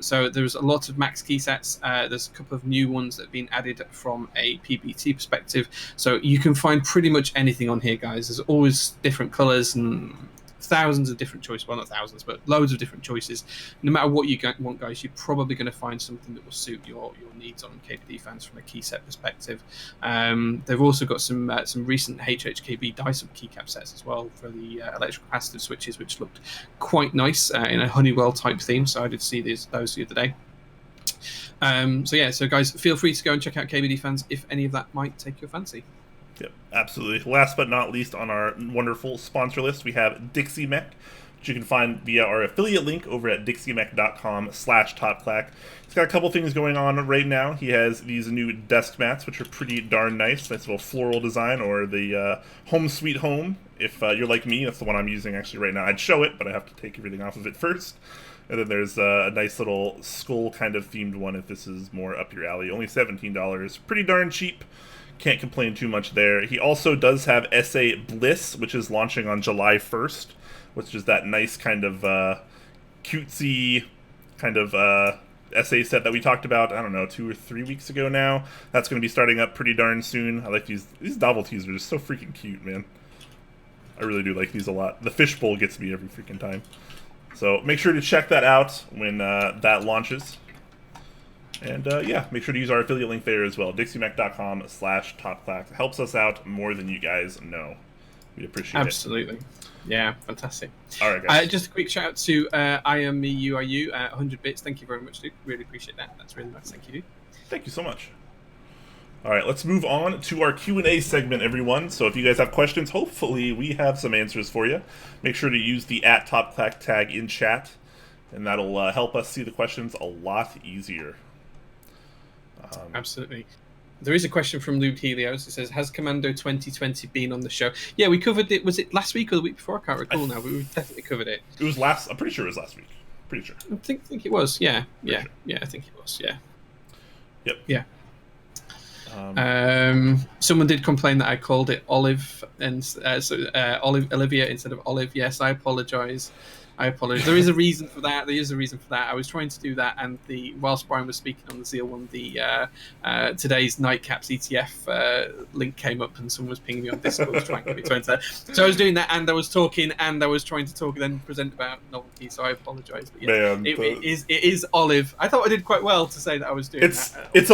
So there's a lot of max key sets. There's a couple of new ones that have been added from a PBT perspective. So you can find pretty much anything on here, guys. There's always different colors and thousands of different choices. Well, not thousands, but loads of different choices. No matter what you want, guys, you're probably going to find something that will suit your needs on KBDfans from a key set perspective. They've also got some recent HHKB Dyson keycap sets as well for the electrical capacitive switches, which looked quite nice in a Honeywell type theme. So I did see those the other day. So guys, feel free to go and check out KBDfans if any of that might take your fancy. Yep, absolutely. Last but not least on our wonderful sponsor list, we have Dixiemech, which you can find via our affiliate link over at dixiemech.com/topclack. He's got a couple things going on right now. He has these new desk mats, which are pretty darn nice. Nice little floral design, or the Home Sweet Home. If you're like me, that's the one I'm using actually right now. I'd show it, but I have to take everything off of it first. And then there's a nice little skull kind of themed one if this is more up your alley. Only $17. Pretty darn cheap. Can't complain too much there. He also does have SA Bliss, which is launching on July 1st, which is that nice kind of cutesy kind of SA set that we talked about, I don't know, 2 or 3 weeks ago now. That's going to be starting up pretty darn soon. I like these novelties are just so freaking cute, man. I really do like these a lot. The fishbowl gets me every freaking time. So make sure to check that out when that launches. And yeah, make sure to use our affiliate link there as well, dixiemech.com/topclack. It helps us out more than you guys know. We appreciate Absolutely. Yeah, fantastic. All right, guys. Just a quick shout out to I Am Me, You Are You, 100 bits. Thank you very much, dude. Really appreciate that. That's really nice. Thank you, dude. Thank you so much. All right, let's move on to our Q&A segment, everyone. So if you guys have questions, hopefully we have some answers for you. Make sure to use the @topclack tag in chat, and that'll help us see the questions a lot easier. Absolutely. There is a question from Luke Helios. It says, has Commando 2020 been on the show? Yeah, we covered it. Was it last week or the week before? I can't recall now, but we definitely covered it. It was last... I'm pretty sure it was last week. Pretty sure. I think it was. Yeah. Sure. Yeah, I think it was. Yeah. Yep. Yeah. Someone did complain that I called it Olive and Olive Olivia instead of Olive. Yes, I apologize. There is a reason for that. I was trying to do that, and whilst Brian was speaking on the Zeal one, today's Nightcaps ETF link came up, and someone was pinging me on Discord to try and get me to enter that. So I was doing that, and I was talking, and I was trying to talk and then present about novelty. So I apologise. But yeah, Man, it is Olive. I thought I did quite well to say that I was doing that. It's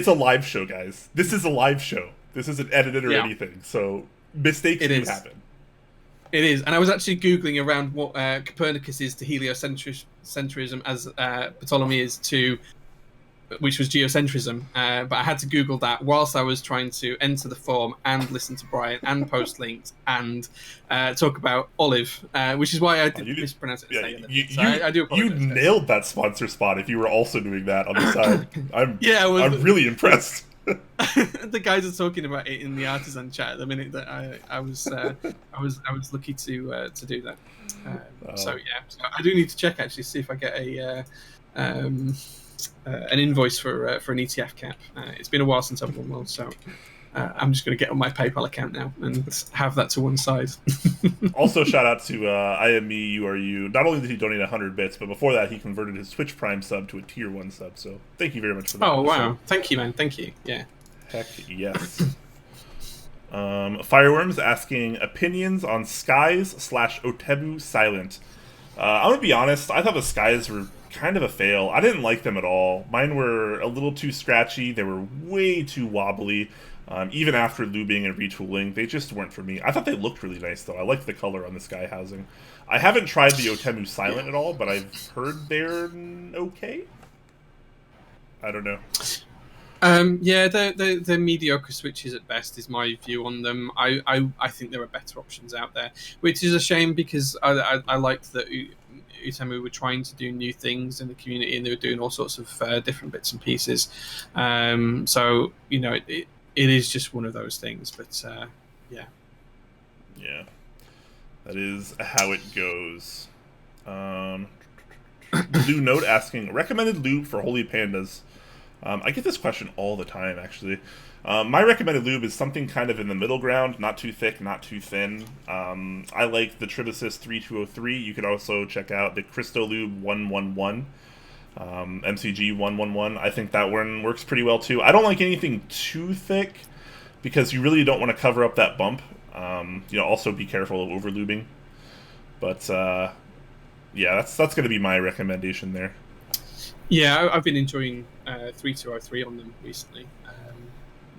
a live show, guys. This is a live show. This isn't edited or anything. So mistakes do happen. It is, and I was actually Googling around what Copernicus is to heliocentrism as Ptolemy is to, which was geocentrism, but I had to Google that whilst I was trying to enter the form and listen to Brian and post links and talk about Olive, which is why I did mispronounce it. Yeah, I do apologize. You nailed that sponsor spot if you were also doing that on the side. I'm really really impressed. The guys are talking about it in the artisan chat at the minute that I was lucky to do that. So yeah, so I do need to check actually, see if I get an invoice for an ETF cap. It's been a while since I've won one, so I'm just going to get on my PayPal account now and have that to one side. Also, shout out to I am me, you are you. Not only did he donate 100 bits, but before that, he converted his Twitch Prime sub to a Tier 1 sub. So thank you very much for that. Oh wow, thank you, man. Thank you. Yeah. Heck yes. Fireworms asking opinions on Skies / Otebu Silent. I'm gonna be honest. I thought the Skies were kind of a fail. I didn't like them at all. Mine were a little too scratchy. They were way too wobbly. Even after lubing and retooling, they just weren't for me. I thought they looked really nice, though. I liked the color on the sky housing. I haven't tried the Otemu Silent at all, but I've heard they're okay. I don't know. Yeah, they're mediocre switches at best, is my view on them. I think there are better options out there, which is a shame because I liked that Utemu were trying to do new things in the community and they were doing all sorts of different bits and pieces. So, you know, it is just one of those things, but yeah. Yeah, that is how it goes. Blue Note asking, recommended lube for Holy Pandas. I get this question all the time, actually. My recommended lube is something kind of in the middle ground, not too thick, not too thin. I like the Tribusys 3203. You could also check out the Cristo Lube 111. MCG 111. I think that one works pretty well too. I don't like anything too thick because you really don't want to cover up that bump. You know, also be careful of over lubing. But yeah, that's going to be my recommendation there. Yeah, I've been enjoying 3203 on them recently.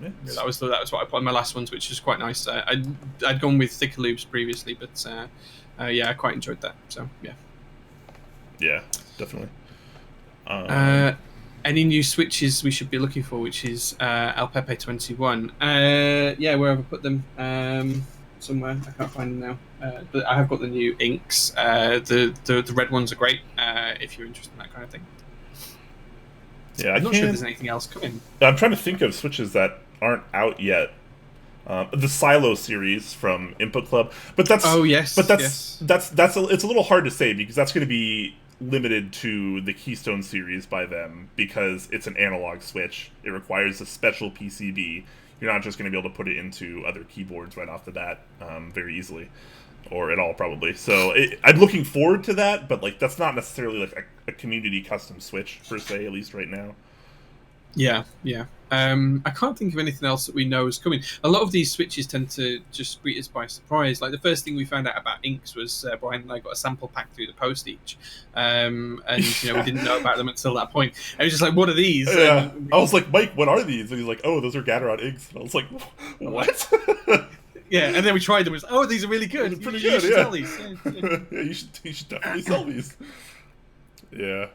Yeah, that was what I put on my last ones, which was quite nice. I'd gone with thicker lubes previously, but yeah, I quite enjoyed that. So yeah. Yeah, definitely. Any new switches we should be looking for, which is El Pepe 21. Yeah, where have I put them? Somewhere. I can't find them now. But I have got the new inks. The red ones are great if you're interested in that kind of thing. Yeah, I'm not sure if there's anything else coming. I'm trying to think of switches that aren't out yet. The Silo series from Input Club, but that's it's a little hard to say because that's going to be limited to the Keystone series by them because it's an analog switch. It requires a special PCB. You're not just going to be able to put it into other keyboards right off the bat very easily, or at all probably. So I'm looking forward to that, but like that's not necessarily like a community custom switch per se, at least right now. Yeah, yeah. I can't think of anything else that we know is coming. A lot of these switches tend to just greet us by surprise. Like the first thing we found out about inks was Brian and I got a sample pack through the post each, and you know we didn't know about them until that point. And it was just like, "What are these?" Yeah. I was like, "Mike, what are these?" And he's like, "Oh, those are Gatorade inks." And I was like, "What?" Yeah, and then we tried them. And was, "Oh, these are really good. They're pretty you good. should Yeah. sell these." Yeah. Yeah, you should definitely sell these. Yeah.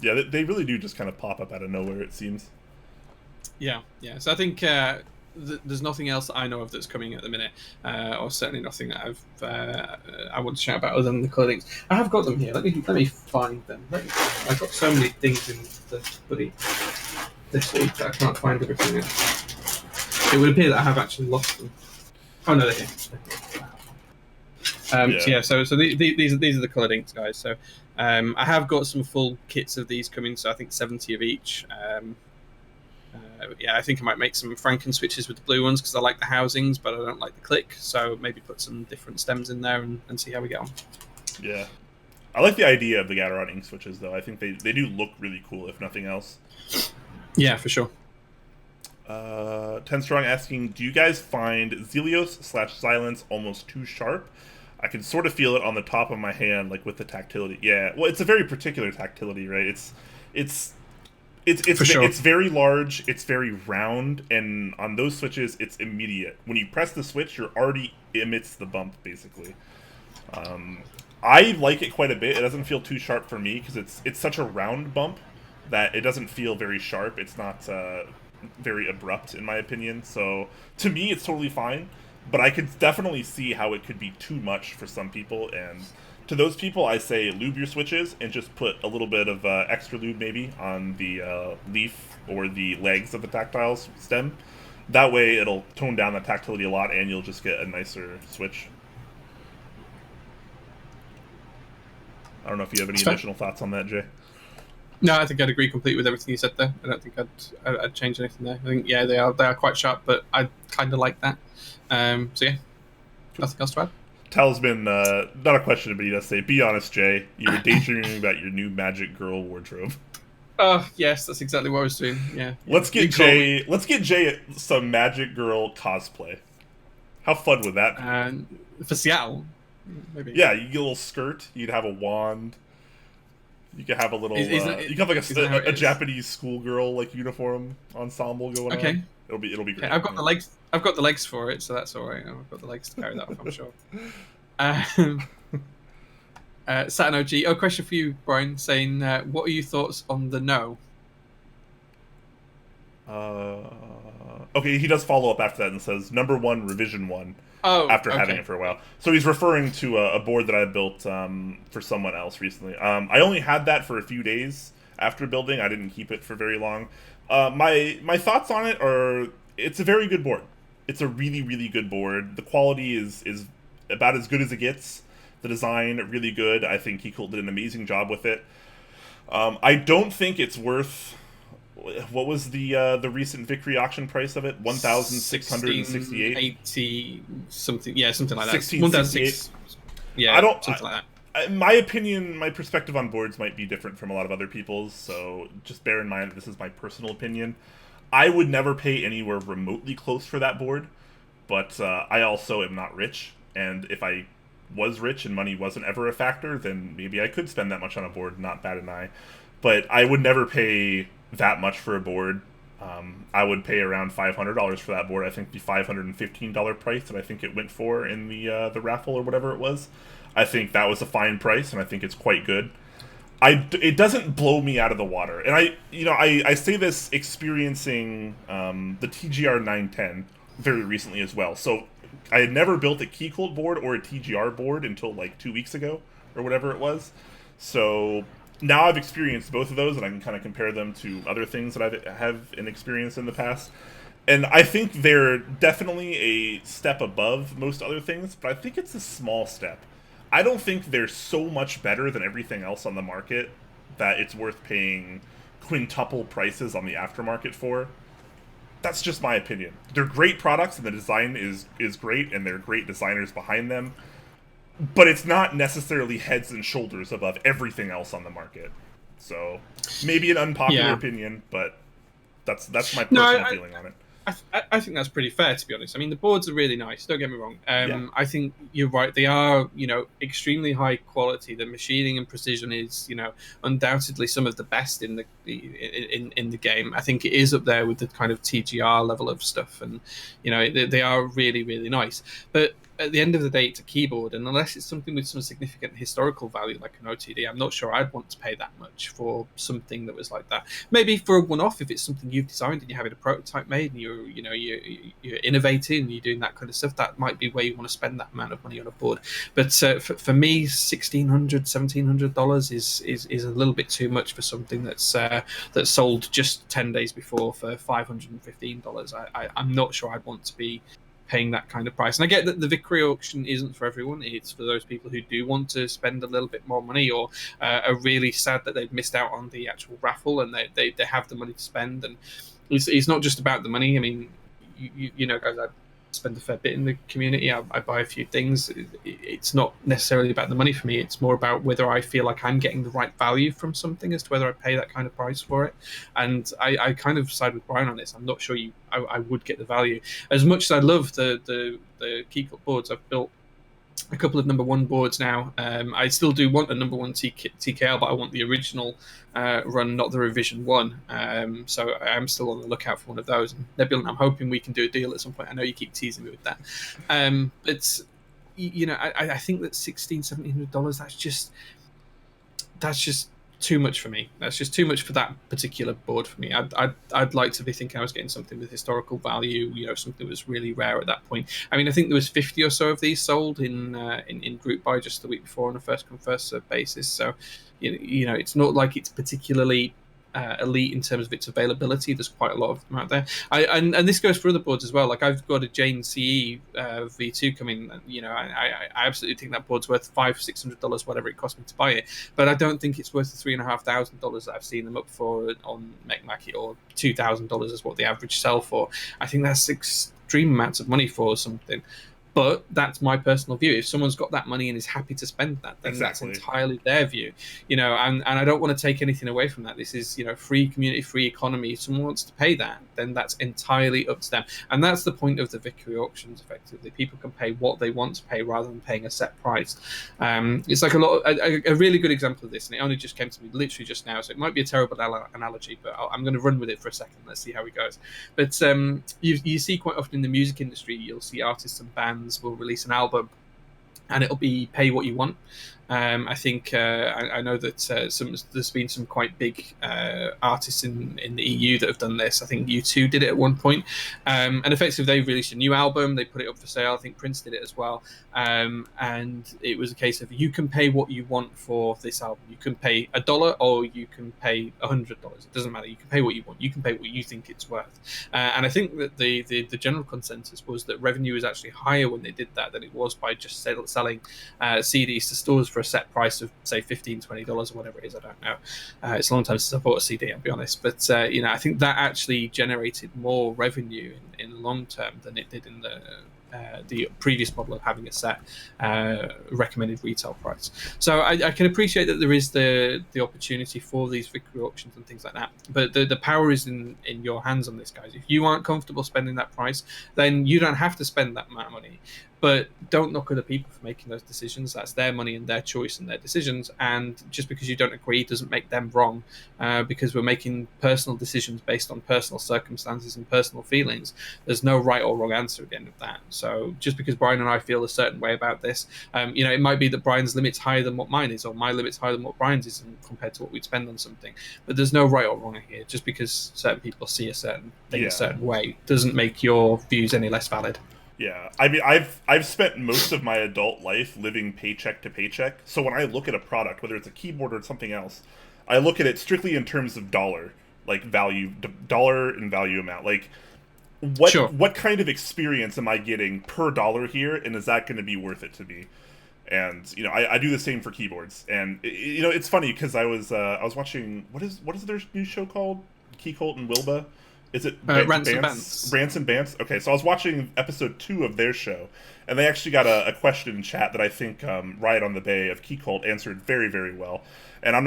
Yeah, they really do just kind of pop up out of nowhere, it seems. Yeah, yeah. So I think there's nothing else that I know of that's coming at the minute, or certainly nothing that I want to shout about other than the clothing. I have got them here. Let me find them. I've got so many things in the buddy this week that I can't find everything yet. It would appear that I have actually lost them. Oh no, they're here. So these are the coloured inks, guys. So I have got some full kits of these coming. So I think 70 of each. Yeah, I think I might make some Franken switches with the blue ones because I like the housings, but I don't like the click. So maybe put some different stems in there and see how we get on. Yeah, I like the idea of the Gatorade ink switches, though. I think they do look really cool, if nothing else. Yeah, for sure. 10 Strong asking, do you guys find Zelios/Silence almost too sharp? I can sort of feel it on the top of my hand, like with the tactility. Yeah, well, it's a very particular tactility, right? It's very large, it's very round, and on those switches, it's immediate. When you press the switch, you're already emits the bump, basically. I like it quite a bit. It doesn't feel too sharp for me because it's such a round bump that it doesn't feel very sharp. It's not very abrupt, in my opinion. So to me, it's totally fine. But I could definitely see how it could be too much for some people, and To those people, I say lube your switches and just put a little bit of extra lube maybe on the leaf or the legs of the tactile stem. That way, it'll tone down the tactility a lot, and you'll just get a nicer switch. I don't know if you have any additional thoughts on that, Jay. No, I think I'd agree completely with everything you said there. I don't think I'd change anything there. I think they are quite sharp, but I kind of like that. So yeah, nothing else to add. Talisman, not a question, but he does say, "Be honest, Jay. You were daydreaming about your new Magic Girl wardrobe." Oh yes, that's exactly what I was doing. Yeah. Let's get Jay. Let's get Jay some Magic Girl cosplay. How fun would that be? For Seattle, maybe. Yeah, you get a little skirt. You'd have a wand. You could have a little. You could have like a Japanese schoolgirl like uniform ensemble going on. Okay. It'll be great. Yeah, I've got the legs. I've got the legs for it, so that's all right. I've got the legs to carry that off, I'm sure. Saturn OG. Oh, question for you, Brian. Saying, what are your thoughts on the no? Okay, he does follow up after that and says number 1 revision 1. Oh, after having it for a while. So he's referring to a board that I built for someone else recently. I only had that for a few days after building. I didn't keep it for very long. My thoughts on it are, it's a very good board. It's a really, really good board. The quality is about as good as it gets. The design, really good. I think Keycap did an amazing job with it. I don't think it's worth... What was the recent Victory auction price of it? 1,668. 80 something. Yeah, something like that. 1,668. Yeah, I don't. Something like that. My opinion, my perspective on boards might be different from a lot of other people's. So just bear in mind, this is my personal opinion. I would never pay anywhere remotely close for that board, but I also am not rich, and if I was rich and money wasn't ever a factor, then maybe I could spend that much on a board. Not bat an eye, but I would never pay that much for a board. I would pay around $500 for that board. I think the $515 price that I think it went for in the raffle or whatever it was, I think that was a fine price, and I think it's quite good. It doesn't blow me out of the water, and I say this experiencing the TGR 910 very recently as well. So I had never built a Keycap board or a TGR board until like 2 weeks ago or whatever it was. So now I've experienced both of those, and I can kind of compare them to other things that I have experienced in the past. And I think they're definitely a step above most other things, but I think it's a small step. I don't think they're so much better than everything else on the market that it's worth paying quintuple prices on the aftermarket for. That's just my opinion. They're great products, and the design is great, and they're great designers behind them. But it's not necessarily heads and shoulders above everything else on the market. So maybe an unpopular opinion, but that's my personal feeling on it. I think that's pretty fair, to be honest. I mean, the boards are really nice. Don't get me wrong. I think you're right. They are, extremely high quality. The machining and precision is, undoubtedly some of the best in the game. I think it is up there with the kind of TGR level of stuff, and they are really, really nice. But at the end of the day, it's a keyboard, and unless it's something with some significant historical value, like an OTD, I'm not sure I'd want to pay that much for something that was like that. Maybe for a one-off, if it's something you've designed and you're having a prototype made, and you're innovating and you're doing that kind of stuff, that might be where you want to spend that amount of money on a board. But for me, $1,600, $1,700 is a little bit too much for something that's sold just 10 days before for $515. I'm not sure I'd want to be paying that kind of price. And I get that the Victory auction isn't for everyone. It's for those people who do want to spend a little bit more money, or are really sad that they've missed out on the actual raffle, and they have the money to spend. And it's not just about the money. I mean, guys, I spend a fair bit in the community. I buy a few things. It's not necessarily about the money for me. It's more about whether I feel like I'm getting the right value from something as to whether I pay that kind of price for it. And I kind of side with Brian on this. I'm not sure I would get the value. As much as I love the Keycap boards, I've built a couple of number one boards now. I still do want a number one TKL, but I want the original run, not the revision one. So I'm still on the lookout for one of those. And Nebula, I'm hoping we can do a deal at some point. I know you keep teasing me with that. But I think that $1,600, $1,700, that's just too much for me. That's just too much for that particular board for me. I'd like to be thinking I was getting something with historical value, something that was really rare at that point. I mean, I think there was 50 or so of these sold in group buy just the week before on a first come first serve basis. So, it's not like it's particularly elite in terms of its availability. There's quite a lot of them out there. And this goes for other boards as well. Like I've got a Jane CE V2 coming. I absolutely think that board's worth $500-600, whatever it cost me to buy it. But I don't think it's worth the $3,500 that I've seen them up for on MechMacket, or $2,000 is what the average sell for. I think that's extreme amounts of money for something. But that's my personal view. If someone's got that money and is happy to spend that, then Exactly. that's entirely their view. And I don't want to take anything away from that. This is, free community, free economy. If someone wants to pay that, then that's entirely up to them. And that's the point of the victory auctions, effectively. People can pay what they want to pay rather than paying a set price. It's like a really good example of this, and it only just came to me literally just now, so it might be a terrible analogy, but I'm going to run with it for a second. Let's see how it goes. But you see quite often in the music industry, you'll see artists and bands will release an album and it'll be pay what you want. I think I know that there's been some quite big artists in the EU that have done this. I think U2 did it at one point, and effectively they released a new album. They put it up for sale. I think Prince did it as well, and it was a case of you can pay what you want for this album. You can pay $1 or you can pay $100. It doesn't matter. You can pay what you want. You can pay what you think it's worth. And I think that the general consensus was that revenue was actually higher when they did that than it was by just selling CDs to stores for a set price of say $15-20 or whatever it is. I don't know. It's a long time since I bought a CD, I'll be honest, but I think that actually generated more revenue in the long term than it did in the previous model of having a set recommended retail price. So I can appreciate that there is the opportunity for these victory auctions and things like that, but the power is in your hands on this, guys. If you aren't comfortable spending that price, then you don't have to spend that amount of money. But don't knock other people for making those decisions. That's their money and their choice and their decisions. And just because you don't agree doesn't make them wrong, because we're making personal decisions based on personal circumstances and personal feelings. There's no right or wrong answer at the end of that. So just because Brian and I feel a certain way about this, it might be that Brian's limit's higher than what mine is, or my limit's higher than what Brian's is compared to what we'd spend on something. But there's no right or wrong here. Just because certain people see a certain thing a certain way doesn't make your views any less valid. Yeah, I mean, I've spent most of my adult life living paycheck to paycheck. So when I look at a product, whether it's a keyboard or something else, I look at it strictly in terms of dollar, like value, dollar and value amount. Like, what kind of experience am I getting per dollar here, and is that going to be worth it to me? And I do the same for keyboards. And it's funny because I was watching what is their new show called? Keycolt and Wilbur. Is it Rants and Bants? Rants and Bants? Okay, so I was watching episode 2 of their show, and they actually got a question in chat that I think Riot on the Bay of Keycolt answered very, very well. And I'm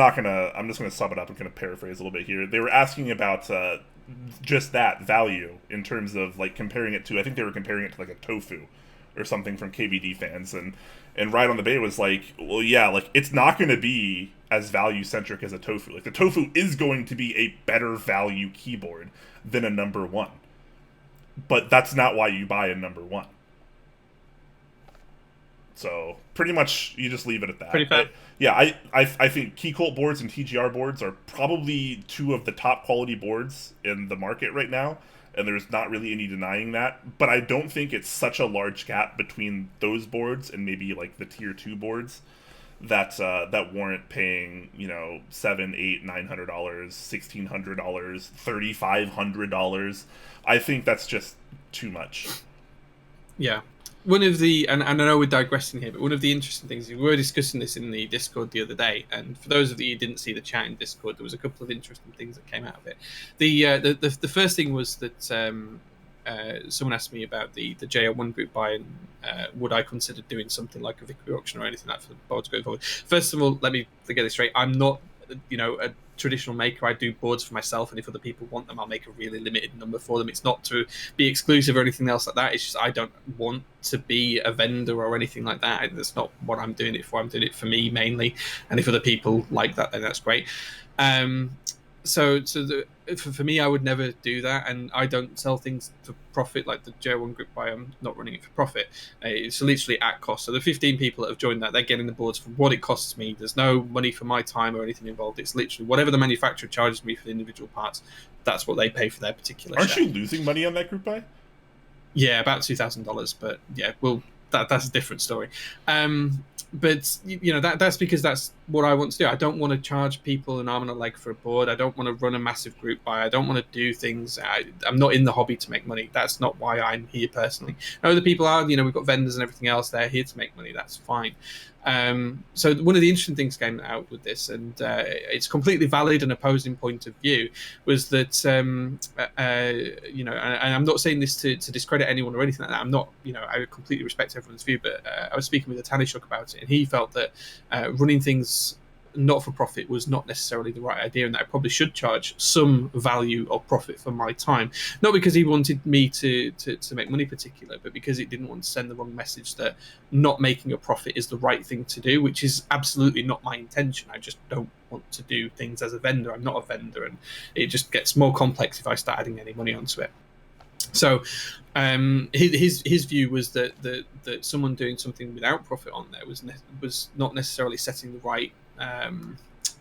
just gonna sum it up. I'm gonna paraphrase a little bit here. They were asking about just that value in terms of like comparing it to. I think they were comparing it to like a tofu or something from KBDfans, and Riot on the Bay was like, well, yeah, like it's not going to be as value centric as a tofu. Like the tofu is going to be a better value keyboard than a number 1, but that's not why you buy a number 1. So pretty much you just leave it at that. Pretty fair. I think Keycolt boards and TGR boards are probably 2 of the top quality boards in the market right now, and there's not really any denying that. But I don't think it's such a large gap between those boards and maybe like the tier 2 boards that warrant paying $700, $800, $900, $1,600, $3,500. I think that's just too much. Yeah. One of the, and I know we're digressing here, but one of the interesting things, we were discussing this in the Discord the other day, and for those of you who didn't see the chat in Discord, there was a couple of interesting things that came out of it. The first thing was that someone asked me about the JL1 group buy, and would I consider doing something like a victory auction or anything like that for the boards going forward. First of all, let me get this straight. I'm not a traditional maker. I do boards for myself, and if other people want them, I'll make a really limited number for them. It's not to be exclusive or anything else like that. It's just I don't want to be a vendor or anything like that. That's not what I'm doing it for. I'm doing it for me mainly, and if other people like that, then that's great. For me, I would never do that, and I don't sell things for profit like the J1 group buy. I'm not running it for profit. It's literally at cost. So the 15 people that have joined that, they're getting the boards for what it costs me. There's no money for my time or anything involved. It's literally whatever the manufacturer charges me for the individual parts. That's what they pay for their particular Aren't share. you losing money on that group buy? Yeah, about $2,000, but yeah, well, that's a different story. But that's because that's what I want to do. I don't want to charge people an arm and a leg for a board. I don't want to run a massive group buy. I don't want to do things. I'm not in the hobby to make money. That's not why I'm here personally. Other people are. We've got vendors and everything else. They're here to make money. That's fine. So one of the interesting things came out with this, and it's completely valid and opposing point of view, was that and I'm not saying this to discredit anyone or anything like that. I'm not, I completely respect everyone's view, but I was speaking with a Tanishuk about it, and he felt that running things not for profit was not necessarily the right idea, and that I probably should charge some value or profit for my time. Not because he wanted me to make money particular, but because it didn't want to send the wrong message that not making a profit is the right thing to do, which is absolutely not my intention. I just don't want to do things as a vendor. I'm not a vendor, and it just gets more complex if I start adding any money onto it. So his view was that someone doing something without profit on there was not necessarily setting the right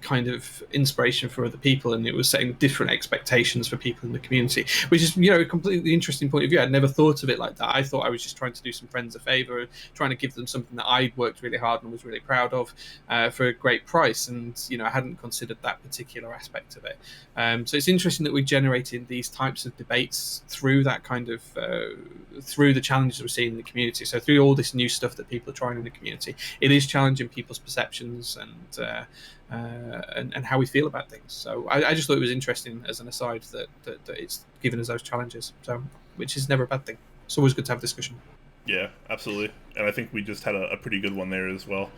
kind of inspiration for other people, and it was setting different expectations for people in the community, which is a completely interesting point of view. I'd never thought of it like that. I thought I was just trying to do some friends a favor, trying to give them something that I'd worked really hard and was really proud of for a great price, and I hadn't considered that particular aspect of it. So it's interesting that we generated these types of debates through that kind of through the challenges we're seeing in the community. So through all this new stuff that people are trying in the community, it is challenging people's perceptions and how we feel about things. So I just thought it was interesting as an aside that it's given us those challenges. So, which is never a bad thing. It's always good to have discussion. Yeah, absolutely. And I think we just had a pretty good one there as well.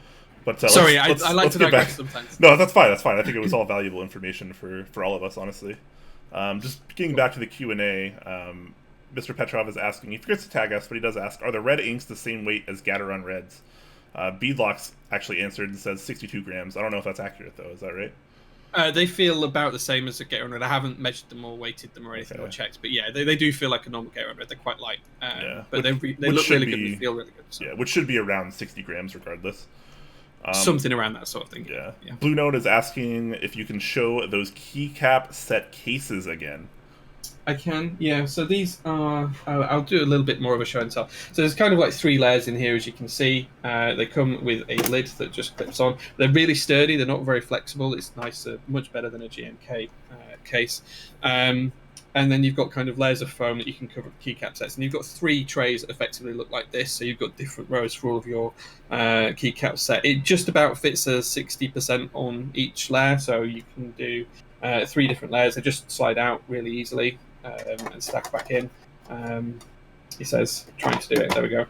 But sorry, I like to digress sometimes. No, that's fine. That's fine. I think it was all valuable information for all of us, honestly. Just getting back to the Q&A, Mr. Petrov is asking, he forgets to tag us, but he does ask, are the red inks the same weight as Gateron reds? Beadlocks actually answered and says 62 grams. I don't know if that's accurate, though. Is that right? They feel about the same as a Gateron red. I haven't measured them or weighted them or anything or checked, but yeah, they do feel like a normal Gateron red. They're quite light, but they look really good and feel really good. So. Yeah, which should be around 60 grams regardless. Something around that sort of thing. Yeah. Blue Note is asking if you can show those keycap set cases again. I can, yeah. So these are, I'll do a little bit more of a show and tell. So there's kind of like 3 layers in here, as you can see. They come with a lid that just clips on. They're really sturdy. They're not very flexible. It's nicer, much better than a GMK case. And then you've got kind of layers of foam that you can cover the keycap sets. And you've got 3 trays that effectively look like this. So you've got different rows for all of your keycap set. It just about fits a 60% on each layer. So you can do 3 different layers. They just slide out really easily and stack back in. He says, trying to do it. There we go.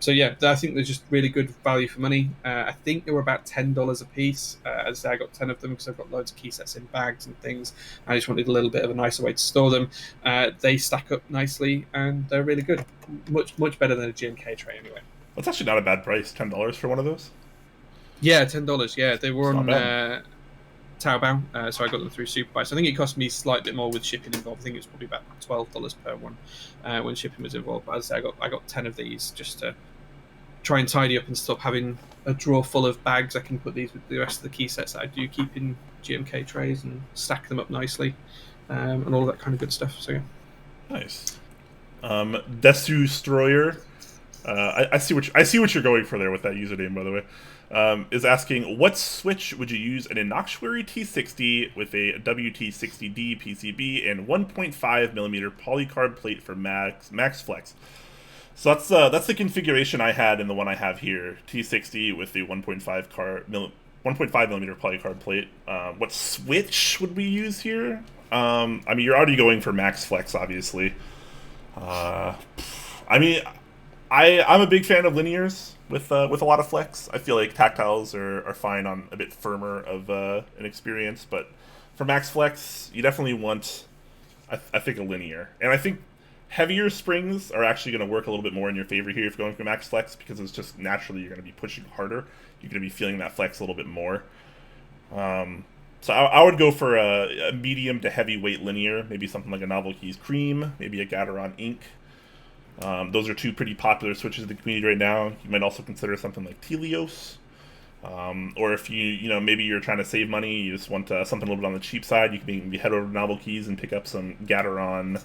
So yeah, I think they're just really good value for money. I think they were about $10 a piece. As I say, I got 10 of them because I've got loads of key sets in bags and things. I just wanted a little bit of a nicer way to store them. They stack up nicely and they're really good. Much better than a GMK tray anyway. That's actually not a bad price. $10 for one of those? Yeah, $10. Yeah, they were on Taobao, so I got them through Superbuy. So I think it cost me a slight bit more with shipping involved. I think it was probably about $12 per one when shipping was involved. But as I say, I got 10 of these just to try and tidy up and stop having a drawer full of bags. I can put these with the rest of the key sets that I do keep in GMK trays and stack them up nicely, and all that kind of good stuff. So yeah. Nice. Desu Stroyer. I see what you're going for there with that username, by the way. Is asking, what switch would you use an Inoxuary T60 with a WT60D PCB and 1.5mm polycarb plate for max flex? So that's the configuration I had in the one I have here, T60 with the 1.5mm polycarb plate. What switch would we use here? I mean, you're already going for max flex, obviously. I mean, I'm a big fan of linears with a lot of flex. I feel like tactiles are fine on a bit firmer of an experience, but for max flex, you definitely want, I think, a linear. And I think heavier springs are actually going to work a little bit more in your favor here if you're going for max flex, because it's just naturally you're going to be pushing harder. You're going to be feeling that flex a little bit more. So I would go for a medium to heavyweight linear, maybe something like a Novel Keys Cream, maybe a Gateron Ink. Those are two pretty popular switches in the community right now. You might also consider something like Telios. Or if maybe you're trying to save money, you just want something a little bit on the cheap side, you can maybe head over to Novel Keys and pick up some Gateron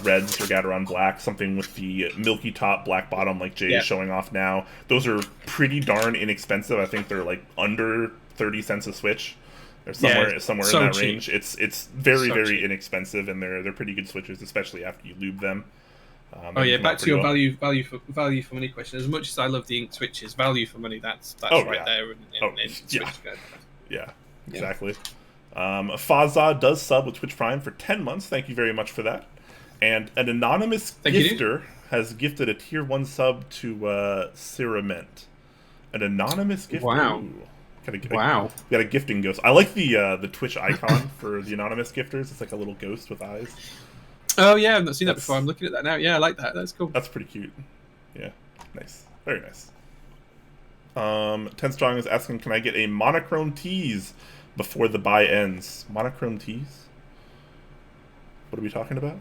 Reds or Gateron Black, something with the milky top, black bottom like Jay is showing off now. Those are pretty darn inexpensive. I think they're like under 30 cents a switch. They're somewhere so in that cheap range. It's very cheap. Inexpensive, and they're pretty good switches, especially after you lube them. Back to your value for money question. As much as I love the ink switches, value for money, that's right there. Yeah, exactly. Fazza does sub with Twitch Prime for 10 months. Thank you very much for that. And an anonymous gifter has gifted a tier 1 sub to Cirament. An anonymous gifter. Wow. Wow. We got a gifting ghost. I like the Twitch icon for the anonymous gifters. It's like a little ghost with eyes. Oh yeah, I've not seen that before. I'm looking at that now. Yeah, I like that. That's cool. That's pretty cute. Yeah, nice. Very nice. 10 Strong is asking, can I get a monochrome tease before the buy ends? Monochrome tease? What are we talking about?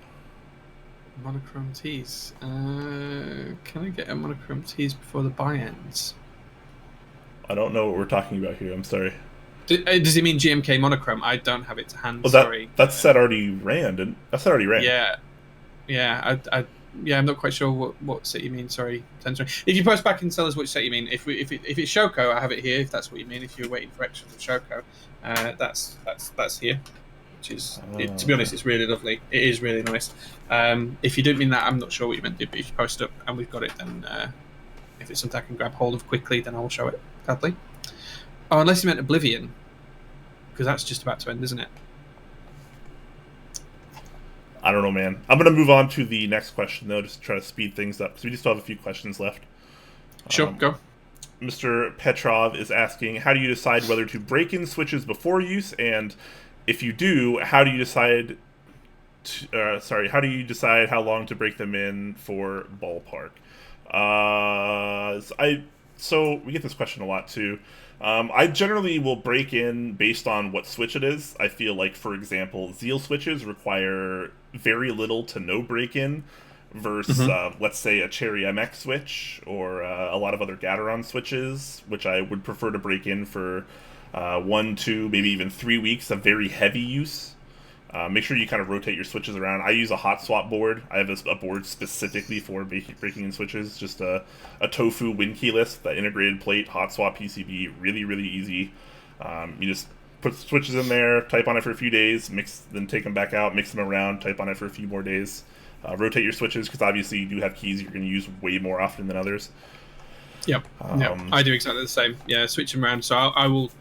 Monochrome tease. Can I get a monochrome tease before the buy ends? I don't know what we're talking about here. I'm sorry. Does he mean GMK monochrome? I don't have it to hand. Well, sorry. That set already ran, didn't? That set already ran. Yeah. I'm not quite sure what set you mean. Sorry. If you post back and tell us which set you mean. If it's Shoko, I have it here. If that's what you mean. If you're waiting for extras of Shoko, that's here. Which is, to be honest, it's really lovely. It is really nice. If you didn't mean that, I'm not sure what you meant. But if you post up and we've got it, then if it's something I can grab hold of quickly, then I will show it gladly. Oh, unless you meant Oblivion, because that's just about to end, isn't it? I don't know, man. I'm going to move on to the next question, though, just to try to speed things up, because we still have a few questions left. Sure, go. Mr. Petrov is asking, how do you decide whether to break in switches before use, and if you do, how do you decide how long to break them in for ballpark? So we get this question a lot, too. I generally will break in based on what switch it is. I feel like, for example, Zeal switches require very little to no break-in versus, let's say, a Cherry MX switch or a lot of other Gateron switches, which I would prefer to break in for 1, 2, maybe even 3 weeks of very heavy use. Make sure you kind of rotate your switches around. I use a hot swap board. I have a board specifically for breaking in switches. Just a Tofu win key list, the integrated plate, hot swap PCB, really, really easy. You just put switches in there, type on it for a few days, then take them back out, mix them around, type on it for a few more days. Rotate your switches, because obviously you do have keys you're going to use way more often than others. Yep. I do exactly the same. Yeah, switch them around. So I will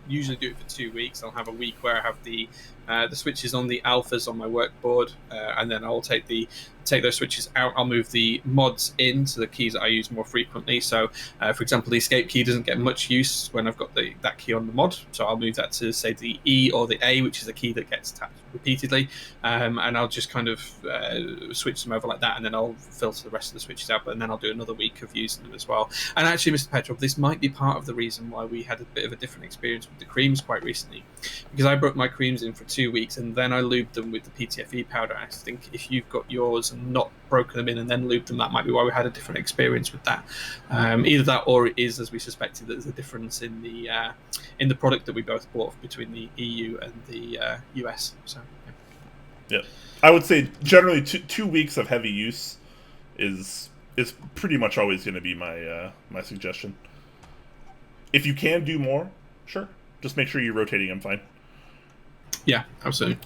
usually do it for 2 weeks. I'll have a week where I have the switches on the alphas on my workboard, and then I'll take those switches out. I'll move the mods in, so the keys that I use more frequently. So, for example, the escape key doesn't get much use when I've got that key on the mod. So I'll move that to, say, the E or the A, which is a key that gets tapped repeatedly. And I'll just kind of switch them over like that, and then I'll filter the rest of the switches out. But then I'll do another week of using them as well. And actually, Mr. Petrov, this might be part of the reason why we had a bit of a different experience with the creams quite recently, because I broke my creams in for 2 weeks, and then I lubed them with the PTFE powder. I think if you've got yours and not broken them in and then lubed them, that might be why we had a different experience with that. Either that, or it is, as we suspected, that there's a difference in the product that we both bought between the EU and the US. So yeah, I would say generally 2 weeks of heavy use is pretty much always going to be my suggestion. If you can do more, sure, just make sure you're rotating them fine. Yeah, absolutely.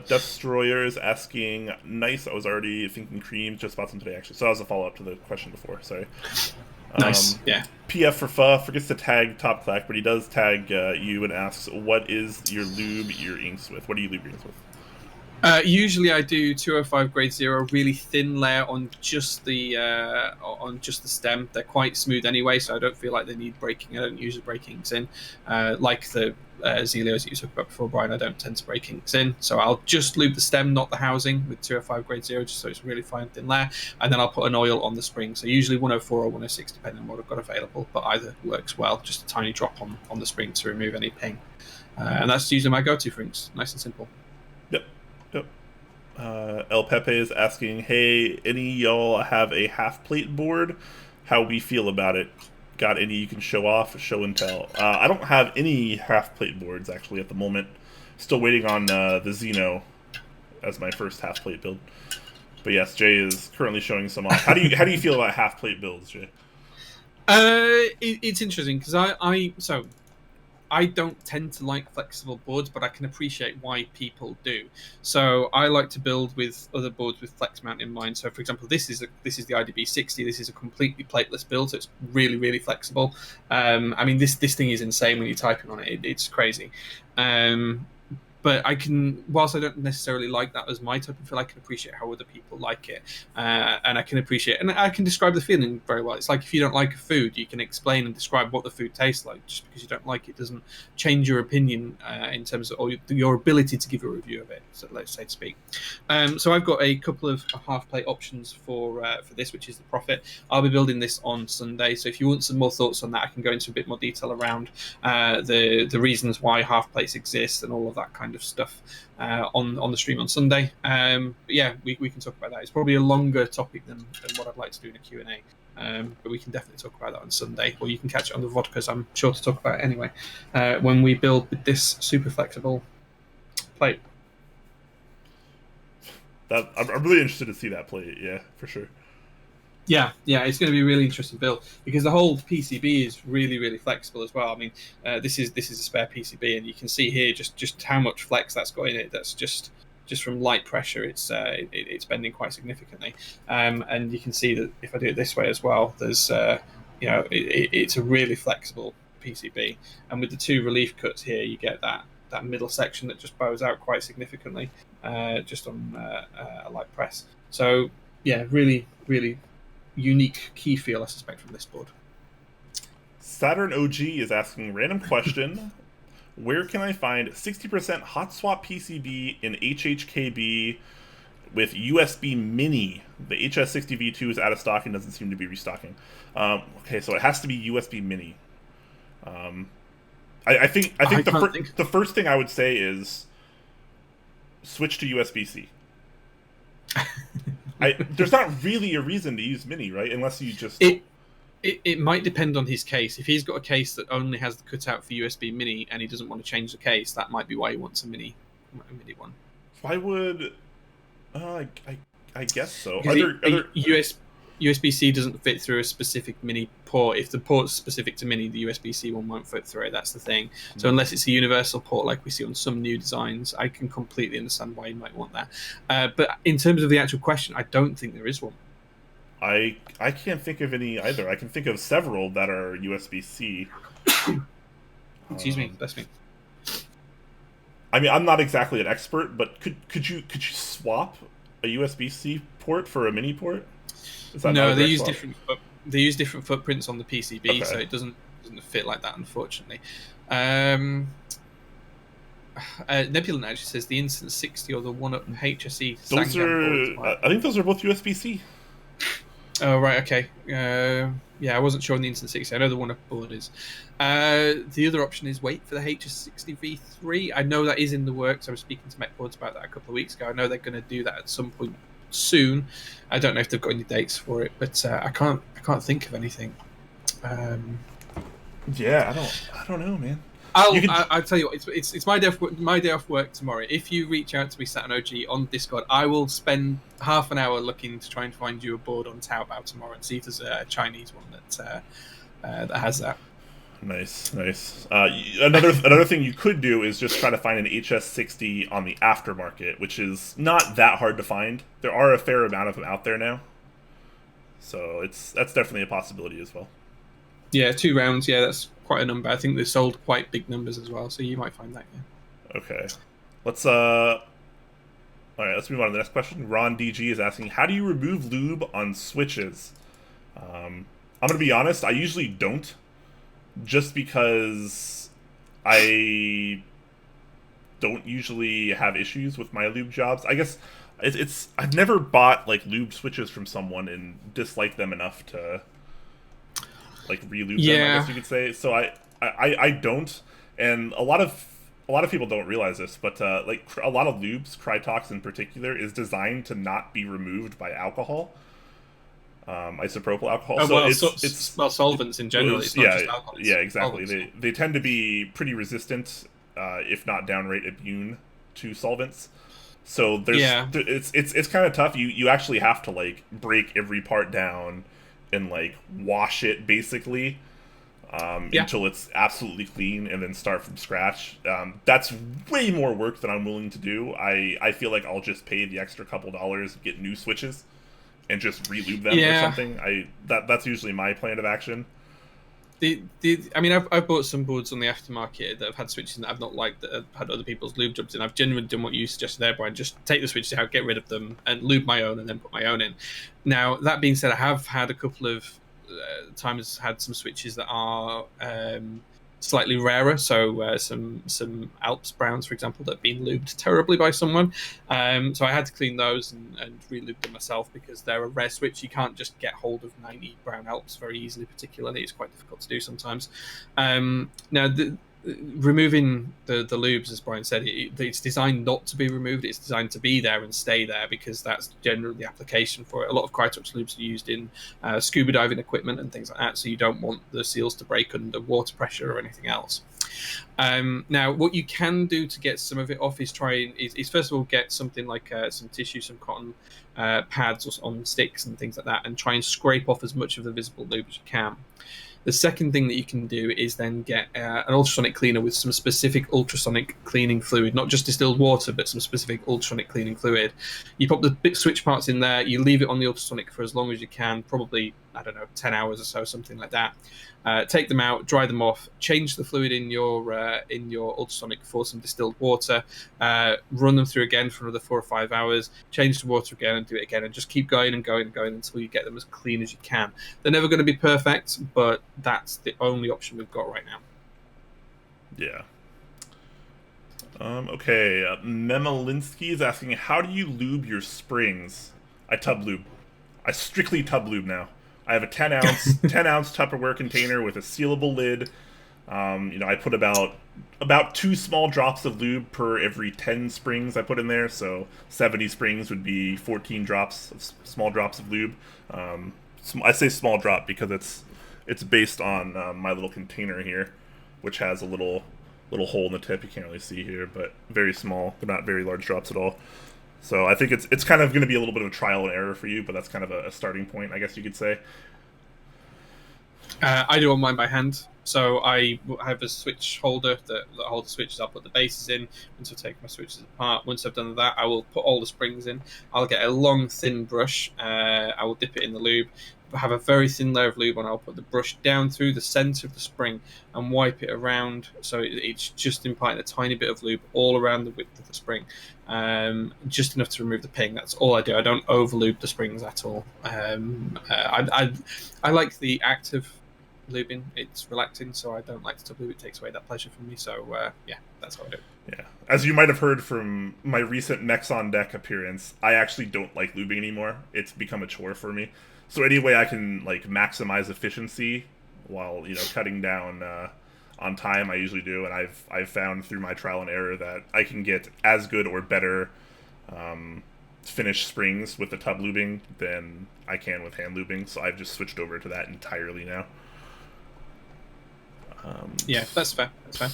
Destroyer is asking, nice, I was already thinking cream, just bought some today, actually. So that was a follow-up to the question before, sorry. Nice, yeah. PF for Pho forgets to tag Top Clack, but he does tag you and asks, what is your lube your inks with? What do you lube your inks with? Usually I do 205 grade 0, really thin layer on just the stem. They're quite smooth anyway, so I don't feel like they need breaking. I don't usually break inks in. Like the Zelios that you talked about before, Brian, I don't tend to break inks in. So I'll just lube the stem, not the housing, with 205 grade 0, just so it's really fine thin layer. And then I'll put an oil on the spring. So usually 104 or 106, depending on what I've got available, but either works well. Just a tiny drop on the spring to remove any ping. And that's usually my go-to for inks. Nice and simple. Yep. Yep. El Pepe is asking, hey, any y'all have a half plate board? How we feel about it? Got any you can show off, show and tell? I don't have any half plate boards actually at the moment. Still waiting on the Xeno as my first half plate build. But yes, Jay is currently showing some off. How do you feel about half plate builds, Jay? It's interesting because I don't tend to like flexible boards, but I can appreciate why people do. So I like to build with other boards with flex mount in mind. So for example, this is the IDB 60. This is a completely plateless build, so it's really, really flexible. I mean, this thing is insane when you're typing on it. It's crazy. But I can, whilst I don't necessarily like that as my type of feel, I can appreciate how other people like it, and I can appreciate, and I can describe the feeling very well. It's like if you don't like a food, you can explain and describe what the food tastes like. Just because you don't like it doesn't change your opinion in terms of or your ability to give a review of it. So let's say to speak. So I've got a couple of half plate options for this, which is the Prophet. I'll be building this on Sunday. So if you want some more thoughts on that, I can go into a bit more detail around the reasons why half plates exist and all of that kind of stuff on the stream on Sunday. But yeah, we can talk about that. It's probably a longer topic than what I'd like to do in a Q&A. But we can definitely talk about that on Sunday, or you can catch it on the VOD because I'm sure to talk about it anyway when we build with this super flexible plate. I'm really interested to see that plate. Yeah, for sure. Yeah, it's going to be a really interesting build because the whole PCB is really, really flexible as well. I mean, this is a spare PCB, and you can see here just how much flex that's got in it. That's just from light pressure, it's bending quite significantly. And you can see that if I do it this way as well, there's it's a really flexible PCB, and with the two relief cuts here, you get that middle section that just bows out quite significantly, just on a light press. So yeah, really, really unique key feel, I suspect, from this board. Saturn OG is asking, random question, where can I find 60% hot swap PCB in HHKB with USB Mini? The HS60V2 is out of stock and doesn't seem to be restocking. Okay, so it has to be USB Mini. I think the first thing I would say is switch to USB-C. There's not really a reason to use Mini, right? Unless you just... It might depend on his case. If he's got a case that only has the cutout for USB Mini and he doesn't want to change the case, that might be why he wants a mini one. Why would... I guess so. USB-C doesn't fit through a specific Mini port. If the port's specific to Mini, the USB-C one won't fit through it. That's the thing. So unless it's a universal port like we see on some new designs, I can completely understand why you might want that. But in terms of the actual question, I don't think there is one. I can't think of any either. I can think of several that are USB-C. Excuse me, bless me. I mean, I'm not exactly an expert, but could you swap a USB-C port for a Mini port? No, they use different footprints on the PCB, okay. So it doesn't fit like that, unfortunately. Nebula actually says the Instant 60 or the one-up HSE. Those are, I think those are both USB-C. Oh right, okay. Yeah, I wasn't sure on the Instant 60. I know the one-up board is. The other option is wait for the HS60V3. I know that is in the works. I was speaking to MechBoards about that a couple of weeks ago. I know they're going to do that at some point soon. I don't know if they've got any dates for it, but I can't think of anything. Yeah, I don't know, man. I'll tell you what. It's my day off work tomorrow. If you reach out to me, Saturn OG, on Discord, I will spend half an hour looking to try and find you a board on Taobao tomorrow and see if there's a Chinese one that has that. Nice. Another thing you could do is just try to find an HS60 on the aftermarket, which is not that hard to find. There are a fair amount of them out there now, so that's definitely a possibility as well. Yeah, 2 rounds. Yeah, that's quite a number. I think they sold quite big numbers as well, so you might find that. Yeah. Okay, let's all right. Let's move on to the next question. Ron DG is asking, how do you remove lube on switches? I'm gonna be honest. I usually don't. Just because I don't usually have issues with my lube jobs. I guess I've never bought like lube switches from someone and disliked them enough to like re-lube them, I guess you could say. So I don't. And a lot of lot of people don't realize this, but like a lot of lubes, Krytox in particular, is designed to not be removed by alcohol, isopropyl alcohol. Oh, So well, it's solvents in general. It's not yeah, just alcohol. yeah, exactly. Solvents. They tend to be pretty resistant, if not downright immune to solvents. So Yeah. it's kind of tough. You actually have to like break every part down and like wash it basically, until it's absolutely clean, and then start from scratch. That's way more work than I'm willing to do. I feel like I'll just pay the extra couple dollars, get new switches, and just re-lube them or something. That's usually my plan of action. I mean, I've bought some boards on the aftermarket that have had switches that I've not liked, that have had other people's lube jobs in. I've genuinely done what you suggested there, Brian. Just take the switches out, get rid of them, and lube my own, and then put my own in. Now, that being said, I have had a couple of times had some switches that are slightly rarer. So some Alps Browns, for example, that have been lubed terribly by someone. So I had to clean those and re-lube them myself, because they're a rare switch. You can't just get hold of 90 Brown Alps very easily, particularly. It's quite difficult to do sometimes. Now, removing the lubes, as Brian said, it's designed not to be removed. It's designed to be there and stay there, because that's generally the application for it. A lot of Krytox lubes are used in scuba diving equipment and things like that, so you don't want the seals to break under water pressure or anything else. Now, what you can do to get some of it off is first of all get something like some tissue, some cotton pads on sticks and things like that, and try and scrape off as much of the visible lube as you can. The second thing that you can do is then get an ultrasonic cleaner with some specific ultrasonic cleaning fluid, not just distilled water, but some specific ultrasonic cleaning fluid. You pop the big switch parts in there, you leave it on the ultrasonic for as long as you can, probably, 10 hours or so, something like that. Take them out, dry them off, change the fluid in your ultrasonic for some distilled water, run them through again for another 4 or 5 hours, change the water again and do it again, and just keep going and going and going until you get them as clean as you can. They're never going to be perfect, but that's the only option we've got right now. Yeah. Okay, Memolinsky is asking, how do you lube your springs? I tub lube. I strictly tub lube now. I have a 10 ounce Tupperware container with a sealable lid. I put about 2 small drops of lube per every 10 springs I put in there. So 70 springs would be 14 small drops of lube. I say small drop because it's based on my little container here, which has a little hole in the tip. You can't really see here, but very small. They're not very large drops at all. So I think it's kind of going to be a little bit of a trial and error for you, but that's kind of a starting point, I guess you could say. I do all mine by hand. So I have a switch holder that holds the switches. I'll put the bases in. Once I've taken my switches apart, once I've done that, I will put all the springs in. I'll get a long, thin brush. I will dip it in the lube. Have a very thin layer of lube on. I'll put the brush down through the center of the spring and wipe it around, so it's just imparting a tiny bit of lube all around the width of the spring, just enough to remove the ping. That's all I do. I don't over lube the springs at all. I like the act of lubing. It's relaxing, so I don't like to tub lube. It takes away that pleasure from me. So yeah, that's how I do it. Yeah, as you might have heard from my recent Mechs on Deck appearance, I actually don't like lubing anymore. It's become a chore for me. So any way I can like maximize efficiency while cutting down on time, I usually do, and I've found through my trial and error that I can get as good or better finished springs with the tub lubing than I can with hand lubing. So I've just switched over to that entirely now. Yeah, that's fair.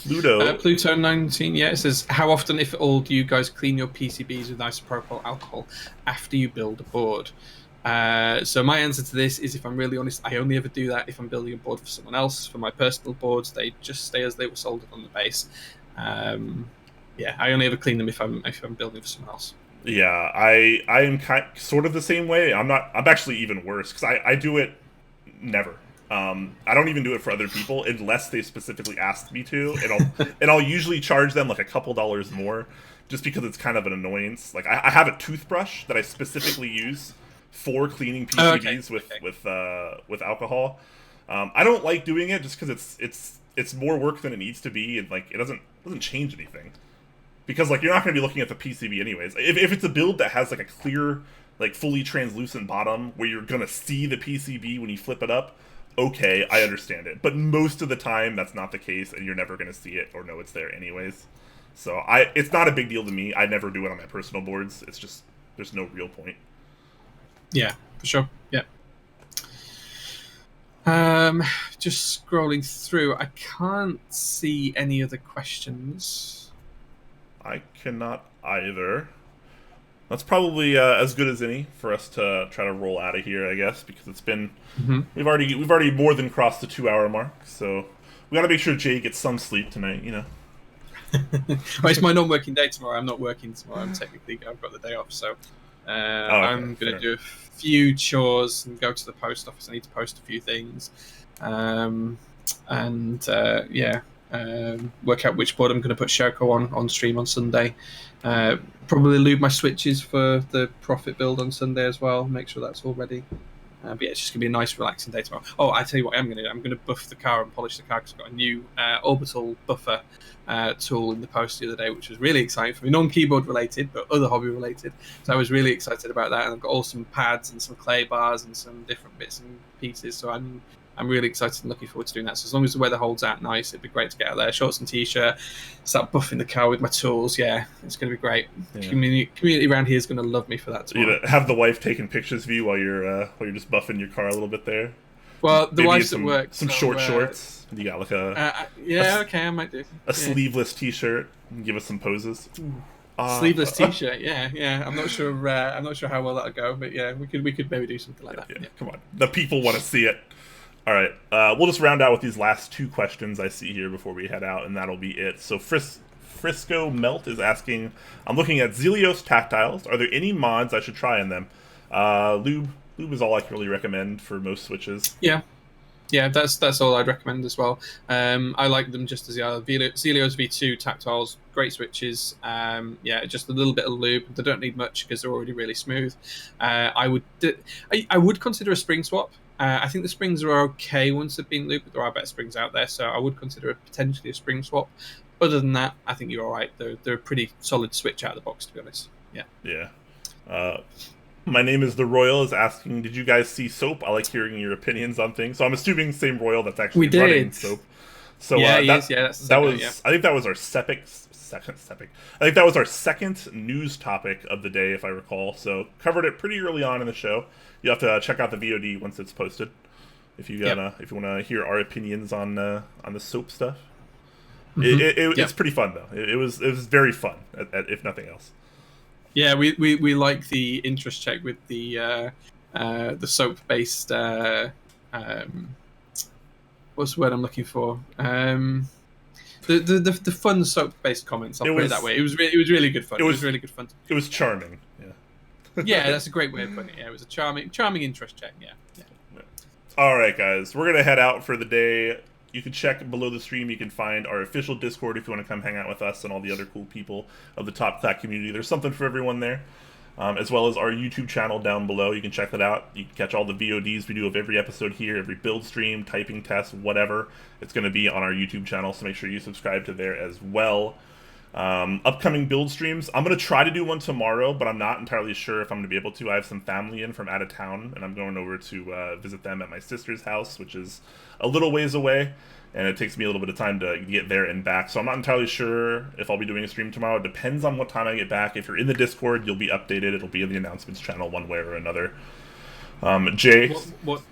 Ludo. Pluto 19, it says, how often, if at all, do you guys clean your PCBs with isopropyl alcohol after you build a board? So my answer to this is, if I'm really honest, I only ever do that if I'm building a board for someone else. For my personal boards, they just stay as they were soldered on the base. I only ever clean them if I'm building for someone else. Yeah, I am sort of the same way. I'm actually even worse, because I do it never. I don't even do it for other people unless they specifically asked me to, and I'll usually charge them like a couple dollars more, just because it's kind of an annoyance. Like I have a toothbrush that I specifically use for cleaning PCBs with alcohol. I don't like doing it just because it's more work than it needs to be, and like it doesn't change anything, because like you're not going to be looking at the PCB anyways. If it's a build that has like a clear, like fully translucent bottom where you're going to see the PCB when you flip it up, okay, I understand it. But most of the time that's not the case, and you're never going to see it or know it's there anyways. So it's not a big deal to me. I never do it on my personal boards. It's just there's no real point. Yeah, for sure. Yeah. Just scrolling through, I can't see any other questions. I cannot either. That's probably as good as any for us to try to roll out of here, I guess, because it's been we've already more than crossed the 2-hour mark. So we got to make sure Jay gets some sleep tonight. You know. Well, it's my non-working day tomorrow. I'm not working tomorrow. I've got the day off, so I'm going to do a few chores and go to the post office. I need to post a few things, work out which board I'm going to put Shoko on stream on Sunday. Probably lube my switches for the profit build on Sunday as well. Make sure that's all ready. But yeah, it's just going to be a nice, relaxing day tomorrow. Oh, I tell you what I'm going to do. I'm going to buff the car and polish the car because I've got a new orbital buffer tool in the post the other day, which was really exciting for me. Non-keyboard related, but other hobby related. So I was really excited about that. And I've got all some pads and some clay bars and some different bits and pieces. So I'm really excited and looking forward to doing that. So as long as the weather holds out nice, it'd be great to get out there. Shorts and t-shirt, start buffing the car with my tools. Yeah, it's going to be great. Yeah. Community around here is going to love me for that tomorrow. You have the wife taking pictures of you while you're just buffing your car a little bit there. Well, the wife's at work. Some short shorts. You got like I might do a sleeveless t-shirt. And give us some poses. Sleeveless t-shirt, yeah. I'm not sure how well that'll go, but yeah, we could maybe do something like that. Yeah. Come on, the people want to see it. All right, we'll just round out with these last 2 questions I see here before we head out, and that'll be it. So Frisco Melt is asking, I'm looking at Zealios tactiles. Are there any mods I should try in them? Lube is all I can really recommend for most switches. Yeah, that's all I'd recommend as well. I like them just as they are. Zealios V2 tactiles, great switches. Just a little bit of lube. They don't need much because they're already really smooth. I would consider a spring swap. I think the springs are okay once they've been lubed, but there are better springs out there, so I would consider potentially a spring swap. Other than that, I think you're all right. They're a pretty solid switch out of the box, to be honest. Yeah. Yeah. My name is the Royal is asking, did you guys see Soap? I like hearing your opinions on things. So I'm assuming same Royal that's actually running Soap. So I think that was our second news topic of the day, if I recall. So covered it pretty early on in the show. You have to check out the VOD once it's posted if you want to hear our opinions on the Soap stuff. It's pretty fun though. It was very fun, if nothing else. Yeah, we like the interest check with the soap based. What's the word I'm looking for? The fun soap based comments. I'll put it that way. It was really good fun. It was really good fun. It was charming. Yeah. Yeah, that's a great way of putting it. Yeah, it was a charming interest check. Yeah. All right, guys, we're gonna head out for the day. You can check below the stream. You can find our official Discord if you want to come hang out with us and all the other cool people of the Top Clack community. There's something for everyone there, as well as our YouTube channel down below. You can check that out. You can catch all the VODs we do of every episode here, every build stream, typing test, whatever. It's going to be on our YouTube channel, so make sure you subscribe to there as well. Upcoming build streams. I'm going to try to do one tomorrow, but I'm not entirely sure if I'm going to be able to. I have some family in from out of town, and I'm going over to visit them at my sister's house, which is a little ways away, and it takes me a little bit of time to get there and back. So I'm not entirely sure if I'll be doing a stream tomorrow. It depends on what time I get back. If you're in the Discord, you'll be updated. It'll be in the announcements channel one way or another. Jay,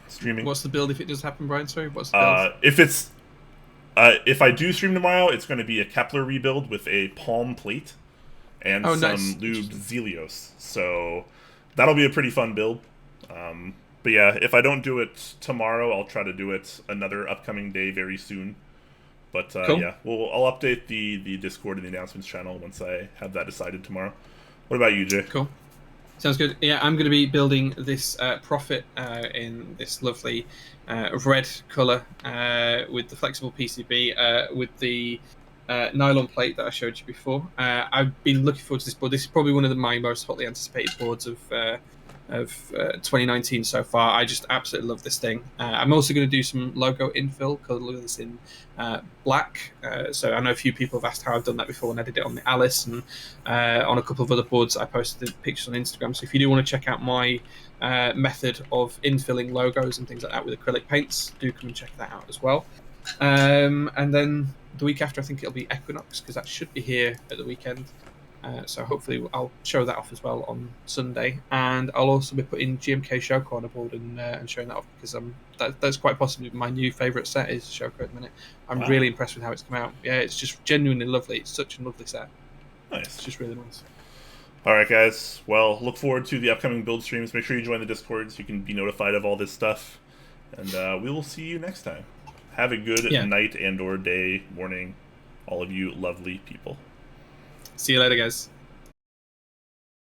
streaming. What's the build if it does happen, Brian? Sorry, what's the build? If I do stream tomorrow, it's going to be a Kepler rebuild with a palm plate and some lubed Zealios. So that'll be a pretty fun build. But yeah, if I don't do it tomorrow, I'll try to do it another upcoming day very soon. But cool. Yeah, I'll update the Discord and the announcements channel once I have that decided tomorrow. What about you, Jay? Cool. Sounds good. Yeah, I'm going to be building this Prophet in this lovely red colour with the flexible PCB with the nylon plate that I showed you before. I've been looking forward to this board. This is probably one of my most hotly anticipated boards of 2019 so far. I just absolutely love this thing. I'm also going to do some logo infill, colour this in black. So I know a few people have asked how I've done that before, and I did it on the Alice and on a couple of other boards. I posted the pictures on Instagram. So if you do want to check out my method of infilling logos and things like that with acrylic paints, do come and check that out as well. And then the week after, I think it'll be Equinox, because that should be here at the weekend. So hopefully I'll show that off as well on Sunday, and I'll also be putting GMK Shoko on a board and showing that off, because that's quite possibly my new favourite set is Shoko at the minute. I'm Wow. really impressed with how it's come out. Yeah, it's just genuinely lovely. It's such a lovely set. Nice. It's just really nice. All right, guys. Well, look forward to the upcoming build streams. Make sure you join the Discord so you can be notified of all this stuff. And we will see you next time. Have a good night and or day, morning, all of you lovely people. See you later, guys.